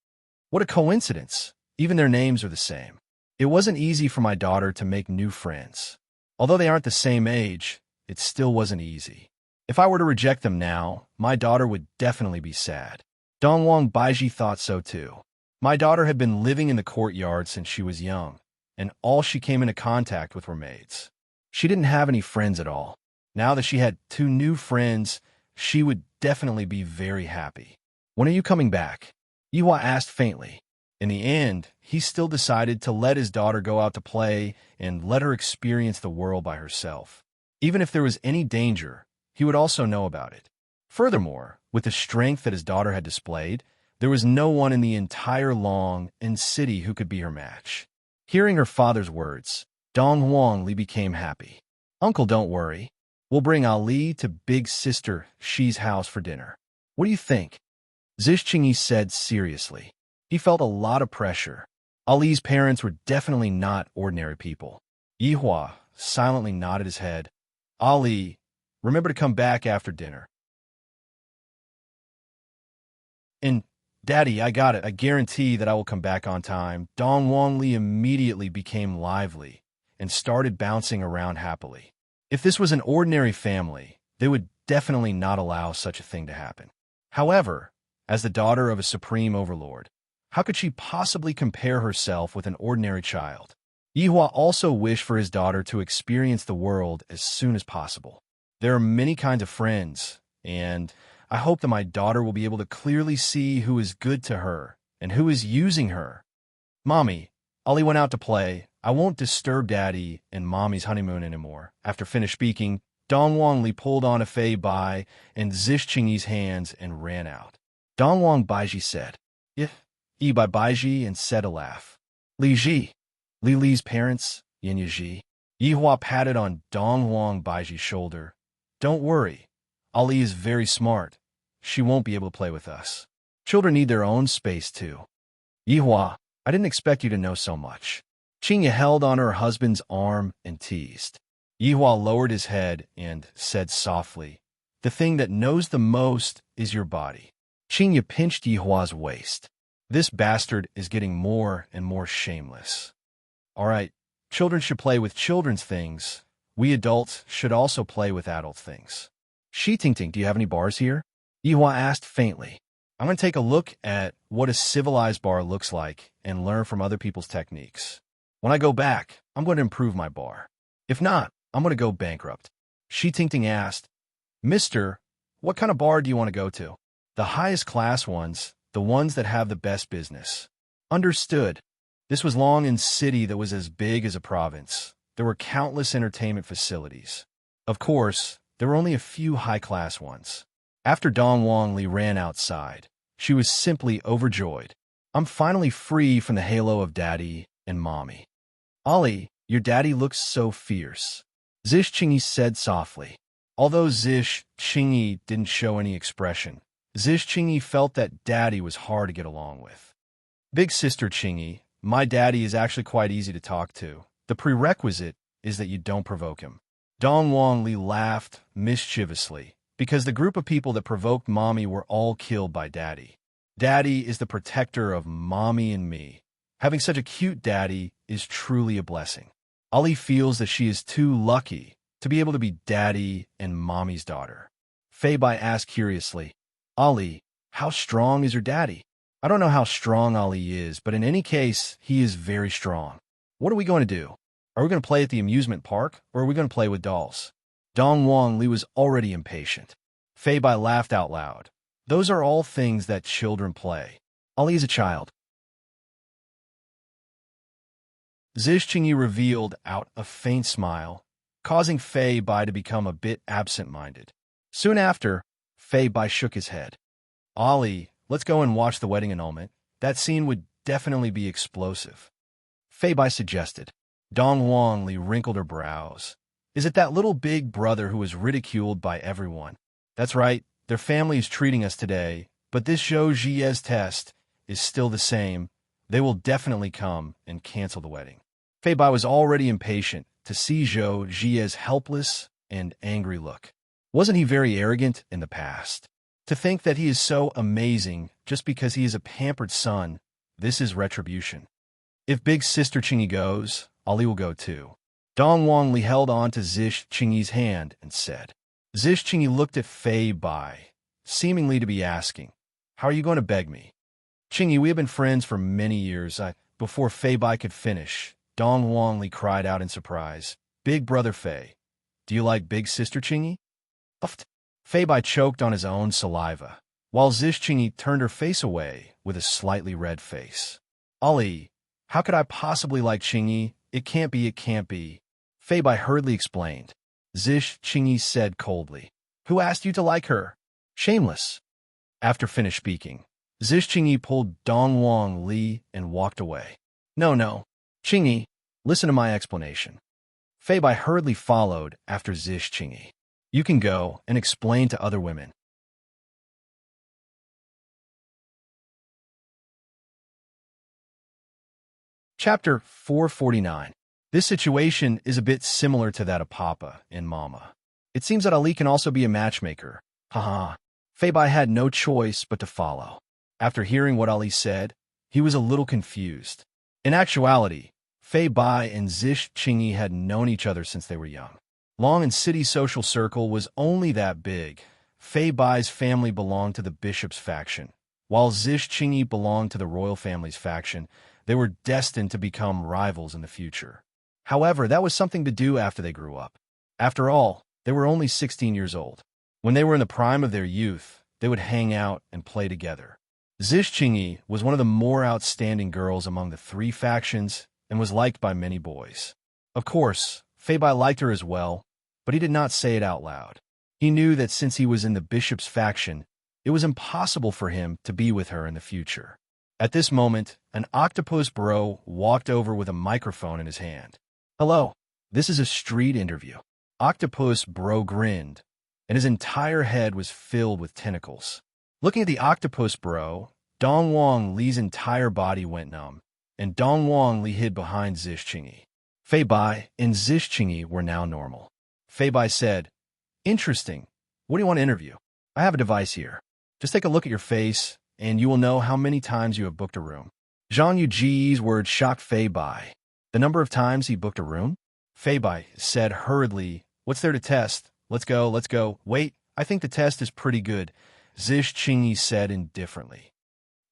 What a coincidence. Even their names are the same. It wasn't easy for my daughter to make new friends. Although they aren't the same age, it still wasn't easy. If I were to reject them now, my daughter would definitely be sad. Dongwang Baiji thought so too. My daughter had been living in the courtyard since she was young, and all she came into contact with were maids. She didn't have any friends at all. Now that she had two new friends, she would definitely be very happy. When are you coming back? Yihua asked faintly. In the end, he still decided to let his daughter go out to play and let her experience the world by herself. Even if there was any danger, he would also know about it. Furthermore, with the strength that his daughter had displayed, there was no one in the entire Long and City who could be her match. Hearing her father's words, Dong Wang Li became happy. Uncle, don't worry. We'll bring Ali to Big Sister Shi's house for dinner. What do you think? Zish Qingyi said seriously. He felt a lot of pressure. Ali's parents were definitely not ordinary people. Yihua silently nodded his head. Ali, remember to come back after dinner. And, Daddy, I got it. I guarantee that I will come back on time. Dong Wang Li immediately became lively and started bouncing around happily. If this was an ordinary family, they would definitely not allow such a thing to happen. However, as the daughter of a supreme overlord, how could she possibly compare herself with an ordinary child? Yihua also wished for his daughter to experience the world as soon as possible. There are many kinds of friends, and I hope that my daughter will be able to clearly see who is good to her and who is using her. Mommy, Ali went out to play. I won't disturb Daddy and Mommy's honeymoon anymore. After finished speaking, Dong Wang Li pulled on a Fei Bai and Zish Qingyi's hands and ran out. Dong Wang Baiji said, Yi Bai Baiji, and said a laugh. Li Ji, Li Li's parents, Yin Ji. Yihua patted on Dong Wang Baiji's shoulder. Don't worry. Ali is very smart. She won't be able to play with us. Children need their own space too. Yihua, I didn't expect you to know so much. Qingyi held on her husband's arm and teased. Yihua lowered his head and said softly, The thing that knows the most is your body. Qingyi pinched Yihua's waist. This bastard is getting more and more shameless. All right, children should play with children's things. We adults should also play with adult things. Ting, do you have any bars here? Yihua asked faintly. I'm going to take a look at what a civilized bar looks like and learn from other people's techniques. When I go back, I'm going to improve my bar. If not, I'm going to go bankrupt. Ting asked, Mister, what kind of bar do you want to go to? The highest class ones, the ones that have the best business. Understood. This was Long'an's city that was as big as a province. There were countless entertainment facilities. Of course, there were only a few high-class ones. After Dongwangli ran outside, she was simply overjoyed. I'm finally free from the halo of daddy and mommy. Ali, your daddy looks so fierce. Zish Qingyi said softly. Although Zish Qingyi didn't show any expression, Zish Qingyi felt that daddy was hard to get along with. Big sister Qingyi, my daddy is actually quite easy to talk to. The prerequisite is that you don't provoke him. Dongwangli laughed mischievously, because the group of people that provoked mommy were all killed by daddy. Daddy is the protector of mommy and me. Having such a cute daddy is truly a blessing. Ali feels that she is too lucky to be able to be daddy and mommy's daughter. Fei Bai asked curiously, Ali, how strong is your daddy? I don't know how strong Ali is, but in any case, he is very strong. What are we going to do? Are we going to play at the amusement park, or are we going to play with dolls? Dongwangli was already impatient. Fei Bai laughed out loud. Those are all things that children play. Ali is a child. Zish Qingyi revealed out a faint smile, causing Fei Bai to become a bit absent-minded. Soon after, Fei Bai shook his head. Ali, let's go and watch the wedding annulment. That scene would definitely be explosive. Fei Bai suggested. Dongwangli wrinkled her brows. Is it that little big brother who was ridiculed by everyone? That's right, their family is treating us today, but this Zhou Jie's test is still the same. They will definitely come and cancel the wedding. Fei Bai was already impatient to see Zhou Jie's helpless and angry look. Wasn't he very arrogant in the past? To think that he is so amazing just because he is a pampered son, this is retribution. If big sister Qingyi goes, Ali will go too. Dongwangli held on to Zish Qingyi's hand and said. Zish Qingyi looked at Fei Bai, seemingly to be asking, how are you going to beg me? Qingyi, we have been friends for many years. Before Fei Bai could finish, Dongwangli cried out in surprise, Big brother Fei, do you like big sister Qingyi? Fei Bai choked on his own saliva, while Zish Qingyi turned her face away with a slightly red face. Ali, how could I possibly like Qingyi? It can't be, it can't be. Fei Bai hurriedly explained. Zish Qingyi said coldly. Who asked you to like her? Shameless. After finished speaking, Zish Qingyi pulled Dongwangli and walked away. No. Qingyi, listen to my explanation. Fei Bai hurriedly followed after Zish Qingyi. You can go and explain to other women. Chapter 449. This situation is a bit similar to that of Papa and Mama. It seems that Ali can also be a matchmaker. Haha. Fei Bai had no choice but to follow. After hearing what Ali said, he was a little confused. In actuality, Fei Bai and Zish Qingyi had known each other since they were young. Long'an's city social circle was only that big. Fei Bai's family belonged to the bishop's faction, while Zish Qingyi belonged to the royal family's faction. They were destined to become rivals in the future. However, that was something to do after they grew up. After all, they were only 16 years old. When they were in the prime of their youth, they would hang out and play together. Zish Qingyi was one of the more outstanding girls among the three factions and was liked by many boys. Of course, Fei Bai liked her as well, but he did not say it out loud. He knew that since he was in the bishop's faction, it was impossible for him to be with her in the future. At this moment, an octopus bro walked over with a microphone in his hand. Hello, this is a street interview. Octopus bro grinned, and his entire head was filled with tentacles. Looking at the octopus bro, Dongwangli's entire body went numb, and Dongwangli hid behind Zish Qingyi. Fei Bai and Zish Qingyi were now normal. Fei Bai said, Interesting. What do you want to interview? I have a device here. Just take a look at your face and you will know how many times you have booked a room. Zhang Yuji's words shocked Fei Bai. The number of times he booked a room? Fei Bai said hurriedly, "What's there to test? Let's go, let's go." "Wait, I think the test is pretty good," Zish Qingyi said indifferently.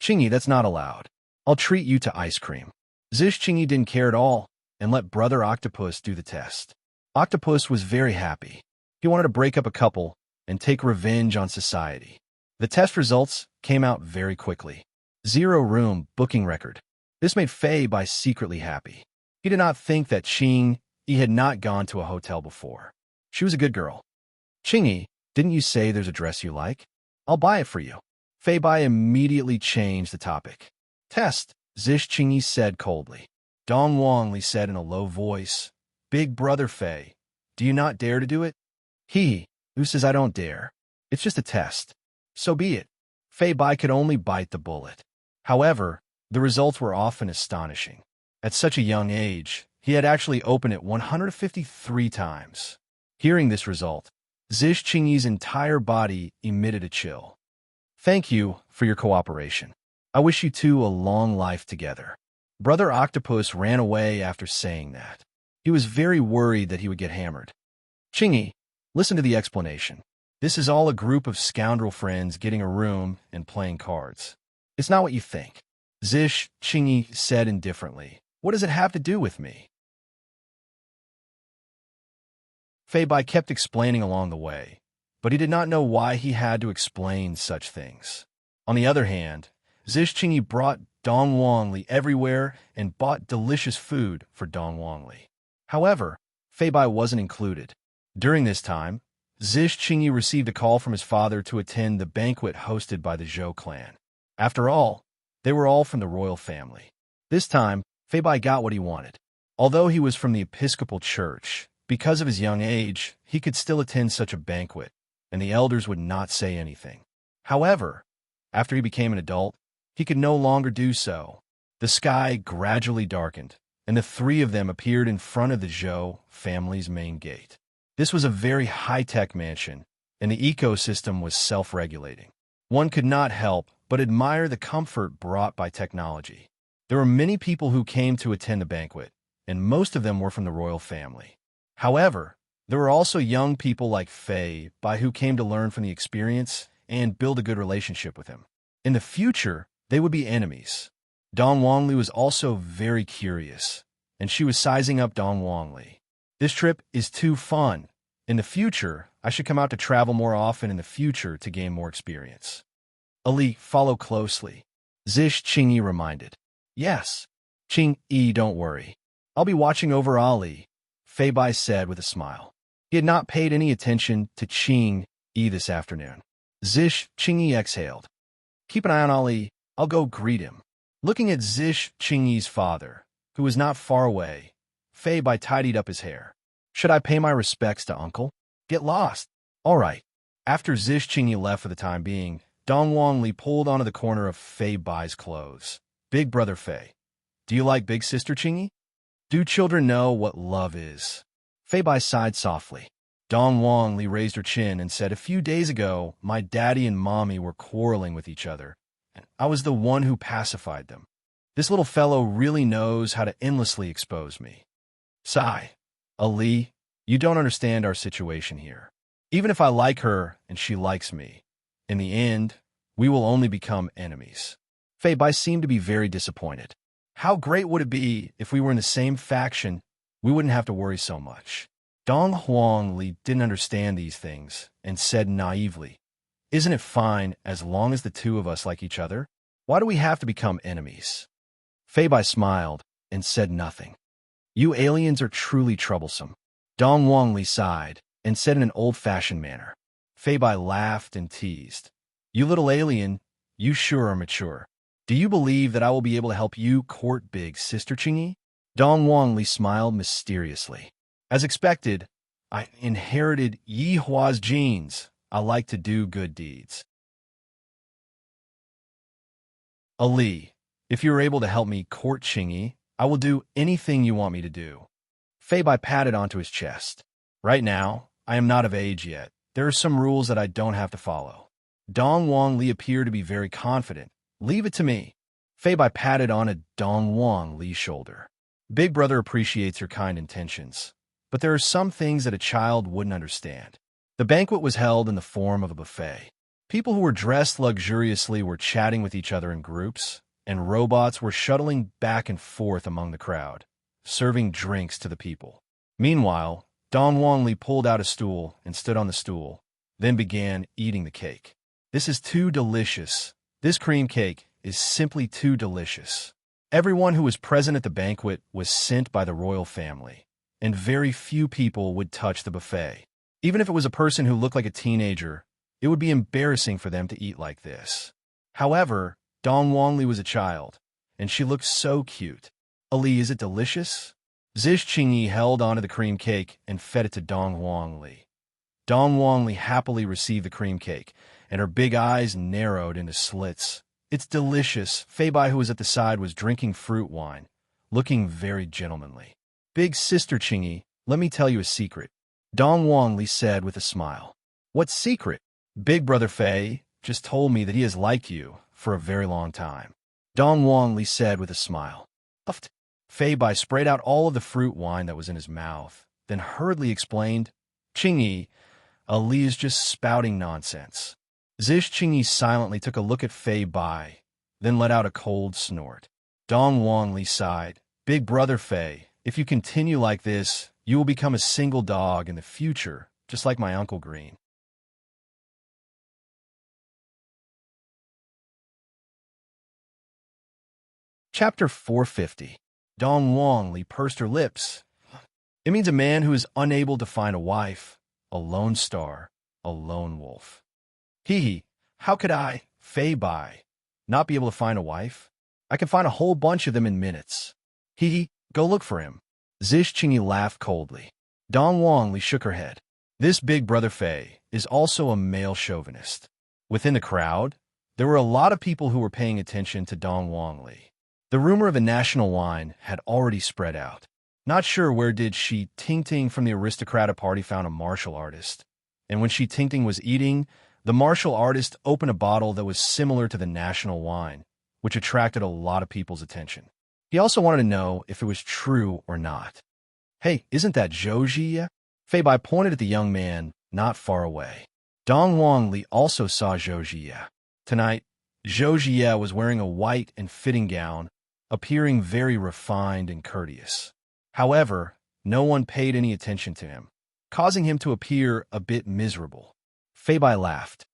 "Qingyi, that's not allowed. I'll treat you to ice cream." Zish Qingyi didn't care at all and let Brother Octopus do the test. Octopus was very happy. He wanted to break up a couple and take revenge on society. The test results came out very quickly. 0 room booking record. This made Fei Bai secretly happy. He did not think that Qingyi had not gone to a hotel before. She was a good girl. "Qingyi, didn't you say there's a dress you like? I'll buy it for you." Fei Bai immediately changed the topic. "Test," Zish Qingyi said coldly. Dong Wangli said in a low voice, "Big brother Fei, do you not dare to do it?" Who says I don't dare? It's just a test. So be it." Fei Bai could only bite the bullet. However, the results were often astonishing. At such a young age, he had actually opened it 153 times. Hearing this result, Zish Qingyi's entire body emitted a chill. "Thank you for your cooperation. I wish you two a long life together." Brother Octopus ran away after saying that. He was very worried that he would get hammered. "Qingyi, listen to the explanation. This is all a group of scoundrel friends getting a room and playing cards. It's not what you think." Zish Qingyi said indifferently. "What does it have to do with me?" Fei Bai kept explaining along the way, but he did not know why he had to explain such things. On the other hand, Zish Qingyi brought Dong Wangli everywhere and bought delicious food for Dong Wangli. However, Fei Bai wasn't included. During this time, Zish Qingyi received a call from his father to attend the banquet hosted by the Zhou clan. After all, they were all from the royal family. This time, Fei Bai got what he wanted. Although he was from the Episcopal Church, because of his young age, he could still attend such a banquet, and the elders would not say anything. However, after he became an adult, he could no longer do so. The sky gradually darkened, and the 3 of them appeared in front of the Zhou family's main gate. This was a very high-tech mansion, and the ecosystem was self-regulating. One could not help but admire the comfort brought by technology. There were many people who came to attend the banquet, and most of them were from the royal family. However, there were also young people like Fei Bai who came to learn from the experience and build a good relationship with him. In the future, they would be enemies. Dong Wangli was also very curious, and she was sizing up Dong Wangli. "This trip is too fun. In the future, I should come out to travel more often in the future to gain more experience." "Ali, follow closely," Zish Qingyi reminded. "Yes, Qingyi, don't worry. I'll be watching over Ali," Fei Bai said with a smile. He had not paid any attention to Qingyi this afternoon. Zish Qingyi exhaled. "Keep an eye on Ali. I'll go greet him." Looking at Zish Qingyi's father, who was not far away, Fei Bai tidied up his hair. "Should I pay my respects to uncle? Get lost." "All right." After Zish Qingyi left for the time being, Dong Wangli pulled onto the corner of Fei Bai's clothes. "Big brother Fei, do you like big sister Qingyi? Do children know what love is?" Fei Bai sighed softly. Dong Wangli raised her chin and said, "A few days ago, my daddy and mommy were quarreling with each other, and I was the one who pacified them. This little fellow really knows how to endlessly expose me." "Sigh. Ali, you don't understand our situation here. Even if I like her and she likes me, in the end, we will only become enemies." Fei Bai seemed to be very disappointed. How great would it be if we were in the same faction? We wouldn't have to worry so much. Dong Huangli didn't understand these things and said naively, "Isn't it fine as long as the 2 of us like each other? Why do we have to become enemies?" Fei Bai smiled and said nothing. "You aliens are truly troublesome." Dong Wangli sighed and said in an old-fashioned manner. Fei Bai laughed and teased. "You little alien, you sure are mature. Do you believe that I will be able to help you court big sister Qingyi?" Dong Wangli smiled mysteriously. "As expected, I inherited Yi Hua's genes. I like to do good deeds." "Ali, if you are able to help me court Qingyi, I will do anything you want me to do." Fei Bai patted onto his chest. "Right now, I am not of age yet. There are some rules that I don't have to follow." Dong Wangli appeared to be very confident Leave it to me. Fei Bai patted on a Dong Wang Li's shoulder. Big brother appreciates your kind intentions, but there are some things that a child wouldn't understand. The banquet was held in the form of a buffet. People who were dressed luxuriously were chatting with each other in groups, and robots were shuttling back and forth among the crowd, serving drinks to the people. Meanwhile, Dong Wang Li pulled out a stool and stood on the stool, then began eating the cake. This is too delicious. This cream cake is simply too delicious. Everyone who was present at the banquet was sent by the royal family, and very few people would touch the buffet. Even if it was a person who looked like a teenager, it would be embarrassing for them to eat like this. However, Dong Wang Li was a child, and she looked so cute. Ali, is it delicious? Zish Qingyi held onto the cream cake and fed it to Dong Wang Li. Dong Wang Li happily received the cream cake, and her big eyes narrowed into slits. It's delicious. Fei Bai, who was at the side, was drinking fruit wine, looking very gentlemanly. Big sister Qingyi, let me tell you a secret, Dong Wang Li said with a smile. What secret? Big brother Fei just told me that he has liked you for a very long time. Dong Wang Li said with a smile. Uffed. Fei Bai sprayed out all of the fruit wine that was in his mouth, then hurriedly explained, Qingyi, Ali is just spouting nonsense. Zish Qingyi silently took a look at Fei Bai, then let out a cold snort. Dong Wang Li sighed. Big brother Fei, if you continue like this, you will become a single dog in the future, just like my Uncle Green. Chapter 450. Dong Wang Li pursed her lips. It means a man who is unable to find a wife, a lone star, a lone wolf. Hee, how could I, Fei Bai, not be able to find a wife? I can find a whole bunch of them in minutes. Hee, go look for him. Zish Qingyi laughed coldly. Dong Wang Li shook her head. This big brother Fei is also a male chauvinist. Within the crowd, there were a lot of people who were paying attention to Dong Wang Li. The rumor of a national wine had already spread out. Not sure where did Shi Tingting from the aristocratic party found a martial artist. And when Shi Tingting was eating, the martial artist opened a bottle that was similar to the national wine, which attracted a lot of people's attention. He also wanted to know if it was true or not. Hey, isn't that Zhou Jie? Fei Bai pointed at the young man not far away. Dong Wang Li also saw Zhou Jie. Tonight, Zhou Jie was wearing a white and fitting gown, appearing very refined and courteous. However, no one paid any attention to him, causing him to appear a bit miserable. Fei Bai laughed.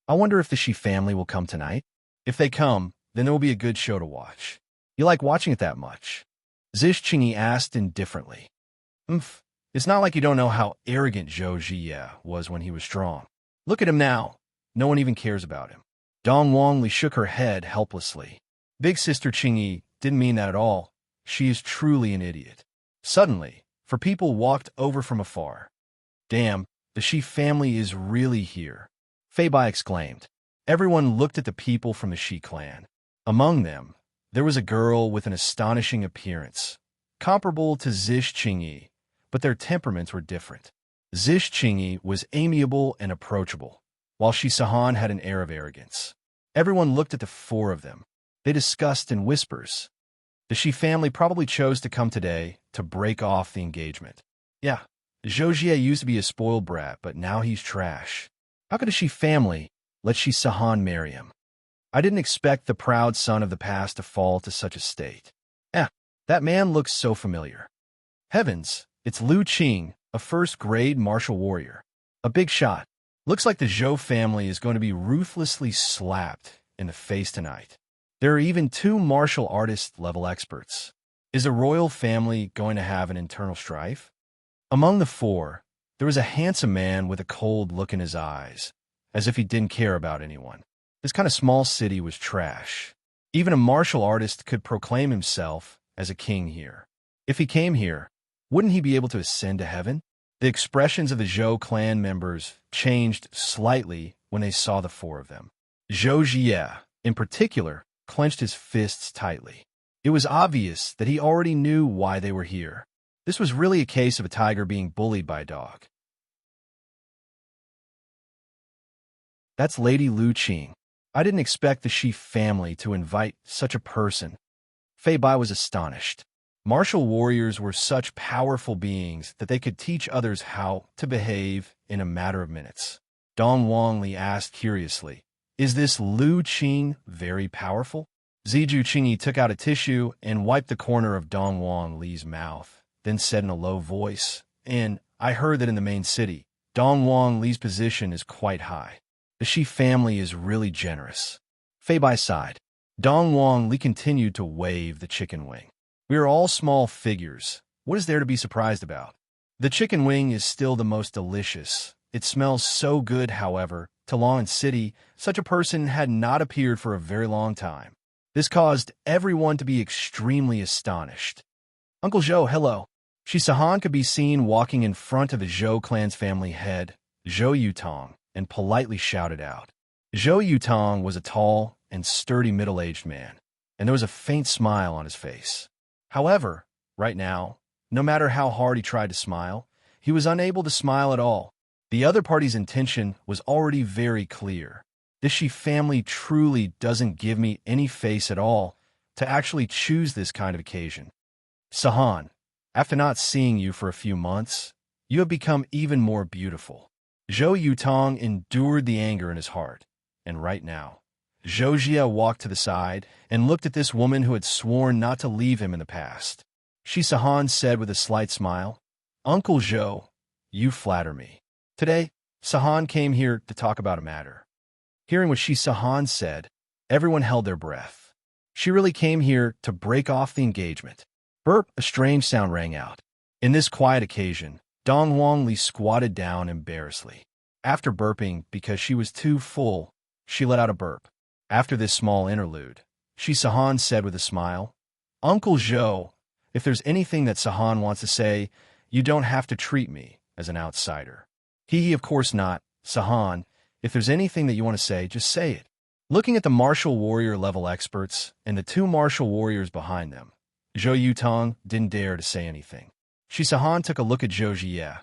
I wonder if the Shi family will come tonight. If they come, then there will be a good show to watch. You like watching it that much? Zish Qingyi asked indifferently. It's not like you don't know how arrogant Zhou Jie was when he was strong. Look at him now. No one even cares about him. Dong Wang Li shook her head helplessly. Big sister Qingyi didn't mean that at all. She is truly an idiot. Suddenly, four people walked over from afar. Damn, the Shi family is really here, Fei Bai exclaimed. Everyone looked at the people from the Shi clan. Among them, there was a girl with an astonishing appearance, comparable to Zish Qingyi, but their temperaments were different. Zish Qingyi was amiable and approachable, while Shi Sahan had an air of arrogance. Everyone looked at the four of them. They discussed in whispers. The Shi family probably chose to come today to break off the engagement. Yeah, Zhou Jie used to be a spoiled brat, but now he's trash. How could a Shi family let Shi Sahan marry him? I didn't expect the proud son of the past to fall to such a state. That man looks so familiar. Heavens, it's Lu Qing, a first-grade martial warrior. A big shot. Looks like the Zhou family is going to be ruthlessly slapped in the face tonight. There are even 2 martial artist-level experts. Is a royal family going to have an internal strife? Among the 4, there was a handsome man with a cold look in his eyes, as if he didn't care about anyone. This kind of small city was trash. Even a martial artist could proclaim himself as a king here. If he came here, wouldn't he be able to ascend to heaven? The expressions of the Zhou clan members changed slightly when they saw the 4 of them. Zhou Jie, in particular, clenched his fists tightly. It was obvious that he already knew why they were here. This was really a case of a tiger being bullied by a dog. That's Lady Lu Qing. I didn't expect the Shi family to invite such a person. Fei Bai was astonished. Martial warriors were such powerful beings that they could teach others how to behave in a matter of minutes. Dong Wangli asked curiously, "Is this Lu Qing very powerful?" Ziju Qingyi took out a tissue and wiped the corner of Dong Wang Li's mouth, then said in a low voice, "And I heard that in the main city, Dong Wang Li's position is quite high. The Shi family is really generous." Fei Bai sighed. Dong Wang Li continued to wave the chicken wing. "We are all small figures. What is there to be surprised about? The chicken wing is still the most delicious. It smells so good, however. To Lan City, such a person had not appeared for a very long time. This caused everyone to be extremely astonished. Uncle Zhou, hello." Shi Sahan could be seen walking in front of the Zhou clan's family head, Zhou Yutong, and politely shouted out. Zhou Yutong was a tall and sturdy middle-aged man, and there was a faint smile on his face. However, right now, no matter how hard he tried to smile, he was unable to smile at all. The other party's intention was already very clear. This Shi family truly doesn't give me any face at all to actually choose this kind of occasion. Sahan, after not seeing you for a few months, you have become even more beautiful. Zhou Yutong endured the anger in his heart, and right now, Zhou Jia walked to the side and looked at this woman who had sworn not to leave him in the past. Shi Sahan said with a slight smile, "Uncle Zhou, you flatter me. Today, Sahan came here to talk about a matter." Hearing what Shi Sahan said, everyone held their breath. She really came here to break off the engagement. Burp, a strange sound rang out. In this quiet occasion, Dong Wangli squatted down embarrassedly. After burping because she was too full, she let out a burp. After this small interlude, Shi Sahan said with a smile, "Uncle Zhou, if there's anything that Sahan wants to say, you don't have to treat me as an outsider." He, of course not. Sahan, if there's anything that you want to say, just say it." Looking at the martial warrior level experts and the two martial warriors behind them, Zhou Yutong didn't dare to say anything. Shi Sahan took a look at Zhou Jie,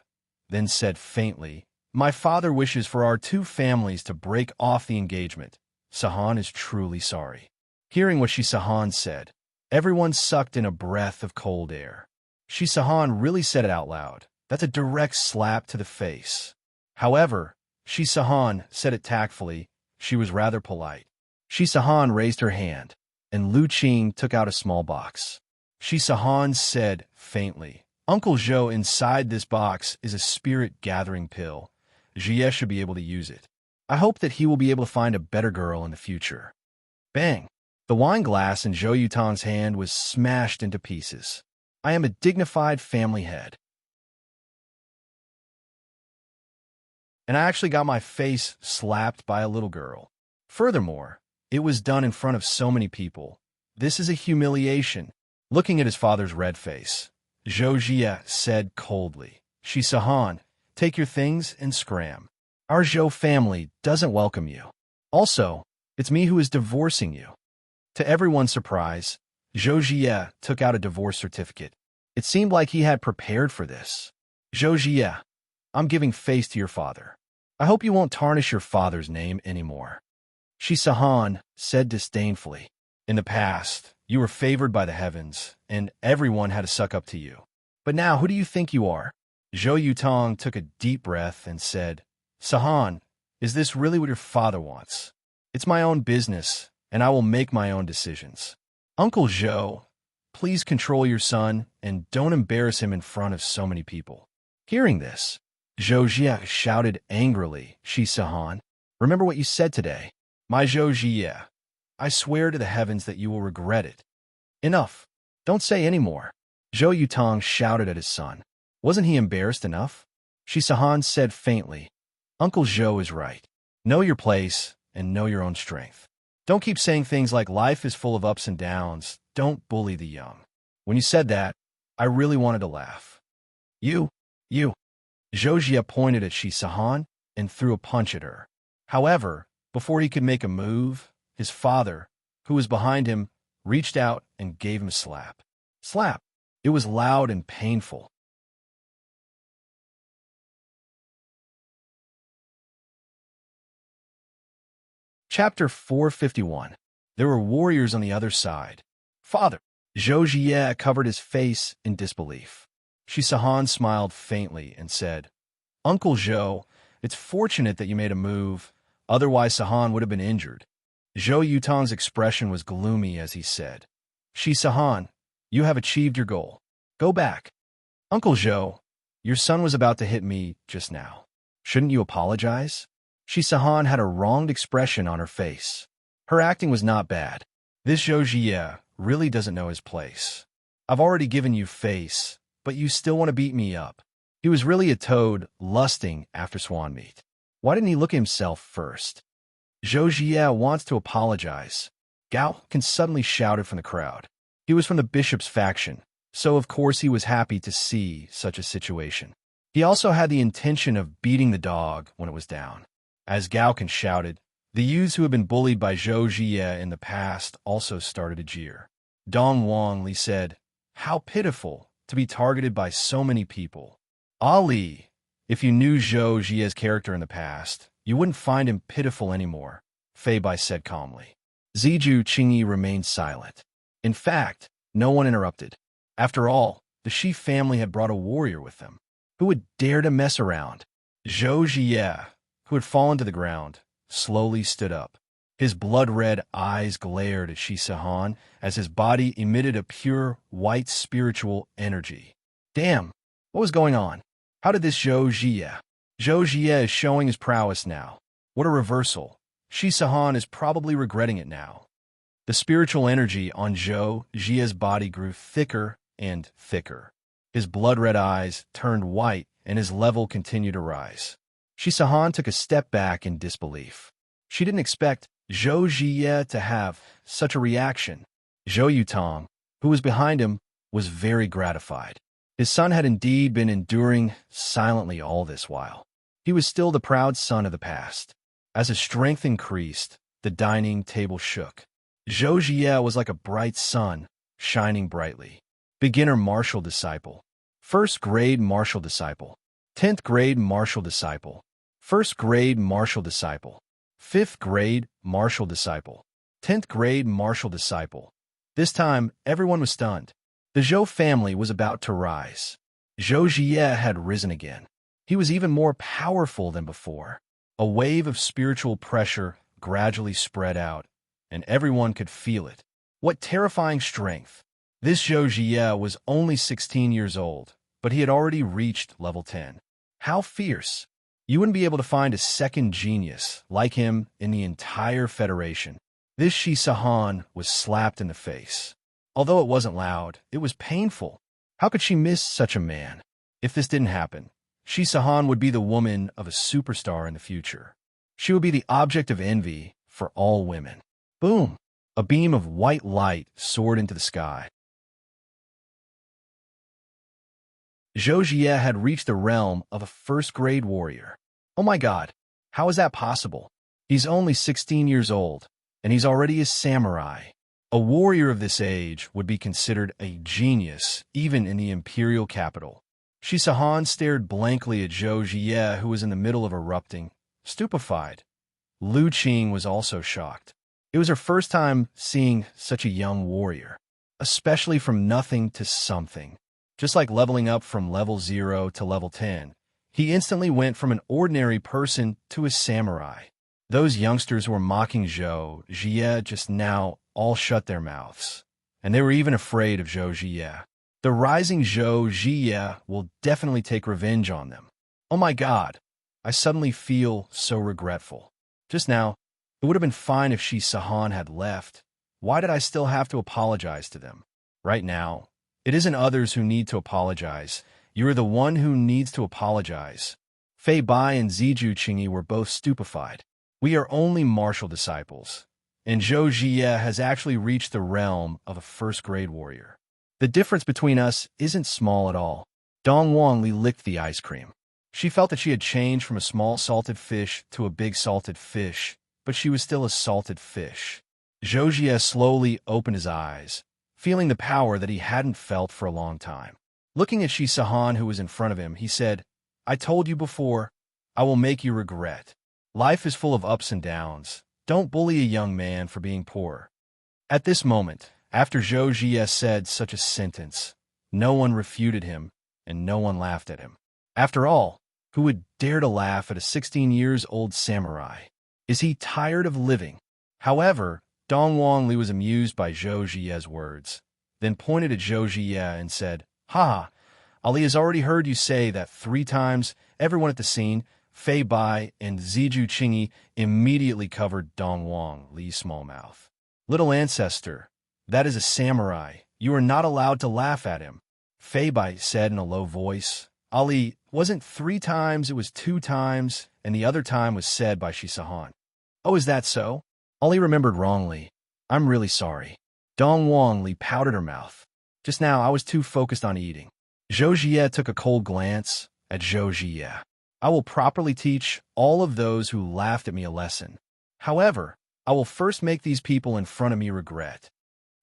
then said faintly, "My father wishes for our two families to break off the engagement. Sahan is truly sorry." Hearing what Shi Sahan said, everyone sucked in a breath of cold air. Shi Sahan really said it out loud. That's a direct slap to the face. However, Shi Sahan said it tactfully. She was rather polite. Shi Sahan raised her hand, and Lu Qing took out a small box. Shi Sahan said faintly, "Uncle Zhou, inside this box is a spirit-gathering pill. Jie should be able to use it. I hope that he will be able to find a better girl in the future." Bang! The wine glass in Zhou Yutong's hand was smashed into pieces. "I am a dignified family head, and I actually got my face slapped by a little girl. Furthermore, it was done in front of so many people. This is a humiliation." Looking at his father's red face, Zhou Jie said coldly, "Shi Sahan, take your things and scram. Our Zhou family doesn't welcome you. Also, it's me who is divorcing you." To everyone's surprise, Zhou Jie took out a divorce certificate. It seemed like he had prepared for this. "Zhou Jie, I'm giving face to your father. I hope you won't tarnish your father's name anymore." Shi Sahan said disdainfully, "In the past, you were favored by the heavens, and everyone had to suck up to you. But now, who do you think you are?" Zhou Yutong took a deep breath and said, "Sahan, is this really what your father wants? It's my own business, and I will make my own decisions. Uncle Zhou, please control your son and don't embarrass him in front of so many people." Hearing this, Zhou Jie shouted angrily, "Shi Sahan, remember what you said today. My Zhou Jie, I swear to the heavens that you will regret it." "Enough. Don't say any more." Zhou Yutong shouted at his son. Wasn't he embarrassed enough? Shi Sahan said faintly, "Uncle Zhou is right. Know your place and know your own strength. Don't keep saying things like life is full of ups and downs. Don't bully the young." When you said that, I really wanted to laugh. You. Zhou Jie pointed at Shi Sahan and threw a punch at her. However, before he could make a move, his father, who was behind him, reached out and gave him a slap. Slap! It was loud and painful. Chapter 451. There were warriors on the other side. Father. Zhou Jie covered his face in disbelief. Shisahan smiled faintly and said, Uncle Zhou, it's fortunate that you made a move, otherwise Sahan would have been injured. Zhou Yutang's expression was gloomy as he said, Shisahan, you have achieved your goal. Go back. Uncle Zhou, your son was about to hit me just now. Shouldn't you apologize? Shisahan had a wronged expression on her face. Her acting was not bad. This Zhou Jie really doesn't know his place. I've already given you face, but you still want to beat me up. He was really a toad lusting after swan meat. Why didn't he look at himself first? Zhou Jie wants to apologize. Gao Can suddenly shouted from the crowd. He was from the bishop's faction, so of course he was happy to see such a situation. He also had the intention of beating the dog when it was down. As Gao Can shouted, the youths who had been bullied by Zhou Jie in the past also started to jeer. Dong Wangli said, How pitiful to be targeted by so many people. Ali, if you knew Zhou Jie's character in the past, you wouldn't find him pitiful anymore, Fei Bai said calmly. Ziju Qingyi remained silent. In fact, no one interrupted. After all, the Shi family had brought a warrior with them. Who would dare to mess around? Zhou Jie, who had fallen to the ground, slowly stood up. His blood-red eyes glared at Shisahan as his body emitted a pure, white spiritual energy. Damn, what was going on? How did this Zhou Jie? Zhou Jie is showing his prowess now. What a reversal. Shisahan is probably regretting it now. The spiritual energy on Zhou Jie's body grew thicker and thicker. His blood-red eyes turned white and his level continued to rise. Shisahan took a step back in disbelief. She didn't expect Zhou Jie to have such a reaction. Zhou Yutang, who was behind him, was very gratified. His son had indeed been enduring silently all this while. He was still the proud son of the past. As his strength increased, the dining table shook. Zhou Jie was like a bright sun, shining brightly. Beginner martial disciple. First grade martial disciple. 10th grade martial disciple. First grade martial disciple. 5th grade martial disciple. 10th grade martial disciple. This time, everyone was stunned. The Zhou family was about to rise. Zhou Jie had risen again. He was even more powerful than before. A wave of spiritual pressure gradually spread out, and everyone could feel it. What terrifying strength! This Zhou Jie was only 16 years old, but he had already reached level 10. How fierce! You wouldn't be able to find a second genius like him in the entire Federation. This Shisahan was slapped in the face. Although it wasn't loud, it was painful. How could she miss such a man? If this didn't happen, Shisahan would be the woman of a superstar in the future. She would be the object of envy for all women. Boom! A beam of white light soared into the sky. Zhou Jie had reached the realm of a first-grade warrior. Oh my god, how is that possible? He's only 16 years old, and he's already a samurai. A warrior of this age would be considered a genius, even in the imperial capital. Shisahan stared blankly at Zhou Jie, who was in the middle of erupting, stupefied. Lu Qing was also shocked. It was her first time seeing such a young warrior, especially from nothing to something. Just like leveling up from level 0 to level 10, he instantly went from an ordinary person to a samurai. Those youngsters who were mocking Zhou Jie just now all shut their mouths, and they were even afraid of Zhou Jie. The rising Zhou Jie will definitely take revenge on them. Oh my god, I suddenly feel so regretful. Just now, it would have been fine if Shisahan had left. Why did I still have to apologize to them? Right now, it isn't others who need to apologize. You are the one who needs to apologize. Fei Bai and Ziju Qingyi were both stupefied. We are only martial disciples, and Zhou Jie has actually reached the realm of a first-grade warrior. The difference between us isn't small at all. Dong Wangli licked the ice cream. She felt that she had changed from a small salted fish to a big salted fish, but she was still a salted fish. Zhou Jie slowly opened his eyes, feeling the power that he hadn't felt for a long time. Looking at Shisahan, who was in front of him, he said, I told you before, I will make you regret. Life is full of ups and downs, don't bully a young man for being poor. At this moment, after Zhou Jie said such a sentence, no one refuted him, and no one laughed at him. After all, who would dare to laugh at a 16-year-old samurai? Is he tired of living? However, Dong Wangli was amused by Zhou Jie's words, then pointed at Zhou Jie and said, "Ha! Ali has already heard you say that 3 times." Everyone at the scene, Fei Bai and Ziju Qingyi, immediately covered Dong Wangli's small mouth. "Little ancestor, that is a samurai. You are not allowed to laugh at him," Fei Bai said in a low voice. "Ali, wasn't 3 times, it was 2 times, and the other time was said by Shisahan." "Oh, is that so?" Ali remembered wrongly. "I'm really sorry." Dong Wangli powdered her mouth. "Just now, I was too focused on eating." Zhou Jie took a cold glance at Zhou Jie. "I will properly teach all of those who laughed at me a lesson. However, I will first make these people in front of me regret.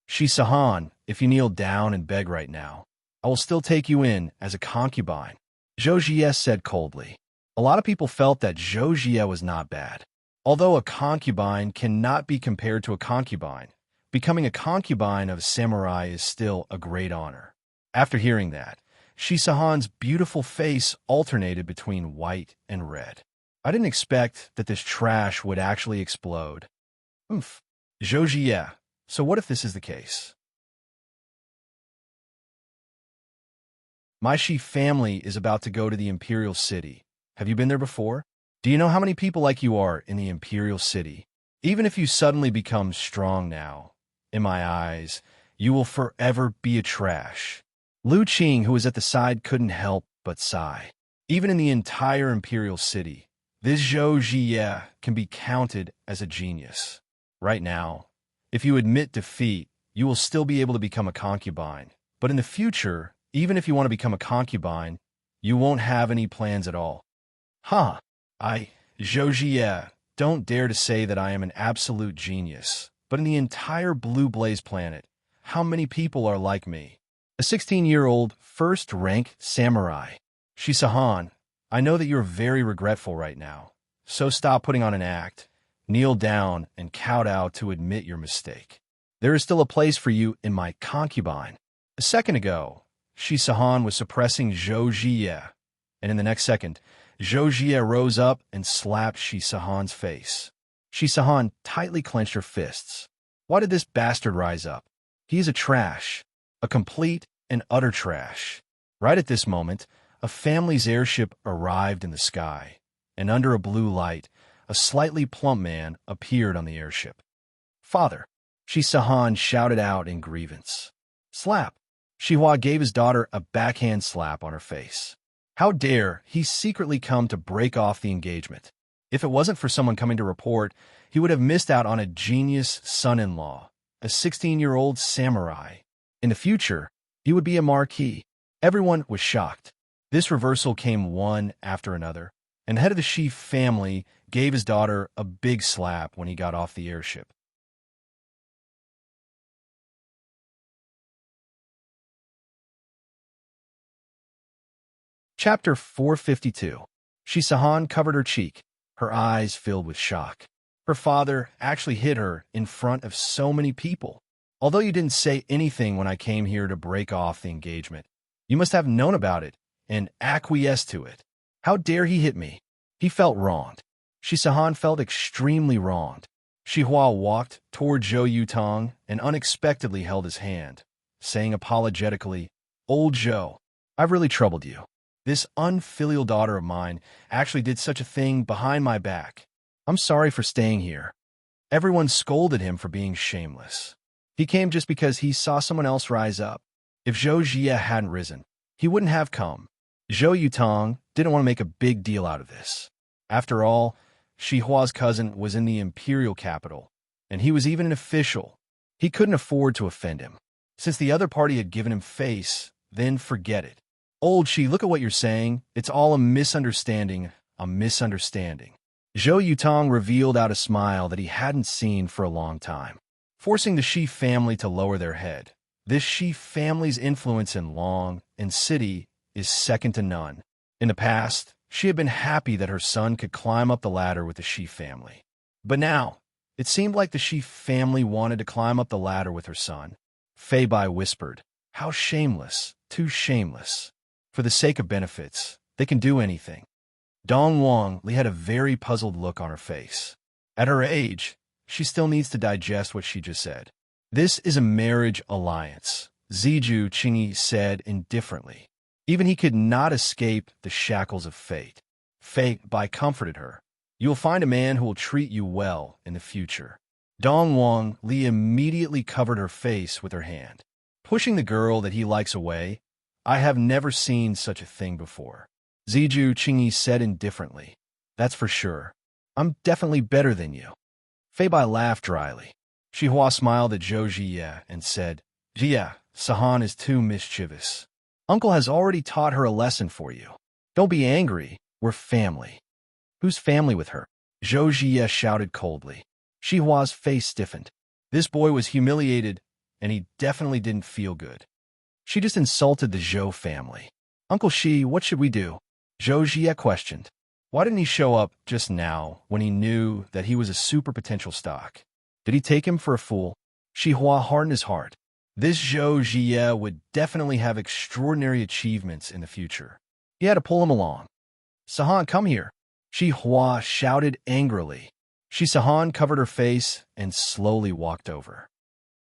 Shisahan, if you kneel down and beg right now, I will still take you in as a concubine," Zhou Jie said coldly. A lot of people felt that Zhou Jie was not bad. Although a concubine cannot be compared to a concubine, becoming a concubine of a samurai is still a great honor. After hearing that, Shisahan's beautiful face alternated between white and red. "I didn't expect that this trash would actually explode." "Oomph. Zhou Jie, so what if this is the case? My Shi family is about to go to the Imperial City. Have you been there before? Do you know how many people like you are in the Imperial City? Even if you suddenly become strong now, in my eyes, you will forever be a trash." Lu Qing, who was at the side, couldn't help but sigh. Even in the entire Imperial City, this Zhou Jie can be counted as a genius. Right now, if you admit defeat, you will still be able to become a concubine. But in the future, even if you want to become a concubine, you won't have any plans at all. Huh. Zhou Jie, don't dare to say that I am an absolute genius. But in the entire Blue Blaze planet, how many people are like me? A 16-year-old first-rank samurai. Shisahan, I know that you're very regretful right now. So stop putting on an act, kneel down, and kowtow to admit your mistake. There is still a place for you in my concubine. A second ago, Shisahan was suppressing Zhou Jie, and in the next second, Zhou Jie rose up and slapped Shisahan's face. Shisahan tightly clenched her fists. Why did this bastard rise up? He is a trash, a complete and utter trash. Right at this moment, a family's airship arrived in the sky, and under a blue light, a slightly plump man appeared on the airship. "Father," Shisahan shouted out in grievance. "Slap." Shihua gave his daughter a backhand slap on her face. How dare he secretly come to break off the engagement? If it wasn't for someone coming to report, he would have missed out on a genius son-in-law, a 16-year-old samurai. In the future, he would be a marquis. Everyone was shocked. This reversal came one after another, and the head of the Shi family gave his daughter a big slap when he got off the airship. Chapter 452. Shisahan covered her cheek, her eyes filled with shock. Her father actually hit her in front of so many people. "Although you didn't say anything when I came here to break off the engagement, you must have known about it and acquiesced to it. How dare he hit me?" He felt wronged. Shisahan felt extremely wronged. Shihua walked toward Zhou Yutong and unexpectedly held his hand, saying apologetically, "Old Zhou, I've really troubled you. This unfilial daughter of mine actually did such a thing behind my back. I'm sorry for staying here." Everyone scolded him for being shameless. He came just because he saw someone else rise up. If Zhou Jie hadn't risen, he wouldn't have come. Zhou Yutong didn't want to make a big deal out of this. After all, Shihua's cousin was in the imperial capital, and he was even an official. He couldn't afford to offend him. Since the other party had given him face, then forget it. "Old Shi, look at what you're saying. It's all a misunderstanding, a misunderstanding." Zhou Yutong revealed out a smile that he hadn't seen for a long time, forcing the Shi family to lower their head. This Shi family's influence in Long and City is second to none. In the past, she had been happy that her son could climb up the ladder with the Shi family. But now, It seemed like the Shi family wanted to climb up the ladder with her son. Fei Bai whispered, "How shameless, too shameless. For the sake of benefits, they can do anything." Dong Wang Li had a very puzzled look on her face. At her age, she still needs to digest what she just said. "This is a marriage alliance," Ziju Qingyi said indifferently. Even he could not escape the shackles of fate. Fei Bai comforted her. "You will find a man who will treat you well in the future." Dong Wang Li immediately covered her face with her hand. Pushing the girl that he likes away? I have never seen such a thing before. Ziju Qingyi said indifferently. "That's for sure. I'm definitely better than you." Fei Bai laughed dryly. Xihua smiled at Zhou Jie and said, "Jie, Sahan is too mischievous. Uncle has already taught her a lesson for you. Don't be angry, we're family." "Who's family with her?" Zhou Jie shouted coldly. Xihua's face stiffened. This boy was humiliated, and he definitely didn't feel good. "She just insulted the Zhou family." "Uncle Shi, what should we do?" Zhou Jie questioned. Why didn't he show up just now when he knew that he was a super potential stock? Did he take him for a fool? Xihua hardened his heart. This Zhou Jie would definitely have extraordinary achievements in the future. He had to pull him along. "Sahan, come here." Xihua shouted angrily. Sahan covered her face and slowly walked over.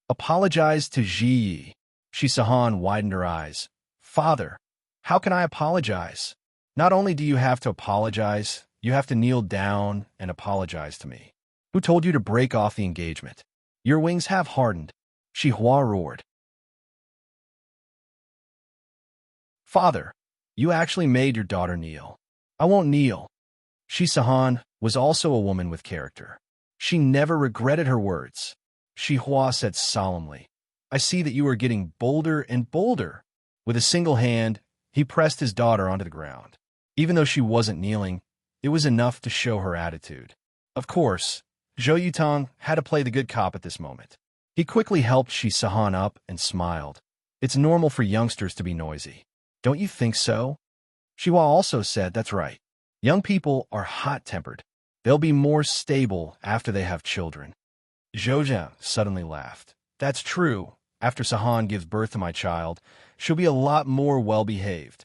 "Apologize to Ji." Sahan widened her eyes. "Father, how can I apologize? Not only do you have to apologize, you have to kneel down and apologize to me. Who told you to break off the engagement? Your wings have hardened." Xihua roared. "Father, you actually made your daughter kneel." "I won't kneel." Sahan was also a woman with character. She never regretted her words. Xihua said solemnly, "I see that you are getting bolder and bolder." With a single hand, he pressed his daughter onto the ground. Even though she wasn't kneeling, it was enough to show her attitude. Of course, Zhou Yutang had to play the good cop at this moment. He quickly helped Sahan up and smiled. "It's normal for youngsters to be noisy. Don't you think so?" Xihua also said, "That's right. Young people are hot-tempered. They'll be more stable after they have children." Zhou suddenly laughed. "That's true. After Sahan gives birth to my child, she'll be a lot more well-behaved."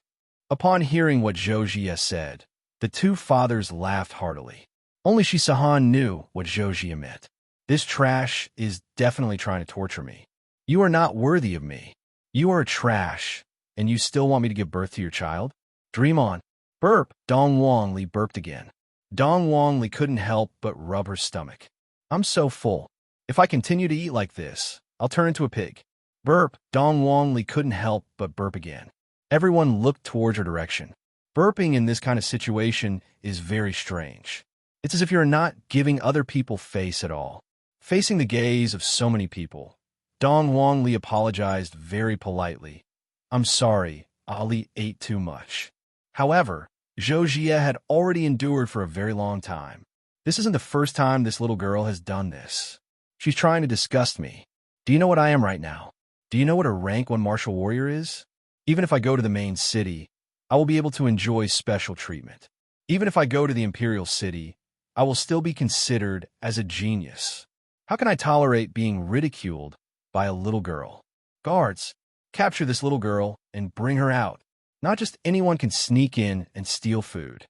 Upon hearing what Zhou Jie said, the two fathers laughed heartily. Only Sahan knew what Zhou Jie meant. "This trash is definitely trying to torture me. You are not worthy of me. You are trash, and you still want me to give birth to your child? Dream on." Burp! Dong Wang Li burped again. Dong Wang Li couldn't help but rub her stomach. "I'm so full. If I continue to eat like this, I'll turn into a pig." Burp! Dong Wang Li couldn't help but burp again. Everyone looked towards her direction. Burping in this kind of situation is very strange. It's as if you're not giving other people face at all. Facing the gaze of so many people, Dong Wang Li apologized very politely. "I'm sorry, Ali ate too much." However, Zhou Jie had already endured for a very long time. This isn't the first time this little girl has done this. She's trying to disgust me. Do you know what I am right now? Do you know what a rank 1 martial warrior is? Even if I go to the main city, I will be able to enjoy special treatment. Even if I go to the Imperial City, I will still be considered as a genius. How can I tolerate being ridiculed by a little girl? Guards, capture this little girl and bring her out. Not just anyone can sneak in and steal food.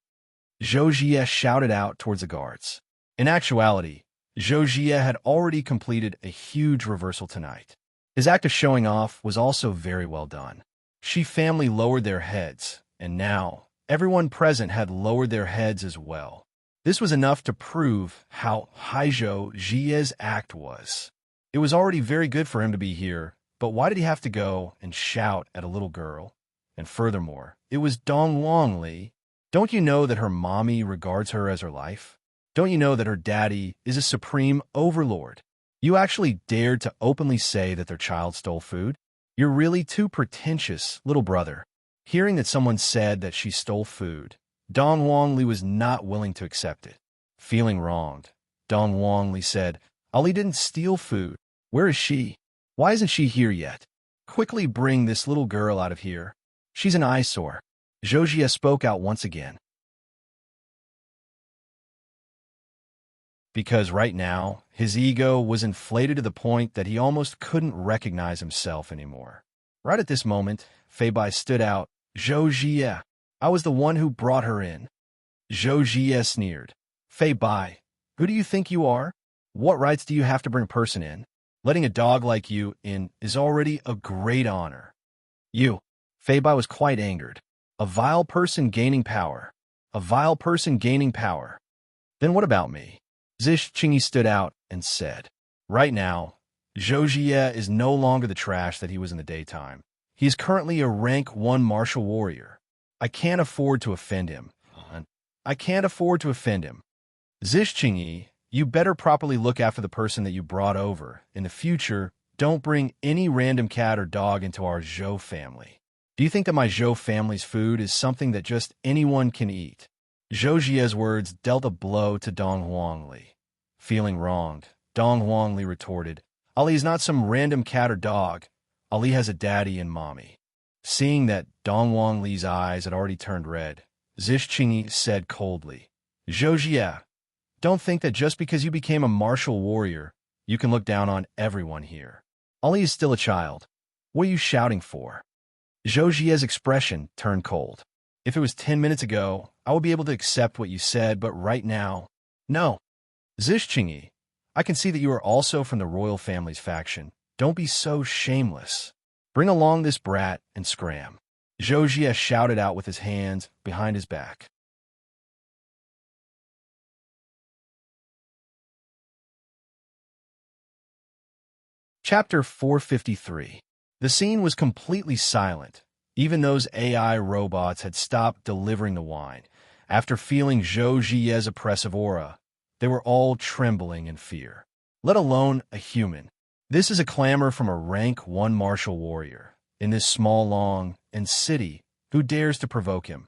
Zhou Jie shouted out towards the guards. In actuality, Zhou Jie had already completed a huge reversal tonight. His act of showing off was also very well done. Shi family lowered their heads, and now everyone present had lowered their heads as well. This was enough to prove how high Zhou Jie's act was. It was already very good for him to be here, but why did he have to go and shout at a little girl? And furthermore, it was Dong Wang Li. Don't you know that her mommy regards her as her life? Don't you know that her daddy is a supreme overlord? You actually dared to openly say that their child stole food? You're really too pretentious, little brother. Hearing that someone said that she stole food, Dong Wang Li was not willing to accept it. Feeling wronged, Dong Wang Li said, "Ali didn't steal food. Where is she? Why isn't she here yet? Quickly bring this little girl out of here. She's an eyesore." Zhou Jie spoke out once again. Because right now, His ego was inflated to the point that he almost couldn't recognize himself anymore. Right at this moment, Fei Bai stood out. Zhou Jie, I was the one who brought her in. Zhou Jie sneered. Fei Bai, who do you think you are? What rights do you have to bring a person in? Letting a dog like you in is already a great honor. You. Fei Bai was quite angered. A vile person gaining power. A vile person gaining power. Then what about me? Zish Qingyi stood out and said, right now, Zhou Jie is no longer the trash that he was in the daytime. He is currently a rank 1 martial warrior. I can't afford to offend him. I can't afford to offend him. Zish Qingyi, you better properly look after the person that you brought over. In the future, don't bring any random cat or dog into our Zhou family. Do you think that my Zhou family's food is something that just anyone can eat? Zhou Jie's words dealt a blow to Dong Huangli. Feeling wronged, Dong Huangli retorted, Ali is not some random cat or dog. Ali has a daddy and mommy. Seeing that Dong Huangli's eyes had already turned red, Zish Qingyi said coldly, Zhou Jie, don't think that just because you became a martial warrior, you can look down on everyone here. Ali is still a child. What are you shouting for? Zhou Jie's expression turned cold. If it was 10 minutes ago, I would be able to accept what you said, but right now, no. Zish Qingyi, I can see that you are also from the royal family's faction. Don't be so shameless. Bring along this brat and scram. Zhou Jie shouted out with his hands behind his back. Chapter 453. The scene was completely silent. Even those AI robots had stopped delivering the wine. After feeling Zhou Jie's oppressive aura, they were all trembling in fear. Let alone a human. This is a clamor from a rank 1 martial warrior in this small long and city. Who dares to provoke him?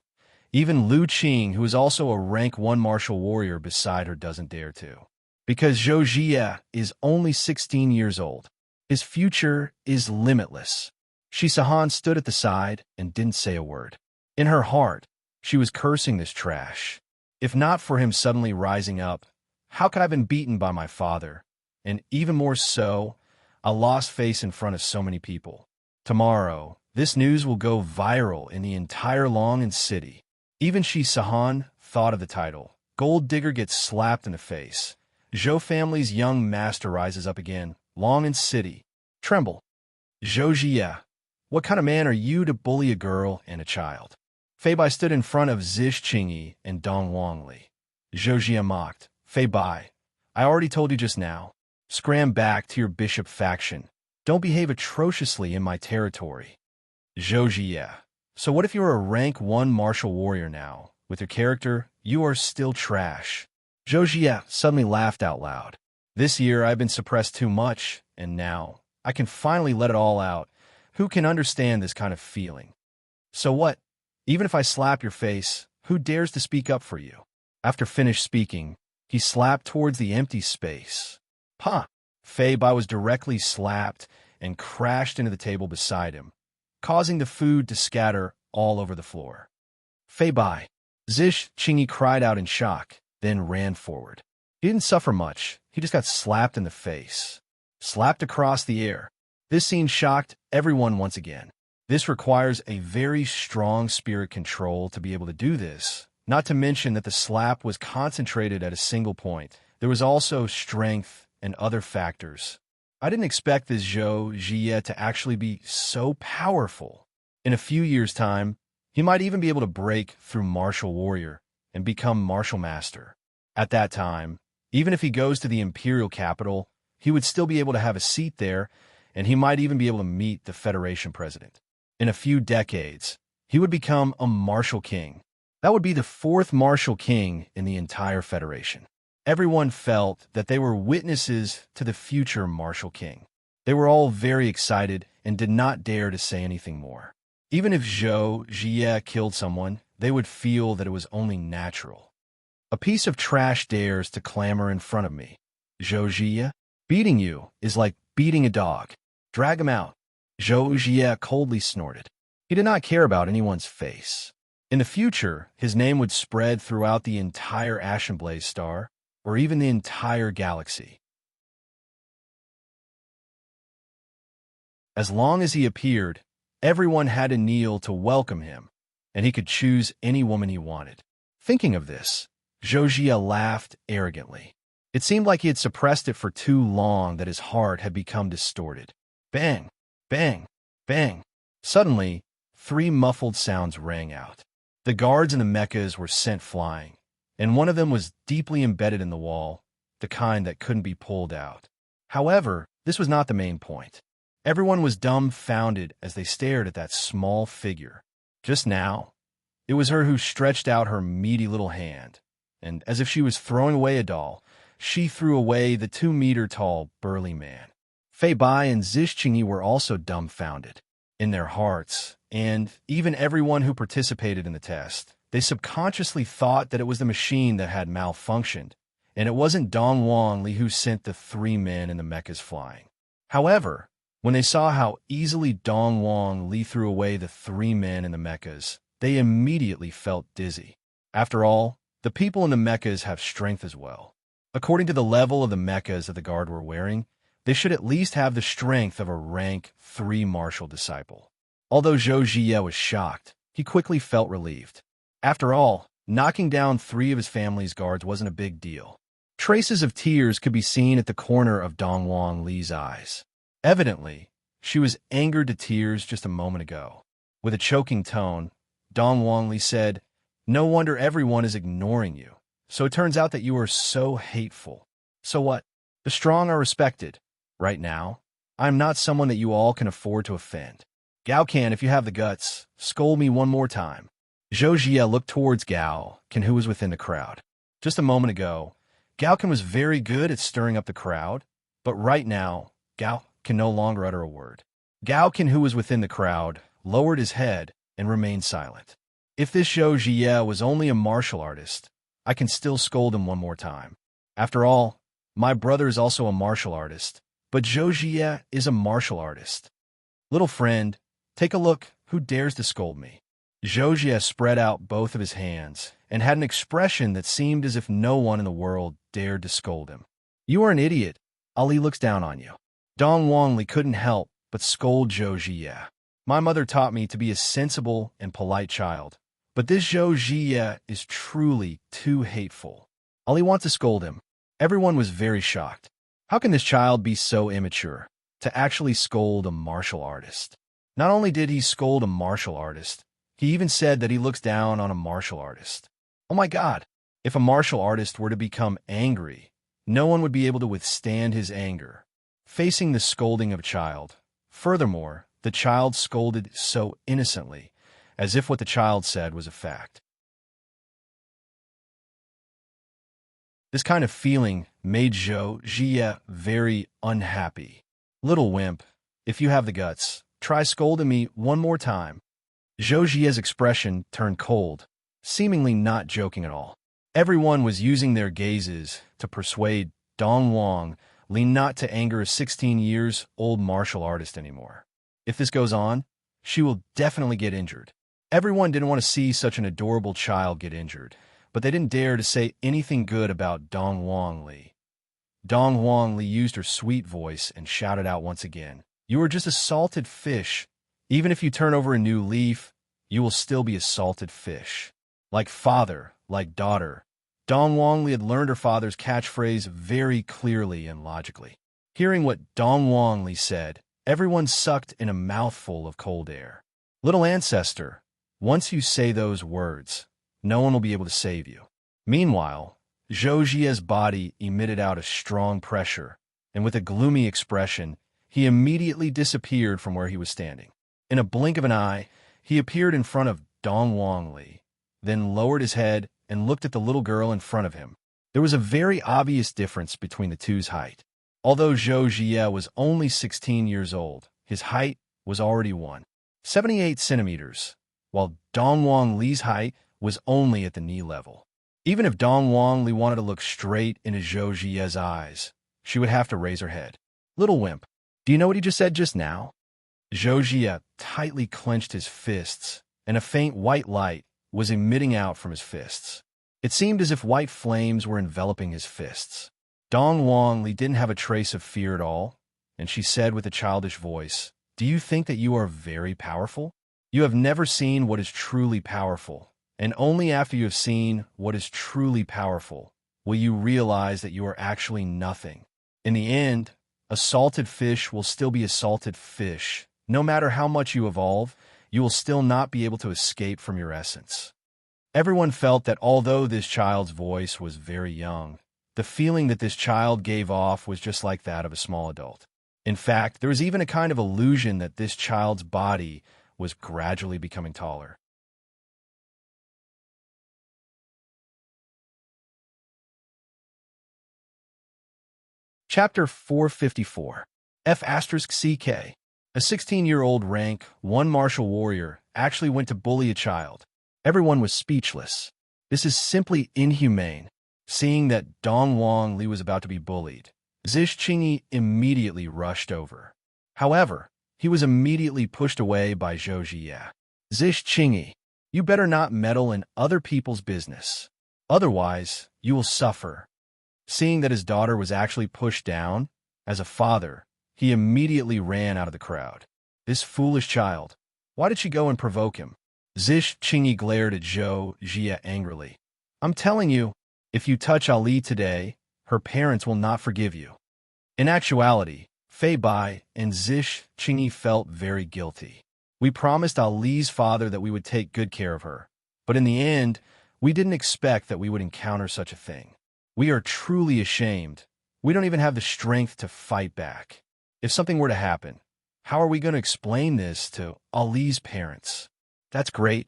Even Lu Qing, who is also a rank 1 martial warrior beside her, doesn't dare to. Because Zhou Jie is only 16 years old. His future is limitless. Shi Sahan stood at the side and didn't say a word. In her heart, she was cursing this trash. If not for him suddenly rising up, how could I have been beaten by my father? And even more so, a lost face in front of so many people. Tomorrow, this news will go viral in the entire Long City. Even Shi Sahan thought of the title. Gold Digger gets slapped in the face. Zhou family's young master rises up again. Long City. Tremble. Zhou Jie, what kind of man are you to bully a girl and a child? Fei Bai stood in front of Zish Qingyi and Dong Huangli. Zhou Jie mocked. Fei Bai, I already told you just now. Scram back to your bishop faction. Don't behave atrociously in my territory. Zhou Jie, so what if you're a rank 1 martial warrior now? With your character, you are still trash. Zhou Jie suddenly laughed out loud. This year I've been suppressed too much, and now I can finally let it all out. Who can understand this kind of feeling? So what? Even if I slap your face, who dares to speak up for you? After finished speaking, he slapped towards the empty space. Huh! Fei Bai was directly slapped and crashed into the table beside him, causing the food to scatter all over the floor. Fei Bai! Zish Qingyi cried out in shock, then ran forward. He didn't suffer much, he just got slapped in the face. Slapped across the air. This scene shocked everyone once again. This requires a very strong spirit control to be able to do this, not to mention that the slap was concentrated at a single point. There was also strength and other factors. I didn't expect this Zhou Jie to actually be so powerful. In a few years' time, he might even be able to break through martial warrior and become martial master. At that time, even if he goes to the imperial capital, he would still be able to have a seat there, and he might even be able to meet the Federation president. In a few decades, he would become a martial king. That would be the 4th martial king in the entire Federation. Everyone felt that they were witnesses to the future martial king. They were all very excited and did not dare to say anything more. Even if Zhou Jie killed someone, they would feel that it was only natural. A piece of trash dares to clamor in front of me. Zhou Jie, beating you is like beating a dog. Drag him out. Zhou Jie coldly snorted. He did not care about anyone's face. In the future, his name would spread throughout the entire Ashen Blaze star, or even the entire galaxy. As long as he appeared, everyone had to kneel to welcome him, and he could choose any woman he wanted. Thinking of this, Zhou laughed arrogantly. It seemed like he had suppressed it for too long that his heart had become distorted. Bang! Bang! Bang! Suddenly, 3 muffled sounds rang out. The guards in the mechas were sent flying, and one of them was deeply embedded in the wall, the kind that couldn't be pulled out. However, this was not the main point. Everyone was dumbfounded as they stared at that small figure. Just now, it was her who stretched out her meaty little hand, and as if she was throwing away a doll, she threw away the 2-meter-tall, burly man. Fei Bai and Zixingyi were also dumbfounded. In their hearts, and even everyone who participated in the test, they subconsciously thought that it was the machine that had malfunctioned, and it wasn't Dong Wangli who sent the 3 men in the mechas flying. However, when they saw how easily Dong Wangli threw away the 3 men in the mechas, they immediately felt dizzy. After all, the people in the mechas have strength as well. According to the level of the mechas that the guard were wearing, they should at least have the strength of a rank 3 martial disciple. Although Zhou Jie was shocked, he quickly felt relieved. After all, knocking down 3 of his family's guards wasn't a big deal. Traces of tears could be seen at the corner of Dong Wangli's eyes. Evidently, she was angered to tears just a moment ago. With a choking tone, Dong Wangli said, "No wonder everyone is ignoring you. So it turns out that you are so hateful. So what? The strong are respected. Right now, I'm not someone that you all can afford to offend. Gao Can, if you have the guts, scold me one more time." Zhou Jie looked towards Gao Can, who was within the crowd. Just a moment ago, Gao Can was very good at stirring up the crowd, but right now, Gao can no longer utter a word. Gao Can, who was within the crowd, lowered his head and remained silent. If this Zhou Jie was only a martial artist, I can still scold him one more time. After all, my brother is also a martial artist, but Zhou Jie is a martial artist. Little friend, take a look, who dares to scold me? Zhou Jie spread out both of his hands and had an expression that seemed as if no one in the world dared to scold him. You are an idiot. Ali looks down on you. Dong Wangli couldn't help but scold Zhou Jie. My mother taught me to be a sensible and polite child, but this Zhou Jie is truly too hateful. Ali wants to scold him. Everyone was very shocked. How can this child be so immature to actually scold a martial artist? Not only did he scold a martial artist, he even said that he looks down on a martial artist. Oh my God, if a martial artist were to become angry, no one would be able to withstand his anger, facing the scolding of a child. Furthermore, the child scolded so innocently, as if what the child said was a fact. This kind of feeling made Zhou Jie very unhappy. Little wimp, if you have the guts, try scolding me one more time. Zhou Jie's expression turned cold, seemingly not joking at all. Everyone was using their gazes to persuade Dong Wangli not to anger a 16-year-old martial artist anymore. If this goes on, she will definitely get injured. Everyone didn't want to see such an adorable child get injured, but they didn't dare to say anything good about Dong Wangli. Dong Wangli used her sweet voice and shouted out once again, "You are just a salted fish. Even if you turn over a new leaf, you will still be a salted fish." Like father, like daughter, Dong Wangli had learned her father's catchphrase very clearly and logically. Hearing what Dong Wangli said, everyone sucked in a mouthful of cold air. Little ancestor, once you say those words, no one will be able to save you. Meanwhile, Zhou Jie's body emitted out a strong pressure, and with a gloomy expression, he immediately disappeared from where he was standing. In a blink of an eye, he appeared in front of Dong Wangli, then lowered his head and looked at the little girl in front of him. There was a very obvious difference between the two's height. Although Zhou Jie was only 16 years old, his height was already 178 centimeters, while Dong Wangli's height was only at the knee level. Even if Dong Wangli wanted to look straight into Zhou Jie's eyes, she would have to raise her head. Little wimp, do you know what he just said just now? Zhou Jie tightly clenched his fists, and a faint white light was emitting out from his fists. It seemed as if white flames were enveloping his fists. Dong Wangli didn't have a trace of fear at all, and she said with a childish voice, "Do Do you think that you are very powerful? You have never seen what is truly powerful, and only after you have seen what is truly powerful will you realize that you are actually nothing. In the end, a salted fish will still be a salted fish. No matter how much you evolve, you will still not be able to escape from your essence. Everyone felt that although this child's voice was very young, the feeling that this child gave off was just like that of a small adult. In fact, there was even a kind of illusion that this child's body was gradually becoming taller. Chapter 454 F***CK A 16-year-old rank 1 martial warrior actually went to bully a child. Everyone was speechless. This is simply inhumane. Seeing that Dong Wang Li was about to be bullied, Zish Qingyi immediately rushed over. However, he was immediately pushed away by Zhou Jie. Zish Qingyi, you better not meddle in other people's business. Otherwise, you will suffer. Seeing that his daughter was actually pushed down, as a father, he immediately ran out of the crowd. This foolish child. Why did she go and provoke him? Zish Qingyi glared at Zhou Jie angrily. I'm telling you, if you touch Ali today, her parents will not forgive you. In actuality, Fei Bai and Zish Qingyi felt very guilty. We promised Ali's father that we would take good care of her, but in the end, we didn't expect that we would encounter such a thing. We are truly ashamed. We don't even have the strength to fight back. If something were to happen, how are we going to explain this to Ali's parents? That's great.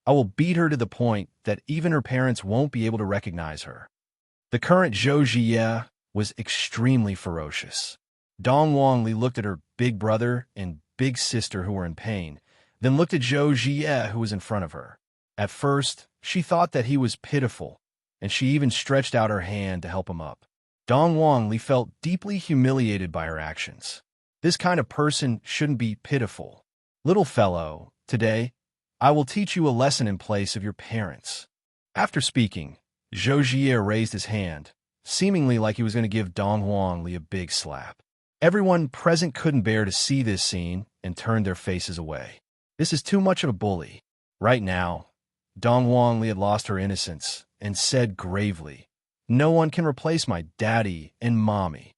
I will beat her to the point that even her parents won't be able to recognize her. The current Zhou Jie was extremely ferocious. Dong Wang Li looked at her big brother and big sister who were in pain, then looked at Zhou Jie who was in front of her. At first, she thought that he was pitiful, and she even stretched out her hand to help him up. Dong Wang Li felt deeply humiliated by her actions. This kind of person shouldn't be pitiful. Little fellow, today, I will teach you a lesson in place of your parents. After speaking, Zhou Jie raised his hand, seemingly like he was going to give Dong Wang Li a big slap. Everyone present couldn't bear to see this scene and turned their faces away. This is too much of a bully. Right now, Dong Wang Li had lost her innocence and said gravely, "No one can replace my daddy and mommy."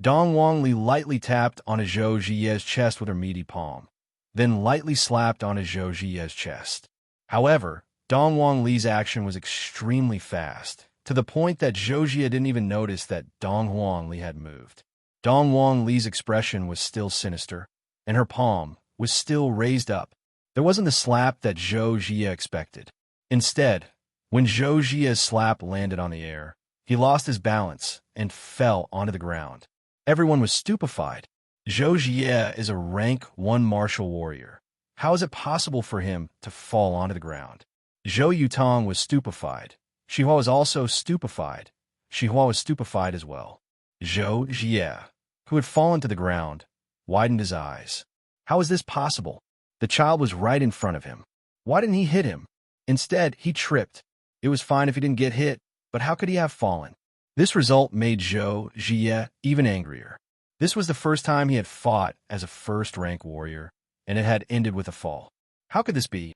Dong Wang Li lightly tapped on Zhou Jie's chest with her meaty palm, then lightly slapped on Zhou Jie's chest. However, Dong Wang Li's action was extremely fast, to the point that Zhou Jie didn't even notice that Dong Wang Li had moved. Dong Wang Li's expression was still sinister, and her palm was still raised up. There wasn't the slap that Zhou Jie expected. Instead, when Zhou Jie's slap landed on the air, he lost his balance and fell onto the ground. Everyone was stupefied. Zhou Jie is a rank 1 martial warrior. How is it possible for him to fall onto the ground? Zhou Yutong was stupefied. Xihua was also stupefied. Xihua was stupefied as well. Zhou Jie, who had fallen to the ground, widened his eyes. How is this possible? The child was right in front of him. Why didn't he hit him? Instead, he tripped. It was fine if he didn't get hit, but how could he have fallen? This result made Zhou Jie even angrier. This was the first time he had fought as a first-rank warrior, and it had ended with a fall. How could this be?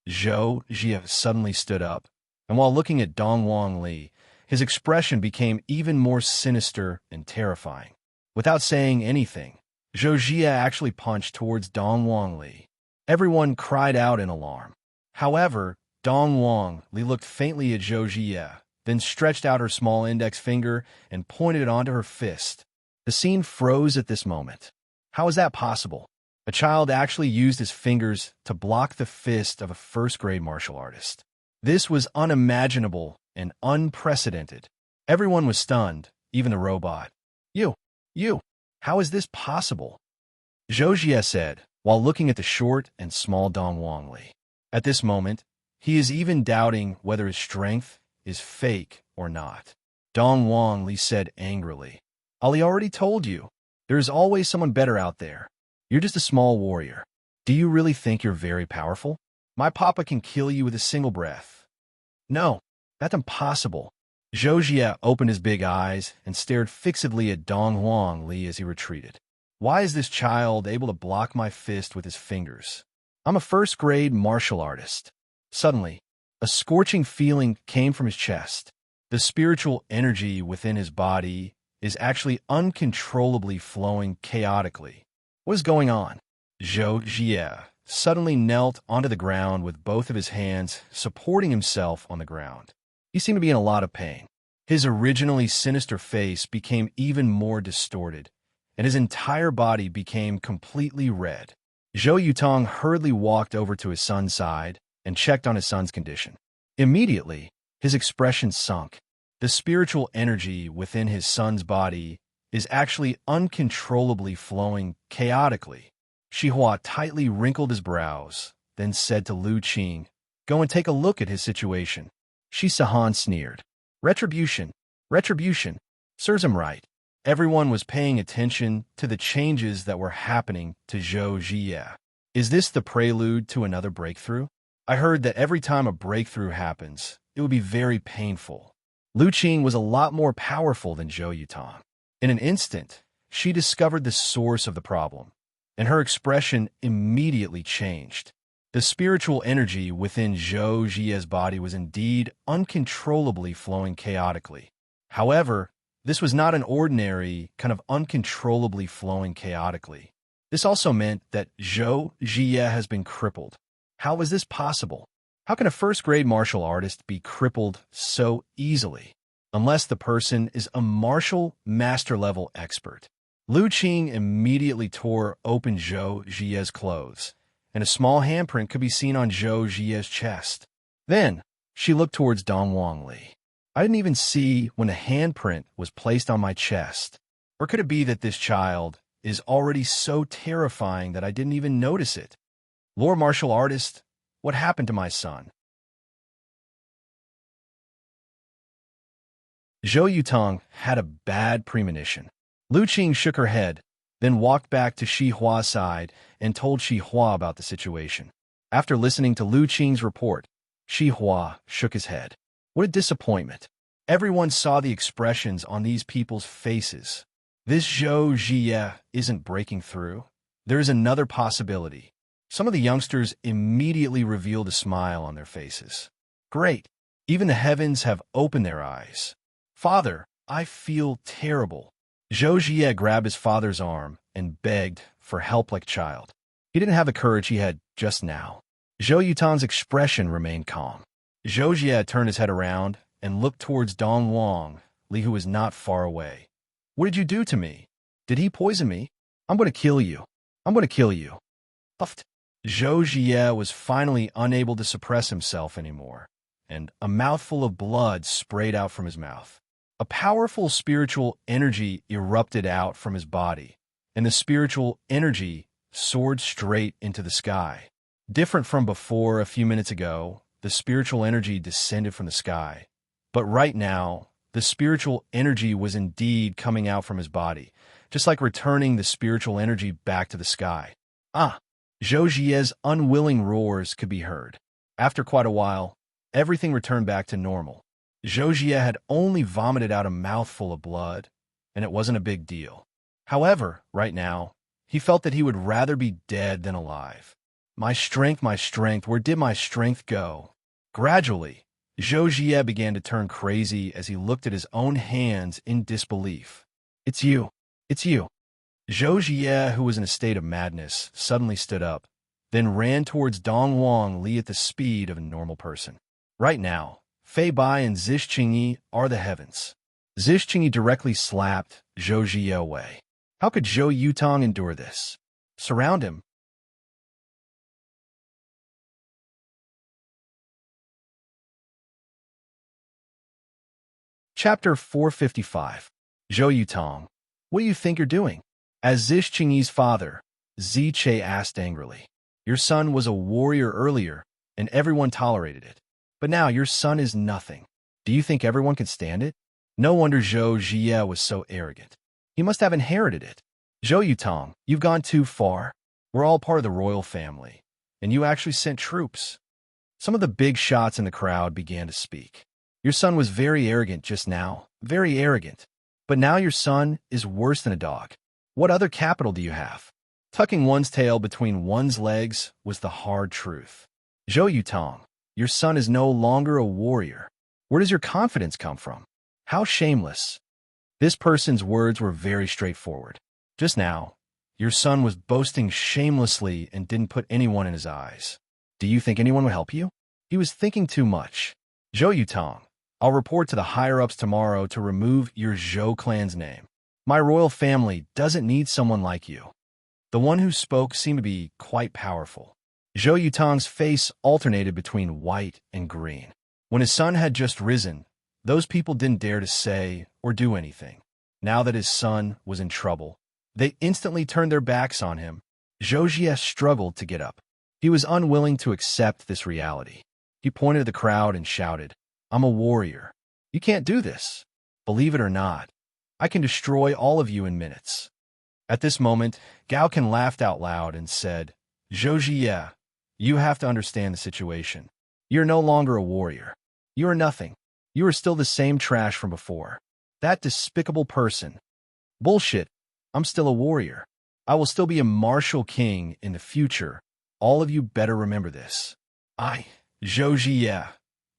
Zhou Jie suddenly stood up, and while looking at Dong Wang Li, his expression became even more sinister and terrifying. Without saying anything, Zhou Jie actually punched towards Dong Wang Li. Everyone cried out in alarm. However, Dong Wang Li looked faintly at Zhou Jie, then stretched out her small index finger and pointed it onto her fist. The scene froze at this moment. How is that possible? A child actually used his fingers to block the fist of a first-grade martial artist. This was unimaginable and unprecedented. Everyone was stunned, even the robot. You, how is this possible? Zhou Jie said, while looking at the short and small Dong Wang Li. At this moment, he is even doubting whether his strength is fake or not. Dong Wang Li said angrily, Ali already told you, there is always someone better out there. You're just a small warrior. Do you really think you're very powerful? My papa can kill you with a single breath. No, that's impossible. Zhou Jie opened his big eyes and stared fixedly at Dong Huang Li as he retreated. Why is this child able to block my fist with his fingers? I'm a first-grade martial artist. Suddenly, a scorching feeling came from his chest. The spiritual energy within his body is actually uncontrollably flowing chaotically. What is going on? Zhou Jie suddenly knelt onto the ground with both of his hands supporting himself on the ground. He seemed to be in a lot of pain. His originally sinister face became even more distorted, and his entire body became completely red. Zhou Yutong hurriedly walked over to his son's side and checked on his son's condition. Immediately, his expression sunk. The spiritual energy within his son's body is actually uncontrollably flowing chaotically. Xihua tightly wrinkled his brows, then said to Lu Qing, "Go and take a look at his situation." Shi Sahan sneered. Retribution. Retribution. Serves him right. Everyone was paying attention to the changes that were happening to Zhou Jie. Is this the prelude to another breakthrough? I heard that every time a breakthrough happens, it would be very painful. Lu Qing was a lot more powerful than Zhou Yutong. In an instant, she discovered the source of the problem, and her expression immediately changed. The spiritual energy within Zhou Jie's body was indeed uncontrollably flowing chaotically. However, this was not an ordinary kind of uncontrollably flowing chaotically. This also meant that Zhou Jie has been crippled. How is this possible? How can a first-grade martial artist be crippled so easily? Unless the person is a martial master-level expert. Lu Qing immediately tore open Zhou Jie's clothes, and a small handprint could be seen on Zhou Jie's chest. Then, she looked towards Dong Huang Li. I didn't even see when a handprint was placed on my chest. Or could it be that this child is already so terrifying that I didn't even notice it? Lord Martial Artist, what happened to my son? Zhou Yutong had a bad premonition. Lu Qing shook her head, then walked back to Xihua's side and told Xihua about the situation. After listening to Lu Qing's report, Xihua shook his head. What a disappointment. Everyone saw the expressions on these people's faces. This Zhou Jie isn't breaking through. There is another possibility. Some of the youngsters immediately revealed a smile on their faces. Great. Even the heavens have opened their eyes. Father, I feel terrible. Zhou Jie grabbed his father's arm and begged for help like a child. He didn't have the courage he had just now. Zhou Yutong's expression remained calm. Zhou Jie turned his head around and looked towards Dong Huang Li, who was not far away. What did you do to me? Did he poison me? I'm going to kill you. I'm going to kill you. Puffed. Zhou Jie was finally unable to suppress himself anymore, and a mouthful of blood sprayed out from his mouth. A powerful spiritual energy erupted out from his body, and the spiritual energy soared straight into the sky. Different from before a few minutes ago, the spiritual energy descended from the sky. But right now, the spiritual energy was indeed coming out from his body, just like returning the spiritual energy back to the sky. Ah! Zhou Jie's unwilling roars could be heard. After quite a while, everything returned back to normal. Zhou Jie had only vomited out a mouthful of blood, and it wasn't a big deal. However, right now, he felt that he would rather be dead than alive. My strength, where did my strength go? Gradually, Zhou Jie began to turn crazy as he looked at his own hands in disbelief. It's you. It's you. Zhou Jie, who was in a state of madness, suddenly stood up, then ran towards Dong Huang Li at the speed of a normal person. Right now, Fei Bai and Zish Qingyi are the heavens. Zish Qingyi directly slapped Zhou Jie away. How could Zhou Yutong endure this? Surround him. Chapter 455. Zhou Yutong, what do you think you're doing? As Zish Qingyi's father, Zi Che asked angrily. Your son was a warrior earlier, and everyone tolerated it. But now your son is nothing. Do you think everyone can stand it? No wonder Zhou Jie was so arrogant. He must have inherited it. Zhou Yutong, you've gone too far. We're all part of the royal family, and you actually sent troops. Some of the big shots in the crowd began to speak. Your son was very arrogant just now, very arrogant. But now your son is worse than a dog. What other capital do you have? Tucking one's tail between one's legs was the hard truth. Zhou Yutong, your son is no longer a warrior. Where does your confidence come from? How shameless. This person's words were very straightforward. Just now, your son was boasting shamelessly and didn't put anyone in his eyes. Do you think anyone would help you? He was thinking too much. Zhou Yutong, I'll report to the higher-ups tomorrow to remove your Zhou clan's name. My royal family doesn't need someone like you. The one who spoke seemed to be quite powerful. Zhou Yutong's face alternated between white and green. When his son had just risen, those people didn't dare to say or do anything. Now that his son was in trouble, they instantly turned their backs on him. Zhou Jie struggled to get up. He was unwilling to accept this reality. He pointed at the crowd and shouted, I'm a warrior. You can't do this. Believe it or not, I can destroy all of you in minutes. At this moment, Gaoken laughed out loud and said, Zhou Jie, you have to understand the situation. You're no longer a warrior. You are nothing. You are still the same trash from before. That despicable person. Bullshit. I'm still a warrior. I will still be a martial king in the future. All of you better remember this. I, Zhou Jie,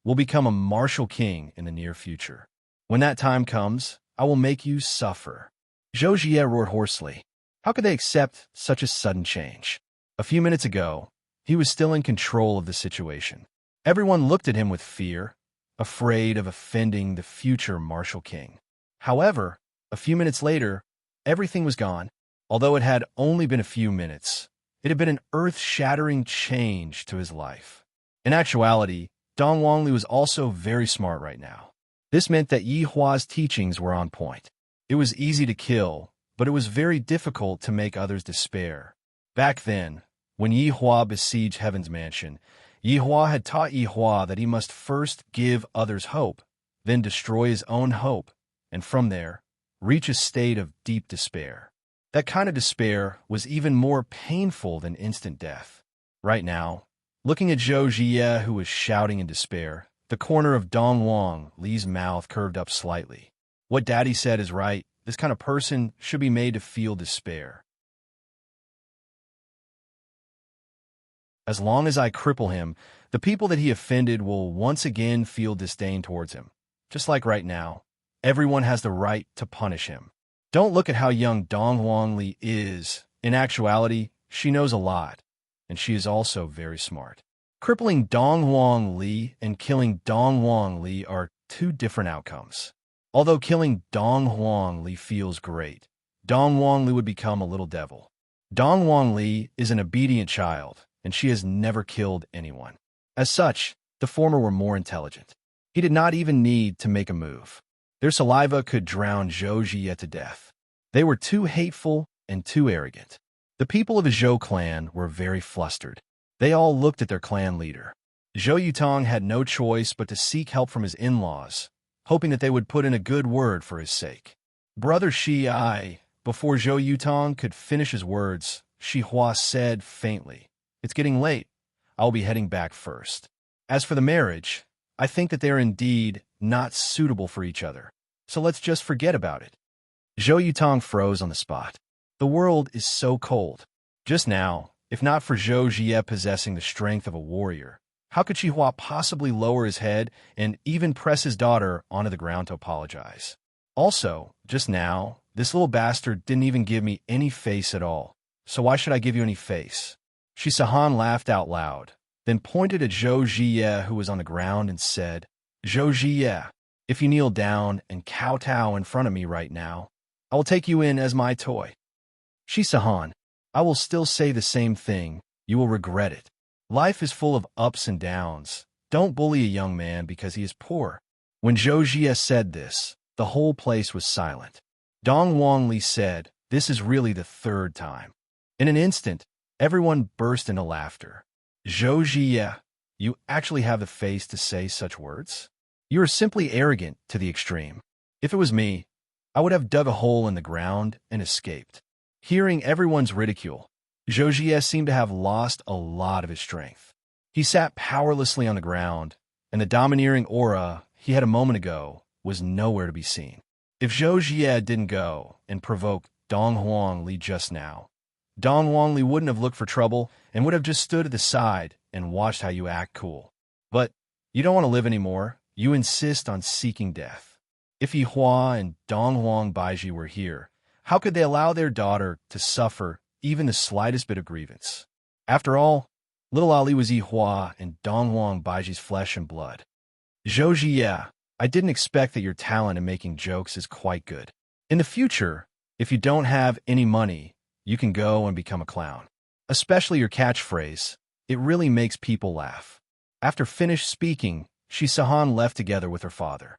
will become a martial king in the near future. When that time comes, I will make you suffer. Zhou Jie roared hoarsely. How could they accept such a sudden change? A few minutes ago, he was still in control of the situation. Everyone looked at him with fear, afraid of offending the future martial king. However, a few minutes later, everything was gone. Although it had only been a few minutes, it had been an earth-shattering change to his life. In actuality, Dong Wangli was also very smart right now. This meant that Yi Hua's teachings were on point. It was easy to kill, but it was very difficult to make others despair. Back then, when Yi Hua besieged Heaven's Mansion, Yi Hua had taught Yi Hua that he must first give others hope, then destroy his own hope, and from there, reach a state of deep despair. That kind of despair was even more painful than instant death. Right now, looking at Zhou Jie, who was shouting in despair, the corner of Dong Wang Li's mouth curved up slightly. What Daddy said is right. This kind of person should be made to feel despair. As long as I cripple him, the people that he offended will once again feel disdain towards him. Just like right now, everyone has the right to punish him. Don't look at how young Dong Wangli is. In actuality, she knows a lot, and she is also very smart. Crippling Dong Wangli and killing Dong Wangli are two different outcomes. Although killing Dong Wangli feels great, Dong Wangli would become a little devil. Dong Wangli is an obedient child, and she has never killed anyone. As such, the former were more intelligent. He did not even need to make a move. Their saliva could drown Zhou Jie to death. They were too hateful and too arrogant. The people of the Zhou clan were very flustered. They all looked at their clan leader. Zhou Yutong had no choice but to seek help from his in-laws, hoping that they would put in a good word for his sake. Brother Shi, before Zhou Yutong could finish his words, Shi Hua said faintly, It's getting late. I'll be heading back first. As for the marriage, I think that they are indeed not suitable for each other, so let's just forget about it. Zhou Yutong froze on the spot. The world is so cold. Just now, if not for Zhou Jie possessing the strength of a warrior, how could Shi Hua possibly lower his head and even press his daughter onto the ground to apologize? Also, just now, this little bastard didn't even give me any face at all, so why should I give you any face? Shi Sahan laughed out loud, then pointed at Zhou Jie, who was on the ground, and said, Zhou Jie, if you kneel down and kowtow in front of me right now, I will take you in as my toy. Shi Sahan, I will still say the same thing. You will regret it. Life is full of ups and downs. Don't bully a young man because he is poor. When Zhou Jie said this, the whole place was silent. Dong Wangli said, This is really the third time. In an instant, everyone burst into laughter. Zhou Jie, you actually have the face to say such words? You are simply arrogant to the extreme. If it was me, I would have dug a hole in the ground and escaped. Hearing everyone's ridicule, Zhou Jie seemed to have lost a lot of his strength. He sat powerlessly on the ground, and the domineering aura he had a moment ago was nowhere to be seen. If Zhou Jie didn't go and provoke Dong Huangli just now, Dong Huangli wouldn't have looked for trouble and would have just stood at the side and watched how you act cool. But you don't want to live anymore. You insist on seeking death. If Yi Hua and Dong Huang Baiji were here, how could they allow their daughter to suffer even the slightest bit of grievance? After all, little Ali was Yi Hua and Dong Huang Baiji's flesh and blood. Zhou Jie, I didn't expect that your talent in making jokes is quite good. In the future, if you don't have any money, you can go and become a clown. Especially your catchphrase, it really makes people laugh. After finished speaking, Shi Sahan left together with her father.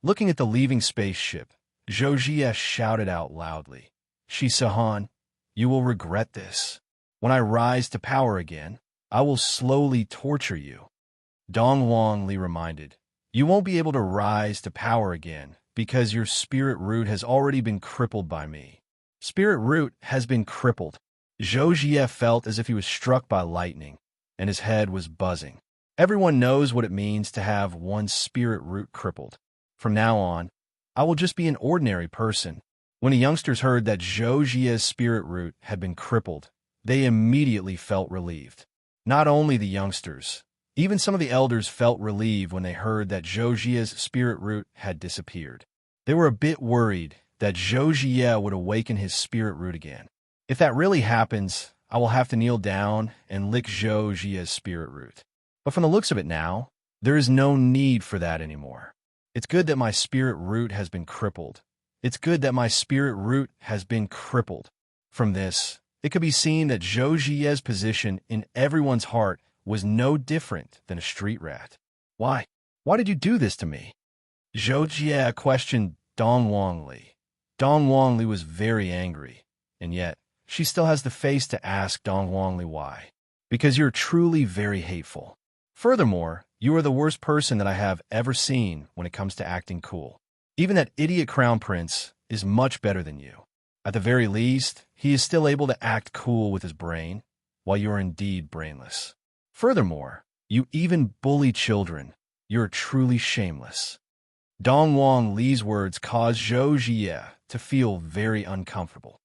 Looking at the leaving spaceship, Zhou Jie shouted out loudly, Shi Sahan, you will regret this. When I rise to power again, I will slowly torture you. Dong Huangli reminded, you won't be able to rise to power again because your spirit root has already been crippled by me. Spirit root has been crippled. Zhou Jie felt as if he was struck by lightning, and his head was buzzing. Everyone knows what it means to have one's spirit root crippled. From now on, I will just be an ordinary person. When the youngsters heard that Zhou Jie's spirit root had been crippled, they immediately felt relieved. Not only the youngsters, even some of the elders felt relieved when they heard that Zhou Jie's spirit root had disappeared. They were a bit worried that Zhou Jie would awaken his spirit root again. If that really happens, I will have to kneel down and lick Zhou Jie's spirit root. But from the looks of it now, there is no need for that anymore. It's good that my spirit root has been crippled. It's good that my spirit root has been crippled. From this, it could be seen that Zhou Jie's position in everyone's heart was no different than a street rat. Why? Why did you do this to me? Zhou Jie questioned Dong Huangli. Dong Huangli was very angry, and yet she still has the face to ask Dong Huangli why. Because you're truly very hateful. Furthermore, you are the worst person that I have ever seen when it comes to acting cool. Even that idiot crown prince is much better than you. At the very least, he is still able to act cool with his brain, while you are indeed brainless. Furthermore, you even bully children. You're truly shameless. Dong Huangli's words caused Zhou Jie to feel very uncomfortable.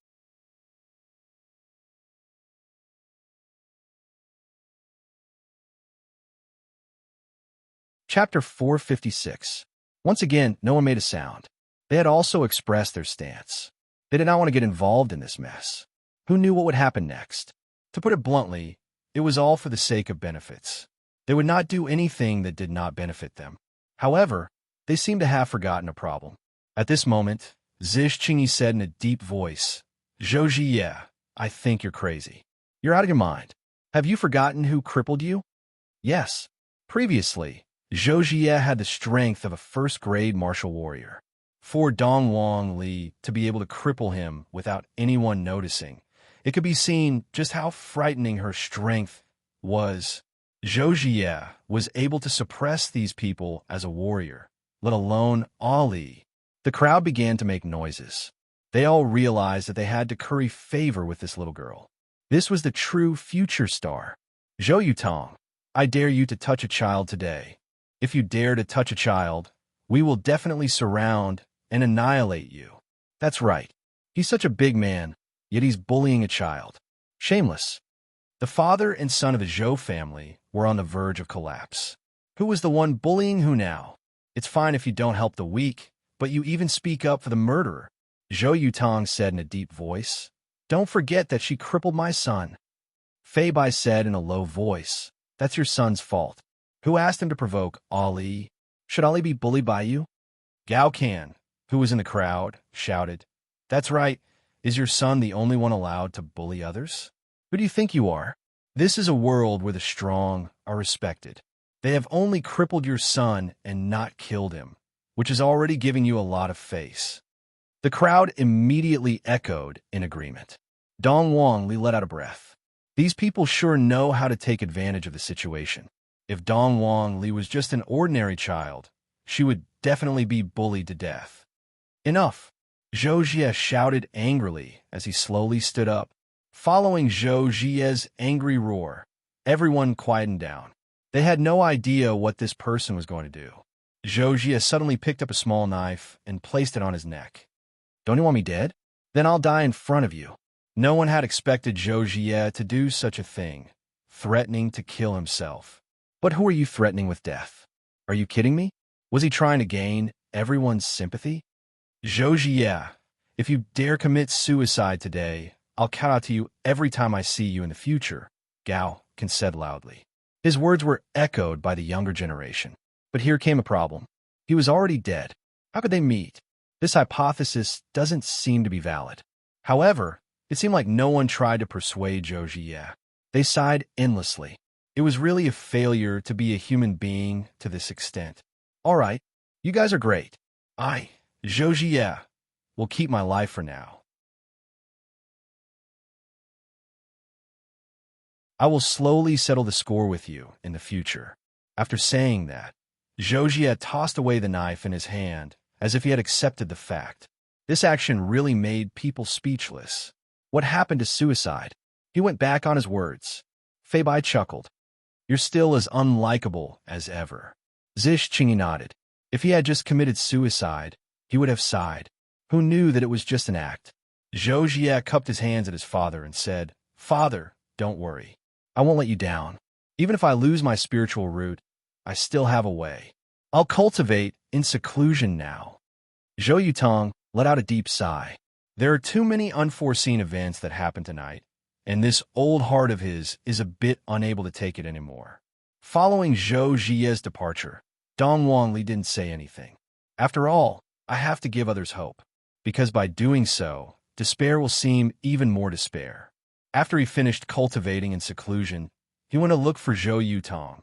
Chapter 456. Once again, no one made a sound. They had also expressed their stance. They did not want to get involved in this mess. Who knew what would happen next? To put it bluntly, it was all for the sake of benefits. They would not do anything that did not benefit them. However, they seemed to have forgotten a problem. At this moment, Zish Qingyi said in a deep voice, Zhou Jie, I think you're crazy. You're out of your mind. Have you forgotten who crippled you? Yes. Previously, Zhou Jie had the strength of a first-grade martial warrior. For Dong Huangli to be able to cripple him without anyone noticing, it could be seen just how frightening her strength was. Zhou Jie was able to suppress these people as a warrior, let alone Ali. The crowd began to make noises. They all realized that they had to curry favor with this little girl. This was the true future star. Zhou Yutong, I dare you to touch a child today. If you dare to touch a child, we will definitely surround and annihilate you. That's right. He's such a big man, yet he's bullying a child. Shameless. The father and son of the Zhou family were on the verge of collapse. Who was the one bullying who now? It's fine if you don't help the weak, but you even speak up for the murderer. Zhou Yutong said in a deep voice. Don't forget that she crippled my son. Fei Bai said in a low voice. That's your son's fault. Who asked him to provoke Ali? Should Ali be bullied by you? Gao Can, who was in the crowd, shouted. That's right. Is your son the only one allowed to bully others? Who do you think you are? This is a world where the strong are respected. They have only crippled your son and not killed him, which is already giving you a lot of face. The crowd immediately echoed in agreement. Dong Huangli let out a breath. These people sure know how to take advantage of the situation. If Dong Huangli was just an ordinary child, she would definitely be bullied to death. Enough! Zhou Jie shouted angrily as he slowly stood up. Following Zhou Jie's angry roar, Everyone quietened down. They had no idea what this person was going to do. Zhou Jie suddenly picked up a small knife and placed it on his neck. Don't you want me dead? Then I'll die in front of you. No one had expected Zhou Jie to do such a thing, threatening to kill himself. But who are you threatening with death? Are you kidding me? Was he trying to gain everyone's sympathy? Zhou Jie, if you dare commit suicide today, I'll count out to you every time I see you in the future, Gao Can said loudly. His words were echoed by the younger generation. But here came a problem. He was already dead. How could they meet? This hypothesis doesn't seem to be valid. However, it seemed like no one tried to persuade Zhou Jie. They sighed endlessly. It was really a failure to be a human being to this extent. All right, you guys are great. I, Zhou Jie, will keep my life for now. I will slowly settle the score with you in the future. After saying that, Zhou Jie tossed away the knife in his hand as if he had accepted the fact. This action really made people speechless. What happened to suicide? He went back on his words. Fei Bai chuckled. You're still as unlikable as ever. Zish Qingyi nodded. If he had just committed suicide, he would have sighed. Who knew that it was just an act? Zhou Jie cupped his hands at his father and said, Father, don't worry. I won't let you down. Even if I lose my spiritual root, I still have a way. I'll cultivate in seclusion now. Zhou Yutong let out a deep sigh. There are too many unforeseen events that happen tonight, and this old heart of his is a bit unable to take it anymore. Following Zhou Jie's departure, Dong Wangli didn't say anything. After all, I have to give others hope, because by doing so, despair will seem even more despair. After he finished cultivating in seclusion, he went to look for Zhou Yutong,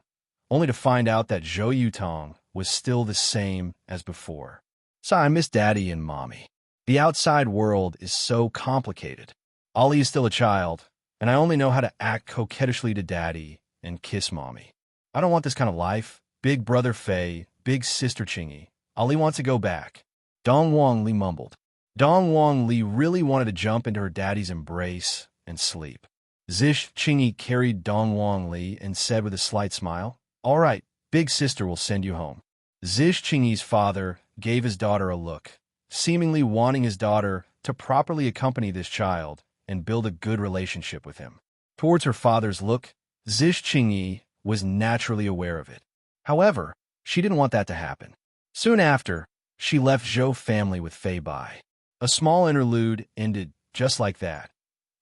only to find out that Zhou Yutong was still the same as before. So I miss Daddy and Mommy. The outside world is so complicated. Ollie is still a child, and I only know how to act coquettishly to Daddy and kiss Mommy. I don't want this kind of life. Big brother Fei, big sister Qingyi. Ollie wants to go back. Dong Wangli mumbled. Dong Wangli really wanted to jump into her daddy's embrace and sleep. Zish Qingyi carried Dong Wangli and said with a slight smile, All right, big sister will send you home. Zish Qingyi's father gave his daughter a look, seemingly wanting his daughter to properly accompany this child and build a good relationship with him. Towards her father's look, Zish Qingyi was naturally aware of it. However, she didn't want that to happen. Soon after, she left Zhou family with Fei Bai. A small interlude ended just like that.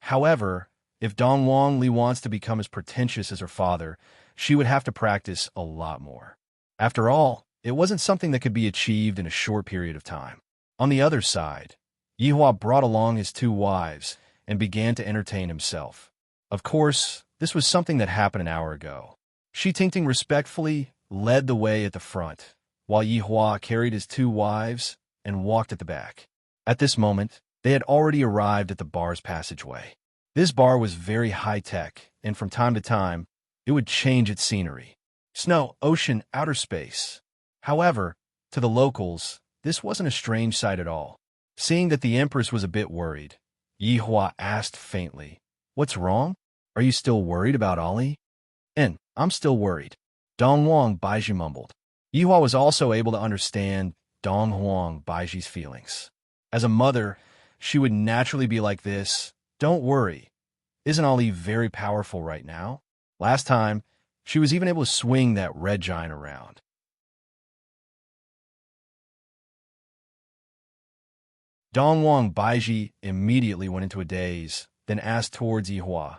However, if Dong Wangli wants to become as pretentious as her father, she would have to practice a lot more. After all, it wasn't something that could be achieved in a short period of time. On the other side, Yihua brought along his 2 wives and began to entertain himself. Of course, this was something that happened an hour ago. Shi Tingting respectfully led the way at the front, while Yihua carried his 2 wives and walked at the back. At this moment, they had already arrived at the bar's passageway. This bar was very high-tech, and from time to time, it would change its scenery. Snow, ocean, outer space. However, to the locals, this wasn't a strange sight at all. Seeing that the Empress was a bit worried, Yihua asked faintly, What's wrong? Are you still worried about Ollie? I'm still worried. Dong Huang Baizhi mumbled. Yihua was also able to understand Dong Huang Baiji's feelings. As a mother, she would naturally be like this. Don't worry. Isn't Ollie very powerful right now? Last time, she was even able to swing that red giant around. Dong Huang Baizhi immediately went into a daze, then asked towards Yihua,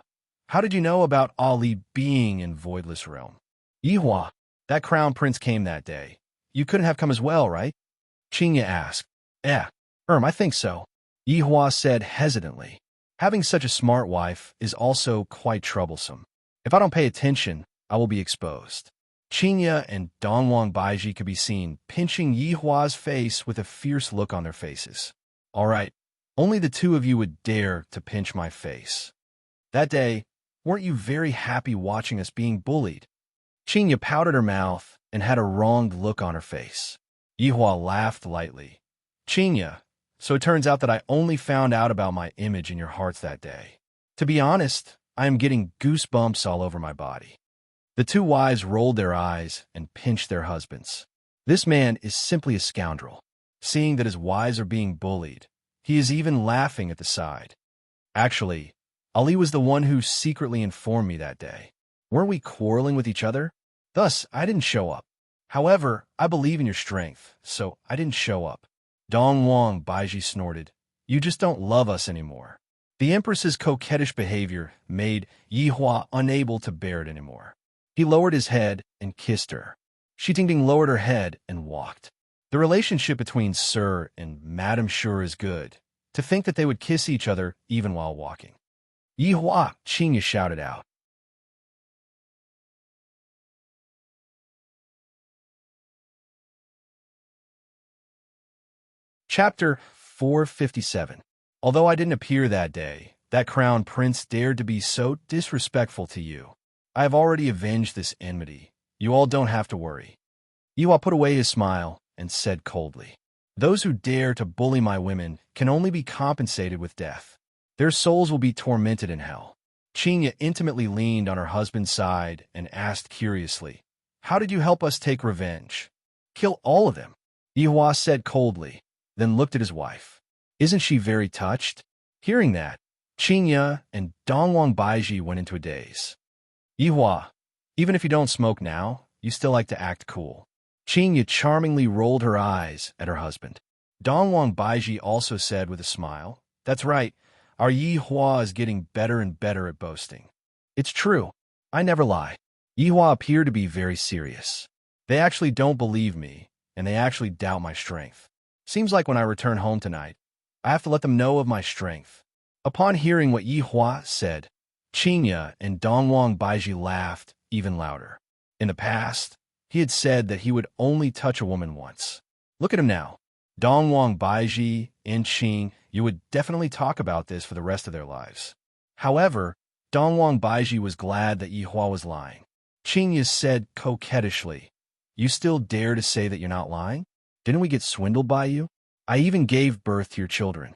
How did you know about Ollie being in Voidless Realm? Yihua, that crown prince came that day. You couldn't have come as well, right? Qingyi asked. I think so. Yihua said hesitantly. Having such a smart wife is also quite troublesome. If I don't pay attention, I will be exposed. Qingyi and Dong Huang Baizhi could be seen pinching Yihua's face with a fierce look on their faces. All right, only the 2 of you would dare to pinch my face. That day, weren't you very happy watching us being bullied? Qingyi pouted her mouth and had a wronged look on her face. Yihua laughed lightly. Qingyi, so it turns out that I only found out about my image in your hearts that day. To be honest, I am getting goosebumps all over my body. The two wives rolled their eyes and pinched their husbands. This man is simply a scoundrel. Seeing that his wives are being bullied, he is even laughing at the side. Actually, Ali was the one who secretly informed me that day. Weren't we quarreling with each other? Thus, I didn't show up. However, I believe in your strength, so I didn't show up. Dong Wang Baiji snorted. You just don't love us anymore. The Empress's coquettish behavior made Yi Hua unable to bear it anymore. He lowered his head and kissed her. Shi Tingting lowered her head and walked. The relationship between Sir and Madame Sure is good. To think that they would kiss each other even while walking. Yi Hua, Qingya shouted out. Chapter 457. Although I didn't appear that day, that crown prince dared to be so disrespectful to you. I have already avenged this enmity. You all don't have to worry. Yiwa put away his smile and said coldly, those who dare to bully my women can only be compensated with death. Their souls will be tormented in hell. Qingya intimately leaned on her husband's side and asked curiously, how did you help us take revenge? Kill all of them. Yihua said coldly, then looked at his wife. Isn't she very touched? Hearing that, Qingya and Dongwang Baiji went into a daze. Yihua, even if you don't smoke now, you still like to act cool. Qingya charmingly rolled her eyes at her husband. Dongwang Baiji also said with a smile, that's right, our Yihua is getting better and better at boasting. It's true, I never lie. Yihua appeared to be very serious. They actually don't believe me, and they actually doubt my strength. Seems like when I return home tonight, I have to let them know of my strength. Upon hearing what Yihua said, Qingya and Dongwang Baiji laughed even louder. In the past, he had said that he would only touch a woman once. Look at him now. Dongwang Baiji and Qing, you would definitely talk about this for the rest of their lives. However, Dongwang Baiji was glad that Yihua was lying. Qingya said coquettishly, you still dare to say that you're not lying? Didn't we get swindled by you? I even gave birth to your children.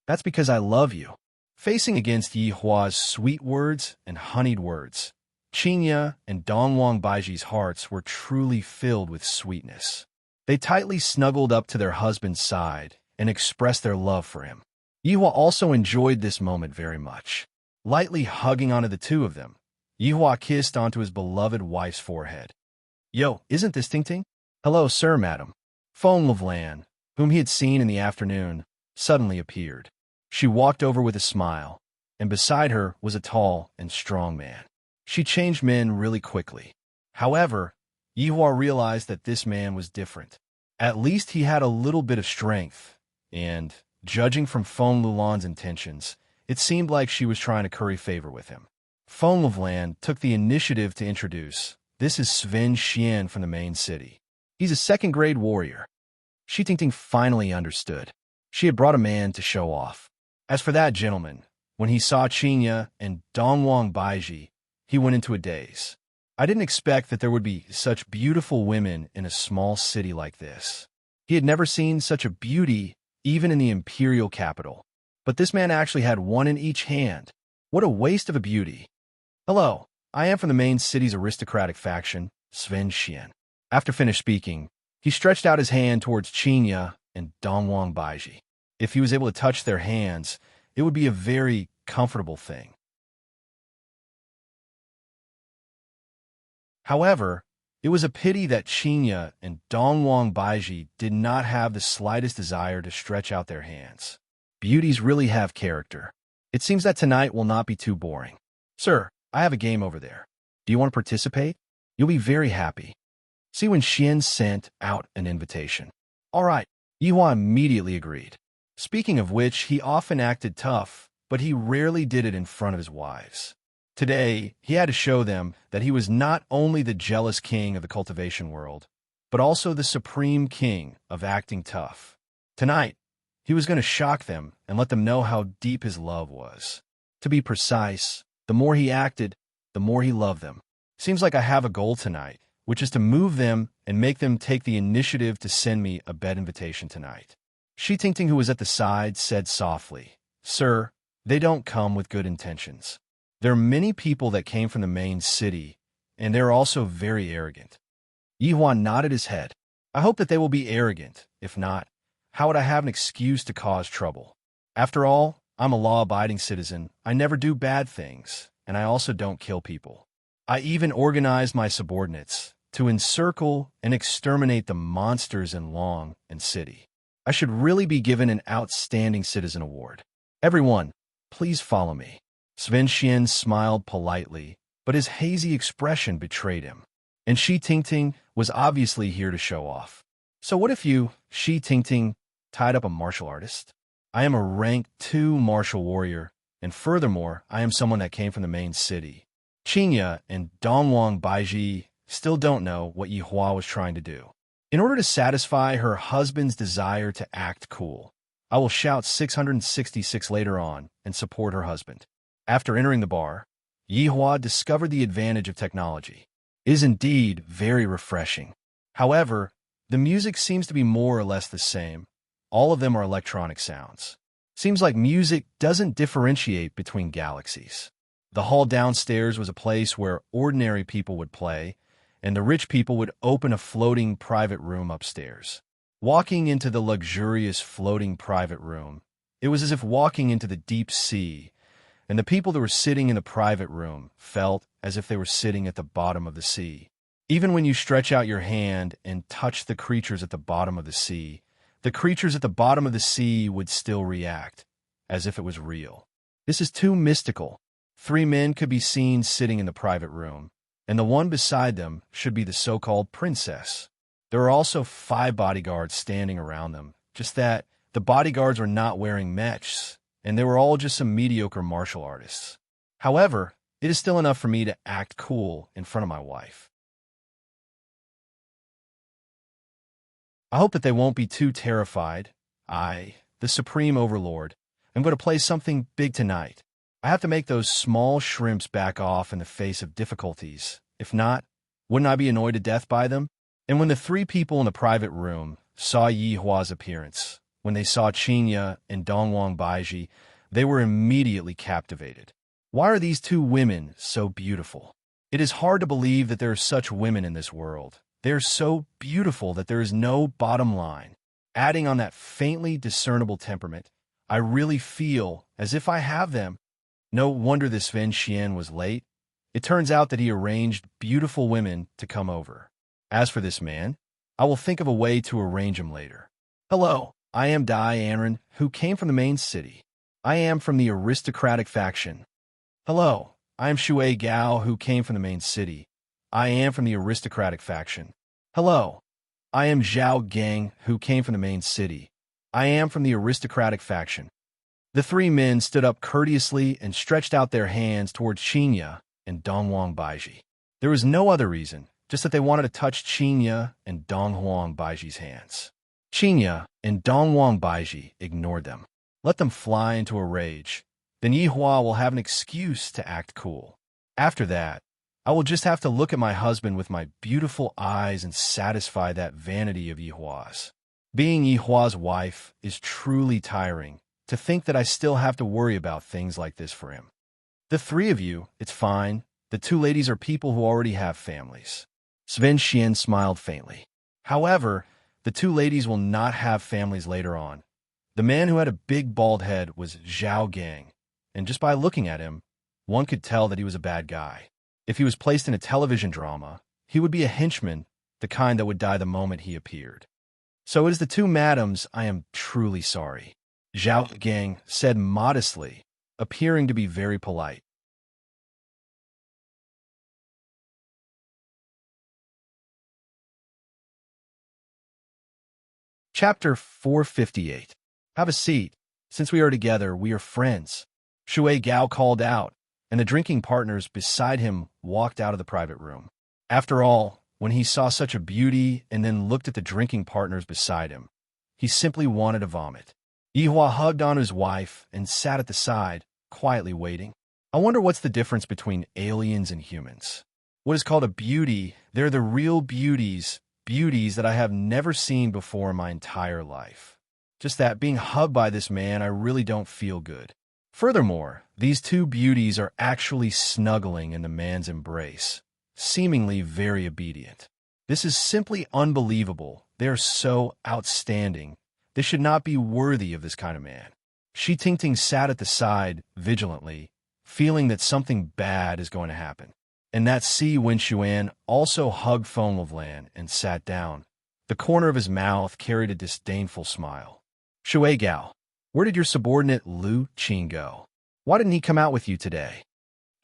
That's because I love you. Facing against Yihua's sweet words and honeyed words, Qingya and Dongwang Baiji's hearts were truly filled with sweetness. They tightly snuggled up to their husband's side and expressed their love for him. Yihua also enjoyed this moment very much. Lightly hugging onto the two of them, Yihua kissed onto his beloved wife's forehead. Yo, isn't this Tingting? Hello, sir, madam. Feng Lavlan, whom he had seen in the afternoon, suddenly appeared. She walked over with a smile, and beside her was a tall and strong man. She changed men really quickly. However, Yihua realized that this man was different. At least he had a little bit of strength, and, judging from Feng Lulan's intentions, it seemed like she was trying to curry favor with him. Feng Lavlan took the initiative to introduce, this is Sven Xian from the main city. He's a second-grade warrior. Shi Tingting finally understood. She had brought a man to show off. As for that gentleman, when he saw Qingya and Dongwang Baiji, he went into a daze. I didn't expect that there would be such beautiful women in a small city like this. He had never seen such a beauty even in the imperial capital. But this man actually had one in each hand. What a waste of a beauty. Hello, I am from the main city's aristocratic faction, Sven Xian. After finished speaking, he stretched out his hand towards Qingya and Dongwang Baiji. If he was able to touch their hands, it would be a very comfortable thing. However, it was a pity that Qingya and Dongwang Baiji did not have the slightest desire to stretch out their hands. Beauties really have character. It seems that tonight will not be too boring. Sir, I have a game over there. Do you want to participate? You'll be very happy. See when Xian sent out an invitation. All right, Yihua immediately agreed. Speaking of which, he often acted tough, but he rarely did it in front of his wives. Today, he had to show them that he was not only the jealous king of the cultivation world, but also the supreme king of acting tough. Tonight, he was going to shock them and let them know how deep his love was. To be precise, the more he acted, the more he loved them. Seems like I have a goal tonight, which is to move them and make them take the initiative to send me a bed invitation tonight. Shi Tingting, who was at the side, said softly, Sir, they don't come with good intentions. There are many people that came from the main city, and they're also very arrogant. Yihua nodded his head. I hope that they will be arrogant. If not, how would I have an excuse to cause trouble? After all, I'm a law-abiding citizen. I never do bad things, and I also don't kill people. I even organized my subordinates to encircle and exterminate the monsters in Long and City. I should really be given an Outstanding Citizen Award. Everyone, please follow me. Sven Xian smiled politely, but his hazy expression betrayed him. And Shi Tingting was obviously here to show off. So what if you, Shi Tingting, tied up a martial artist? I am a rank 2 martial warrior, and furthermore, I am someone that came from the main city. Qinya and Dongwang Baiji still don't know what Yihua was trying to do. In order to satisfy her husband's desire to act cool, I will shout 666 later on and support her husband. After entering the bar, Yihua discovered the advantage of technology. It is indeed very refreshing. However, the music seems to be more or less the same. All of them are electronic sounds. Seems like music doesn't differentiate between galaxies. The hall downstairs was a place where ordinary people would play, and the rich people would open a floating private room upstairs. Walking into the luxurious floating private room, it was as if walking into the deep sea, and the people that were sitting in the private room felt as if they were sitting at the bottom of the sea. Even when you stretch out your hand and touch the creatures at the bottom of the sea would still react, as if it was real. This is too mystical. 3 men could be seen sitting in the private room, and the one beside them should be the so-called princess. There are also 5 bodyguards standing around them, just that the bodyguards were not wearing mechs, and they were all just some mediocre martial artists. However, it is still enough for me to act cool in front of my wife. I hope that they won't be too terrified. I, the Supreme Overlord, am going to play something big tonight. I have to make those small shrimps back off in the face of difficulties. If not, wouldn't I be annoyed to death by them? And when the 3 people in the private room saw Yihua's appearance, when they saw Qinya and Dongwang Baiji, they were immediately captivated. Why are these 2 women so beautiful? It is hard to believe that there are such women in this world. They are so beautiful that there is no bottom line. Adding on that faintly discernible temperament, I really feel as if I have them. No wonder this Ven Xian was late. It turns out that he arranged beautiful women to come over. As for this man, I will think of a way to arrange him later. Hello, I am Dai Anren, who came from the main city. I am from the aristocratic faction. Hello, I am Shui Gao, who came from the main city. I am from the aristocratic faction. Hello, I am Zhao Gang, who came from the main city. I am from the aristocratic faction. The 3 men stood up courteously and stretched out their hands towards Qinya and Dongwang Baiji. There was no other reason, just that they wanted to touch Qinya and Dongwang Baiji's hands. Qinya and Dongwang Baiji ignored them. Let them fly into a rage. Then Yihua will have an excuse to act cool. After that, I will just have to look at my husband with my beautiful eyes and satisfy that vanity of Yihua's. Being Yihua's wife is truly tiring. To think that I still have to worry about things like this for him. The 3 of you, it's fine. The 2 ladies are people who already have families. Sven Xian smiled faintly. However, the 2 ladies will not have families later on. The man who had a big bald head was Zhao Gang, and just by looking at him, one could tell that he was a bad guy. If he was placed in a television drama, he would be a henchman, the kind that would die the moment he appeared. So it is the 2 madams. I am truly sorry. Zhao Gang said modestly, appearing to be very polite. Chapter 458. Have a seat. Since we are together, we are friends. Shui Gao called out, and the drinking partners beside him walked out of the private room. After all, when he saw such a beauty and then looked at the drinking partners beside him, he simply wanted to vomit. Yihua hugged on his wife and sat at the side, quietly waiting. I wonder what's the difference between aliens and humans. What is called a beauty, they're the real beauties that I have never seen before in my entire life. Just that, being hugged by this man, I really don't feel good. Furthermore, these two beauties are actually snuggling in the man's embrace, seemingly very obedient. This is simply unbelievable. They are so outstanding. This should not be worthy of this kind of man. Shi Tingting sat at the side, vigilantly, feeling that something bad is going to happen. And that Si Wenxuan also hugged Feng Lovlan and sat down. The corner of his mouth carried a disdainful smile. Shui Gao, where did your subordinate Lu Qing go? Why didn't he come out with you today?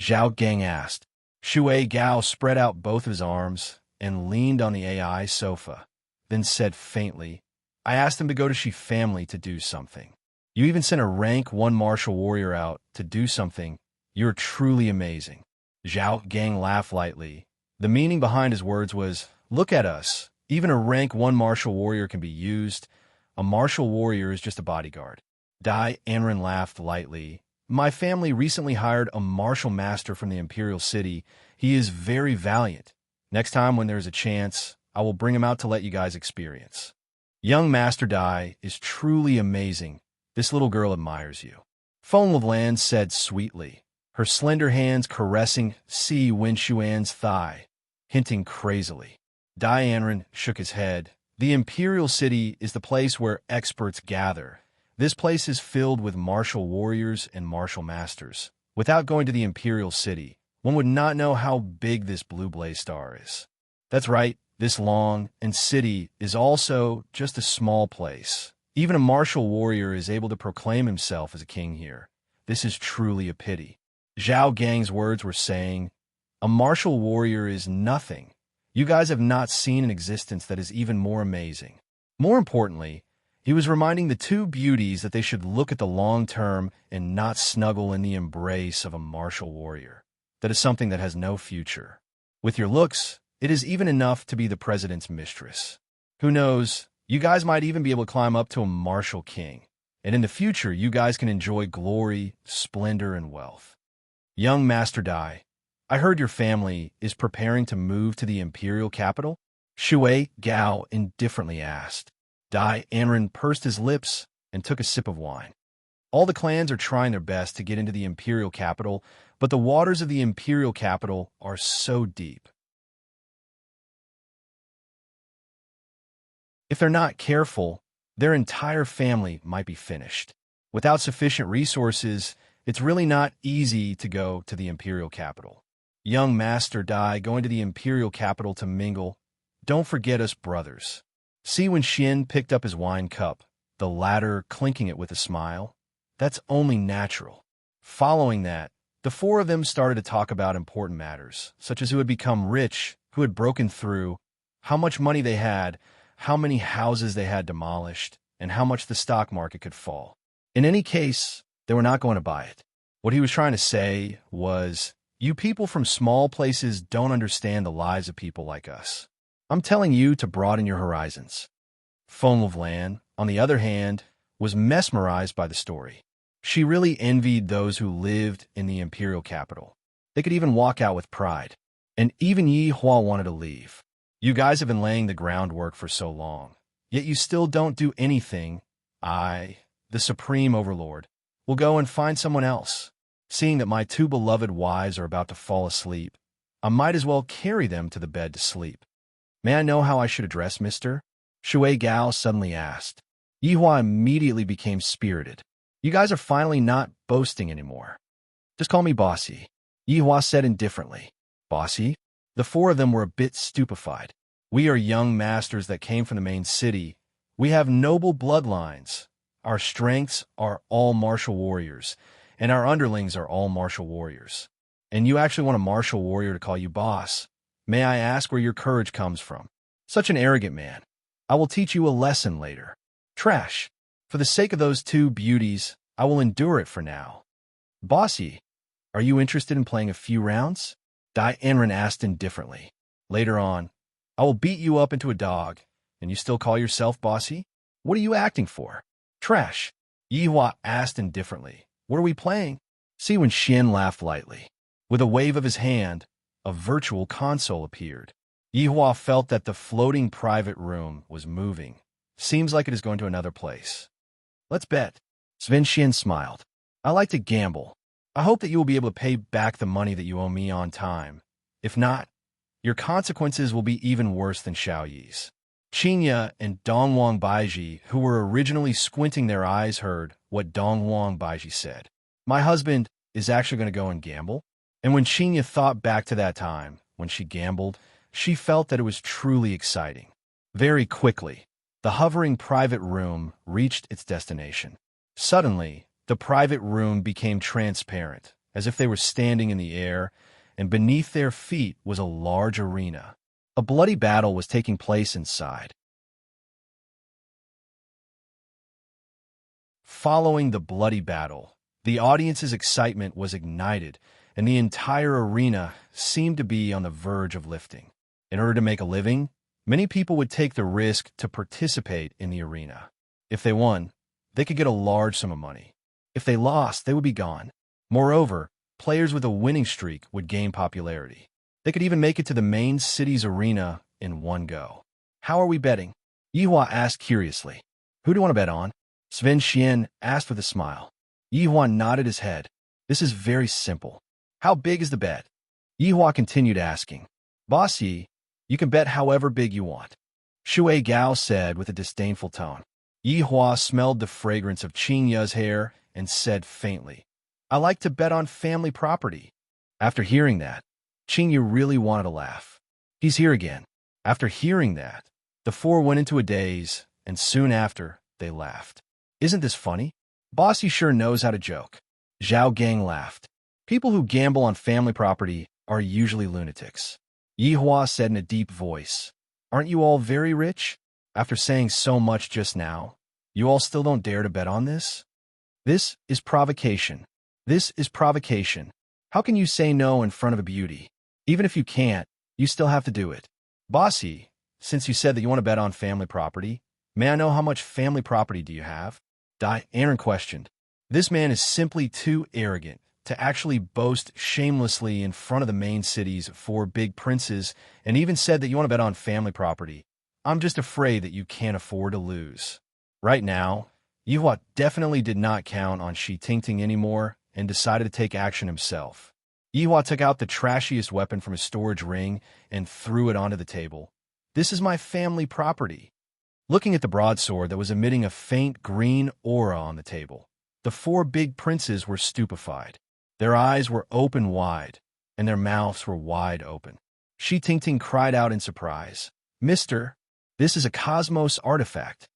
Zhao Gang asked. Shui Gao spread out both of his arms and leaned on the AI sofa, then said faintly, I asked him to go to Shi family to do something. You even sent a rank 1 martial warrior out to do something. You're truly amazing. Zhao Gang laughed lightly. The meaning behind his words was, look at us. Even a rank 1 martial warrior can be used. A martial warrior is just a bodyguard. Dai Anren laughed lightly. My family recently hired a martial master from the Imperial City. He is very valiant. Next time when there's a chance, I will bring him out to let you guys experience. Young Master Dai is truly amazing. This little girl admires you. Feng Lovlan said sweetly, her slender hands caressing Si Wenxuan's thigh, hinting crazily. Dai Anren shook his head. The Imperial City is the place where experts gather. This place is filled with martial warriors and martial masters. Without going to the Imperial City, one would not know how big this blue blaze star is. That's right, this long and city is also just a small place. Even a martial warrior is able to proclaim himself as a king here. This is truly a pity. Zhao Gang's words were saying, a martial warrior is nothing. You guys have not seen an existence that is even more amazing. More importantly, he was reminding the two beauties that they should look at the long term and not snuggle in the embrace of a martial warrior. That is something that has no future. With your looks, it is even enough to be the president's mistress. Who knows, you guys might even be able to climb up to a martial king. And in the future, you guys can enjoy glory, splendor, and wealth. Young Master Dai, I heard your family is preparing to move to the imperial capital? Shui Gao indifferently asked. Dai Anren pursed his lips and took a sip of wine. All the clans are trying their best to get into the imperial capital, but the waters of the imperial capital are so deep. If they're not careful, their entire family might be finished. Without sufficient resources, it's really not easy to go to the imperial capital. Young Master Dai going to the imperial capital to mingle. Don't forget us, brothers. See when Xin picked up his wine cup, the latter clinking it with a smile. That's only natural. Following that, the four of them started to talk about important matters, such as who had become rich, who had broken through, how much money they had, how many houses they had demolished, and how much the stock market could fall. In any case, they were not going to buy it. What he was trying to say was, you people from small places don't understand the lives of people like us. I'm telling you to broaden your horizons. Feng Lovlan, on the other hand, was mesmerized by the story. She really envied those who lived in the imperial capital. They could even walk out with pride. And even Yi Hua wanted to leave. You guys have been laying the groundwork for so long, yet you still don't do anything. I, the Supreme Overlord, will go and find someone else. Seeing that my two beloved wives are about to fall asleep, I might as well carry them to the bed to sleep. May I know how I should address Mr.? Shui Gao suddenly asked. Yi Hua immediately became spirited. You guys are finally not boasting anymore. Just call me Bossy. Yi Hua said indifferently. Bossy? The four of them were a bit stupefied. We are young masters that came from the main city. We have noble bloodlines. Our strengths are all martial warriors, and our underlings are all martial warriors. And you actually want a martial warrior to call you boss. May I ask where your courage comes from? Such an arrogant man. I will teach you a lesson later. Trash. For the sake of those two beauties, I will endure it for now. Bossy, are you interested in playing a few rounds? Dai Anren asked indifferently. Later on, I will beat you up into a dog, and you still call yourself Bossy? What are you acting for? Trash. Yi Hua asked indifferently. What are we playing? See when Xian laughed lightly. With a wave of his hand, a virtual console appeared. Yi Hua felt that the floating private room was moving. Seems like it is going to another place. Let's bet. Sven Xian smiled. I like to gamble. I hope that you will be able to pay back the money that you owe me on time. If not, your consequences will be even worse than Xiao Yi's. Qinya and Dongwang Baiji, who were originally squinting their eyes, heard what Dongwang Baiji said. My husband is actually going to go and gamble? And when Qinya thought back to that time, when she gambled, she felt that it was truly exciting. Very quickly, the hovering private room reached its destination. Suddenly, the private room became transparent, as if they were standing in the air, and beneath their feet was a large arena. A bloody battle was taking place inside. Following the bloody battle, the audience's excitement was ignited, and the entire arena seemed to be on the verge of lifting. In order to make a living, many people would take the risk to participate in the arena. If they won, they could get a large sum of money. If they lost, they would be gone. Moreover, players with a winning streak would gain popularity. They could even make it to the main city's arena in one go. How are we betting? Yihua asked curiously. Who do you want to bet on? Sven Xian asked with a smile. Yihua nodded his head. This is very simple. How big is the bet? Yihua continued asking. Boss Yi, you can bet however big you want. Shui Gao said with a disdainful tone. Yihua smelled the fragrance of Qinya's hair and said faintly, I like to bet on family property. After hearing that, Qinya really wanted to laugh. He's here again. After hearing that, the four went into a daze, and soon after, they laughed. Isn't this funny? Bossy sure knows how to joke. Zhao Gang laughed. People who gamble on family property are usually lunatics. Yihua said in a deep voice, Aren't you all very rich? After saying so much just now, you all still don't dare to bet on this? This is provocation. This is provocation. How can you say no in front of a beauty? Even if you can't, you still have to do it. Bossy, since you said that you want to bet on family property, may I know how much family property do you have? Aaron questioned. This man is simply too arrogant to actually boast shamelessly in front of the main city's four big princes, and even said that you want to bet on family property. I'm just afraid that you can't afford to lose. Right now, Yihua definitely did not count on Shi Tingting anymore and decided to take action himself. Yihua took out the trashiest weapon from his storage ring and threw it onto the table. This is my family property. Looking at the broadsword that was emitting a faint green aura on the table, the four big princes were stupefied. Their eyes were open wide, and their mouths were wide open. Shi Tingting cried out in surprise, Mister, this is a cosmos artifact.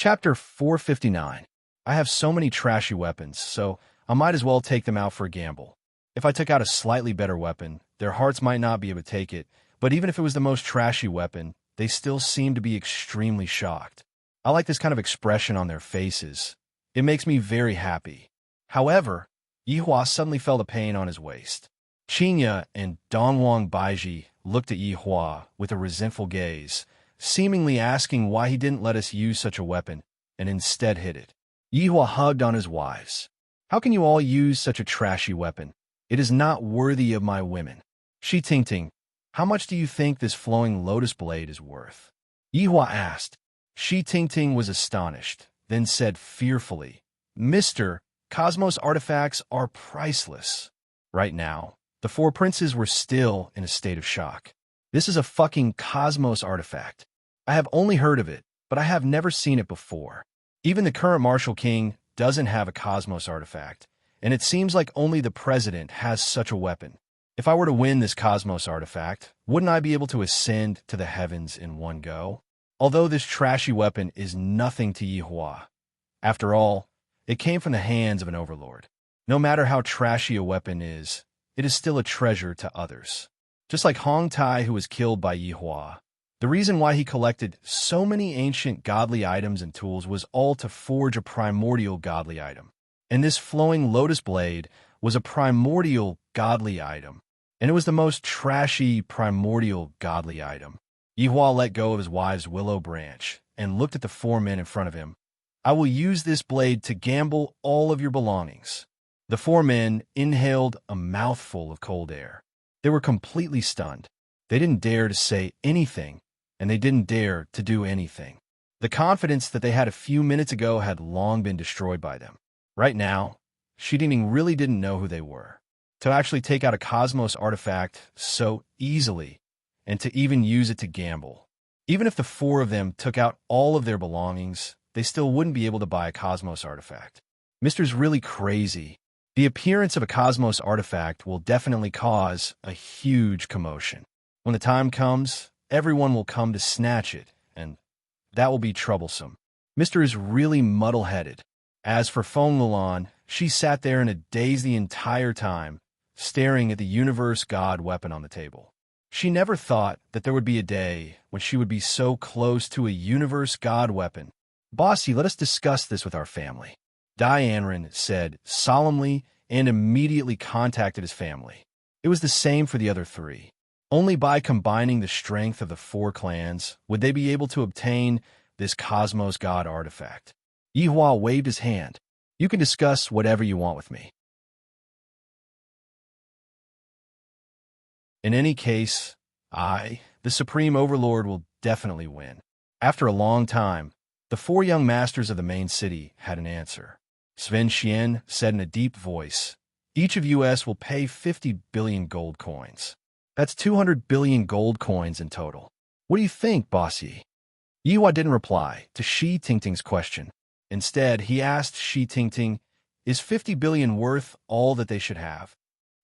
Chapter 459. I have so many trashy weapons, so I might as well take them out for a gamble. If I took out a slightly better weapon, their hearts might not be able to take it, but even if it was the most trashy weapon, they still seem to be extremely shocked. I like this kind of expression on their faces. It makes me very happy. However, Yihua suddenly felt a pain on his waist. Qinya and Dongwang Baiji looked at Yihua with a resentful gaze, seemingly asking why he didn't let us use such a weapon, and instead hid it. Yihua hugged on his wives. How can you all use such a trashy weapon? It is not worthy of my women. Shi Tingting, how much do you think this flowing lotus blade is worth? Yihua asked. Shi Tingting was astonished, then said fearfully, Mister, Cosmos artifacts are priceless. Right now, the four princes were still in a state of shock. This is a fucking Cosmos artifact. I have only heard of it, but I have never seen it before. Even the current Martial King doesn't have a Cosmos artifact, and it seems like only the president has such a weapon. If I were to win this Cosmos artifact, wouldn't I be able to ascend to the heavens in one go? Although this trashy weapon is nothing to Yihua. After all, it came from the hands of an overlord. No matter how trashy a weapon is, it is still a treasure to others. Just like Hong Tai, who was killed by Yihua. The reason why he collected so many ancient godly items and tools was all to forge a primordial godly item. And this flowing lotus blade was a primordial godly item. And it was the most trashy primordial godly item. Yihua let go of his wife's willow branch and looked at the four men in front of him. I will use this blade to gamble all of your belongings. The four men inhaled a mouthful of cold air. They were completely stunned. They didn't dare to say anything, and they didn't dare to do anything. The confidence that they had a few minutes ago had long been destroyed by them. Right now, Shi-Ting really didn't know who they were. To actually take out a Cosmos artifact so easily, and to even use it to gamble. Even if the four of them took out all of their belongings, they still wouldn't be able to buy a Cosmos artifact. Mister's really crazy. The appearance of a Cosmos artifact will definitely cause a huge commotion. When the time comes, everyone will come to snatch it, and that will be troublesome. Mister is really muddle-headed. As for Feng Lulan, she sat there in a daze the entire time, staring at the universe god weapon on the table. She never thought that there would be a day when she would be so close to a universe god weapon. Bossy, let us discuss this with our family, Dianren said solemnly and immediately contacted his family. It was the same for the other three. Only by combining the strength of the four clans would they be able to obtain this Cosmos God artifact. Yihua waved his hand. You can discuss whatever you want with me. In any case, I, the Supreme Overlord, will definitely win. After a long time, the four young masters of the main city had an answer. Sven Xian said in a deep voice, each of us will pay 50 billion gold coins. That's 200 billion gold coins in total. What do you think, Bossy? Yihua didn't reply to Shi-Ting's question. Instead, he asked Shi-Ting, is 50 billion worth all that they should have?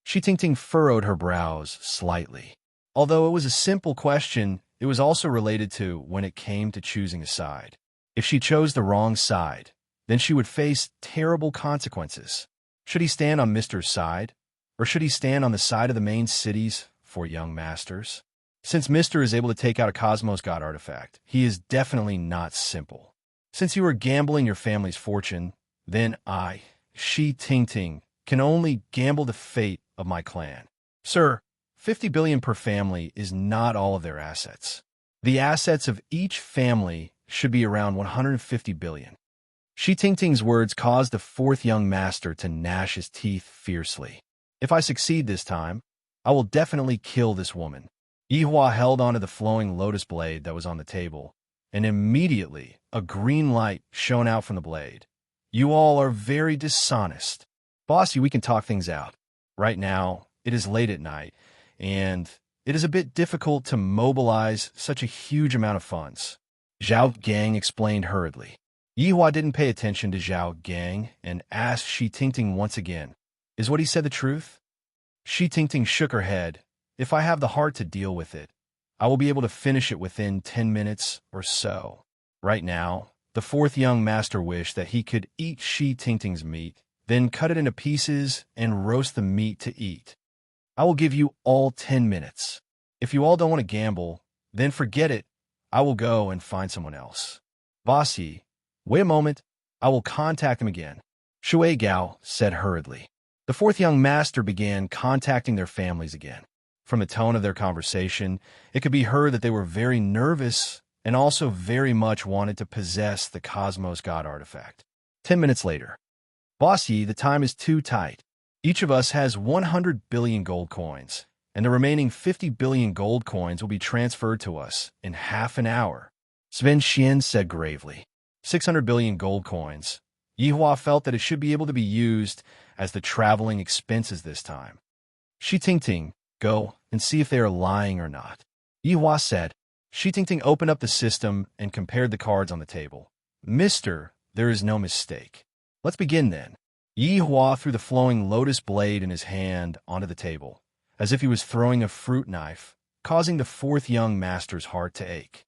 Shi-Ting furrowed her brows slightly. Although it was a simple question, it was also related to when it came to choosing a side. If she chose the wrong side, then she would face terrible consequences. Should he stand on Mister's side? Or should he stand on the side of the main cities for young masters? Since Mister is able to take out a Cosmos God artifact, he is definitely not simple. Since you are gambling your family's fortune, then I, Shi-Ting, can only gamble the fate of my clan. Sir, 50 billion per family is not all of their assets. The assets of each family should be around 150 billion. Shi-Ting's words caused the fourth young master to gnash his teeth fiercely. If I succeed this time, I will definitely kill this woman. Yihua held onto the flowing lotus blade that was on the table, and immediately a green light shone out from the blade. You all are very dishonest. Bossy, we can talk things out. Right now, it is late at night, and it is a bit difficult to mobilize such a huge amount of funds. Zhao Gang explained hurriedly. Yihua didn't pay attention to Zhao Gang and asked Shi-Ting once again, is what he said the truth? Shi-Ting shook her head. If I have the heart to deal with it, I will be able to finish it within 10 minutes or so. Right now, the fourth young master wished that he could eat Shi-Ting's meat, then cut it into pieces and roast the meat to eat. I will give you all 10 minutes. If you all don't want to gamble, then forget it. I will go and find someone else. Bossy, wait a moment. I will contact him again. Shui Gao said hurriedly. The fourth young master began contacting their families again. From the tone of their conversation, it could be heard that they were very nervous and also very much wanted to possess the Cosmos God artifact. 10 minutes later. Bossy, the time is too tight. Each of us has 100 billion gold coins, and the remaining 50 billion gold coins will be transferred to us in half an hour. Sven Xian said gravely. 600 billion gold coins. Yihua felt that it should be able to be used as the traveling expenses this time. Shi-Ting, go and see if they are lying or not. Yihua said. Shi-Ting opened up the system and compared the cards on the table. Mister, there is no mistake. Let's begin then. Yihua threw the flowing lotus blade in his hand onto the table, as if he was throwing a fruit knife, causing the fourth young master's heart to ache.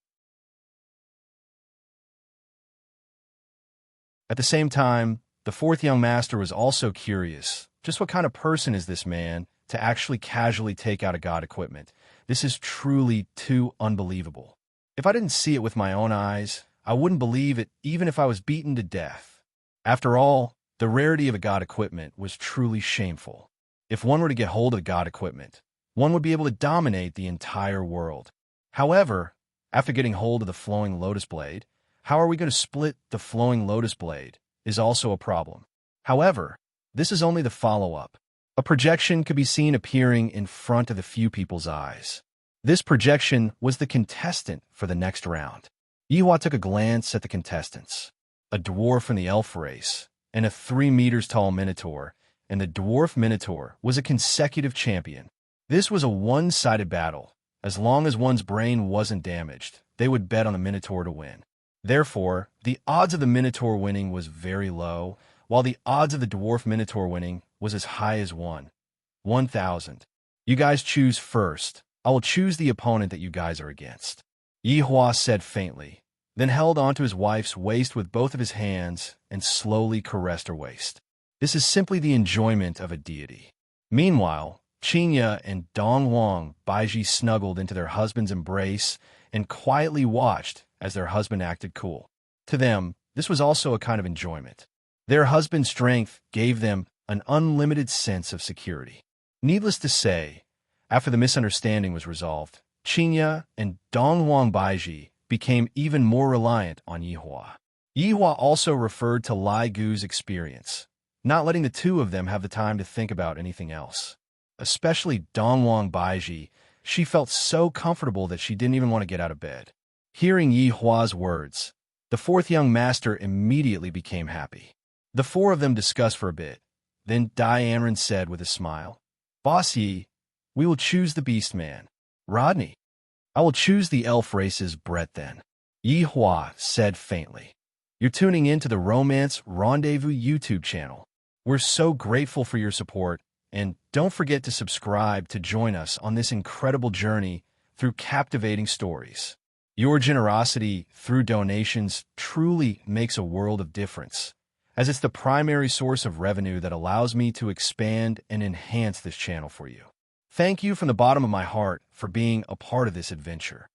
At the same time, the fourth young master was also curious. Just what kind of person is this man to actually casually take out a god equipment? This is truly too unbelievable. If I didn't see it with my own eyes, I wouldn't believe it even if I was beaten to death. After all, the rarity of a god equipment was truly shameful. If one were to get hold of the god equipment, one would be able to dominate the entire world. However, after getting hold of the flowing lotus blade, how are we going to split the flowing lotus blade is also a problem. However, this is only the follow-up. A projection could be seen appearing in front of the few people's eyes. This projection was the contestant for the next round. Yihua took a glance at the contestants. A dwarf in the elf race, and a 3 meters tall minotaur, and the dwarf minotaur was a consecutive champion. This was a one-sided battle. As long as one's brain wasn't damaged, they would bet on the minotaur to win. Therefore, the odds of the minotaur winning was very low, while the odds of the dwarf minotaur winning was as high as 1,000. You guys choose first. I will choose the opponent that you guys are against. Yihua said faintly, then held onto his wife's waist with both of his hands and slowly caressed her waist. This is simply the enjoyment of a deity. Meanwhile, Qinya and Dongwang Baiji snuggled into their husband's embrace and quietly watched as their husband acted cool. To them, this was also a kind of enjoyment. Their husband's strength gave them an unlimited sense of security. Needless to say, after the misunderstanding was resolved, Qinya and Dongwang Baiji became even more reliant on Yihua. Yihua also referred to Lai Gu's experience, not letting the two of them have the time to think about anything else. Especially Dongwang Baiji, she felt so comfortable that she didn't even want to get out of bed. Hearing Yihua's words, the fourth young master immediately became happy. The four of them discussed for a bit. Then Dai Anren said with a smile, "Boss Yi, we will choose the beast man. Rodney, I will choose the elf race's Brett then." Yihua said faintly, "You're tuning in to the Romance Rendezvous YouTube channel. We're so grateful for your support, and don't forget to subscribe to join us on this incredible journey through captivating stories. Your generosity through donations truly makes a world of difference, as it's the primary source of revenue that allows me to expand and enhance this channel for you. Thank you from the bottom of my heart for being a part of this adventure.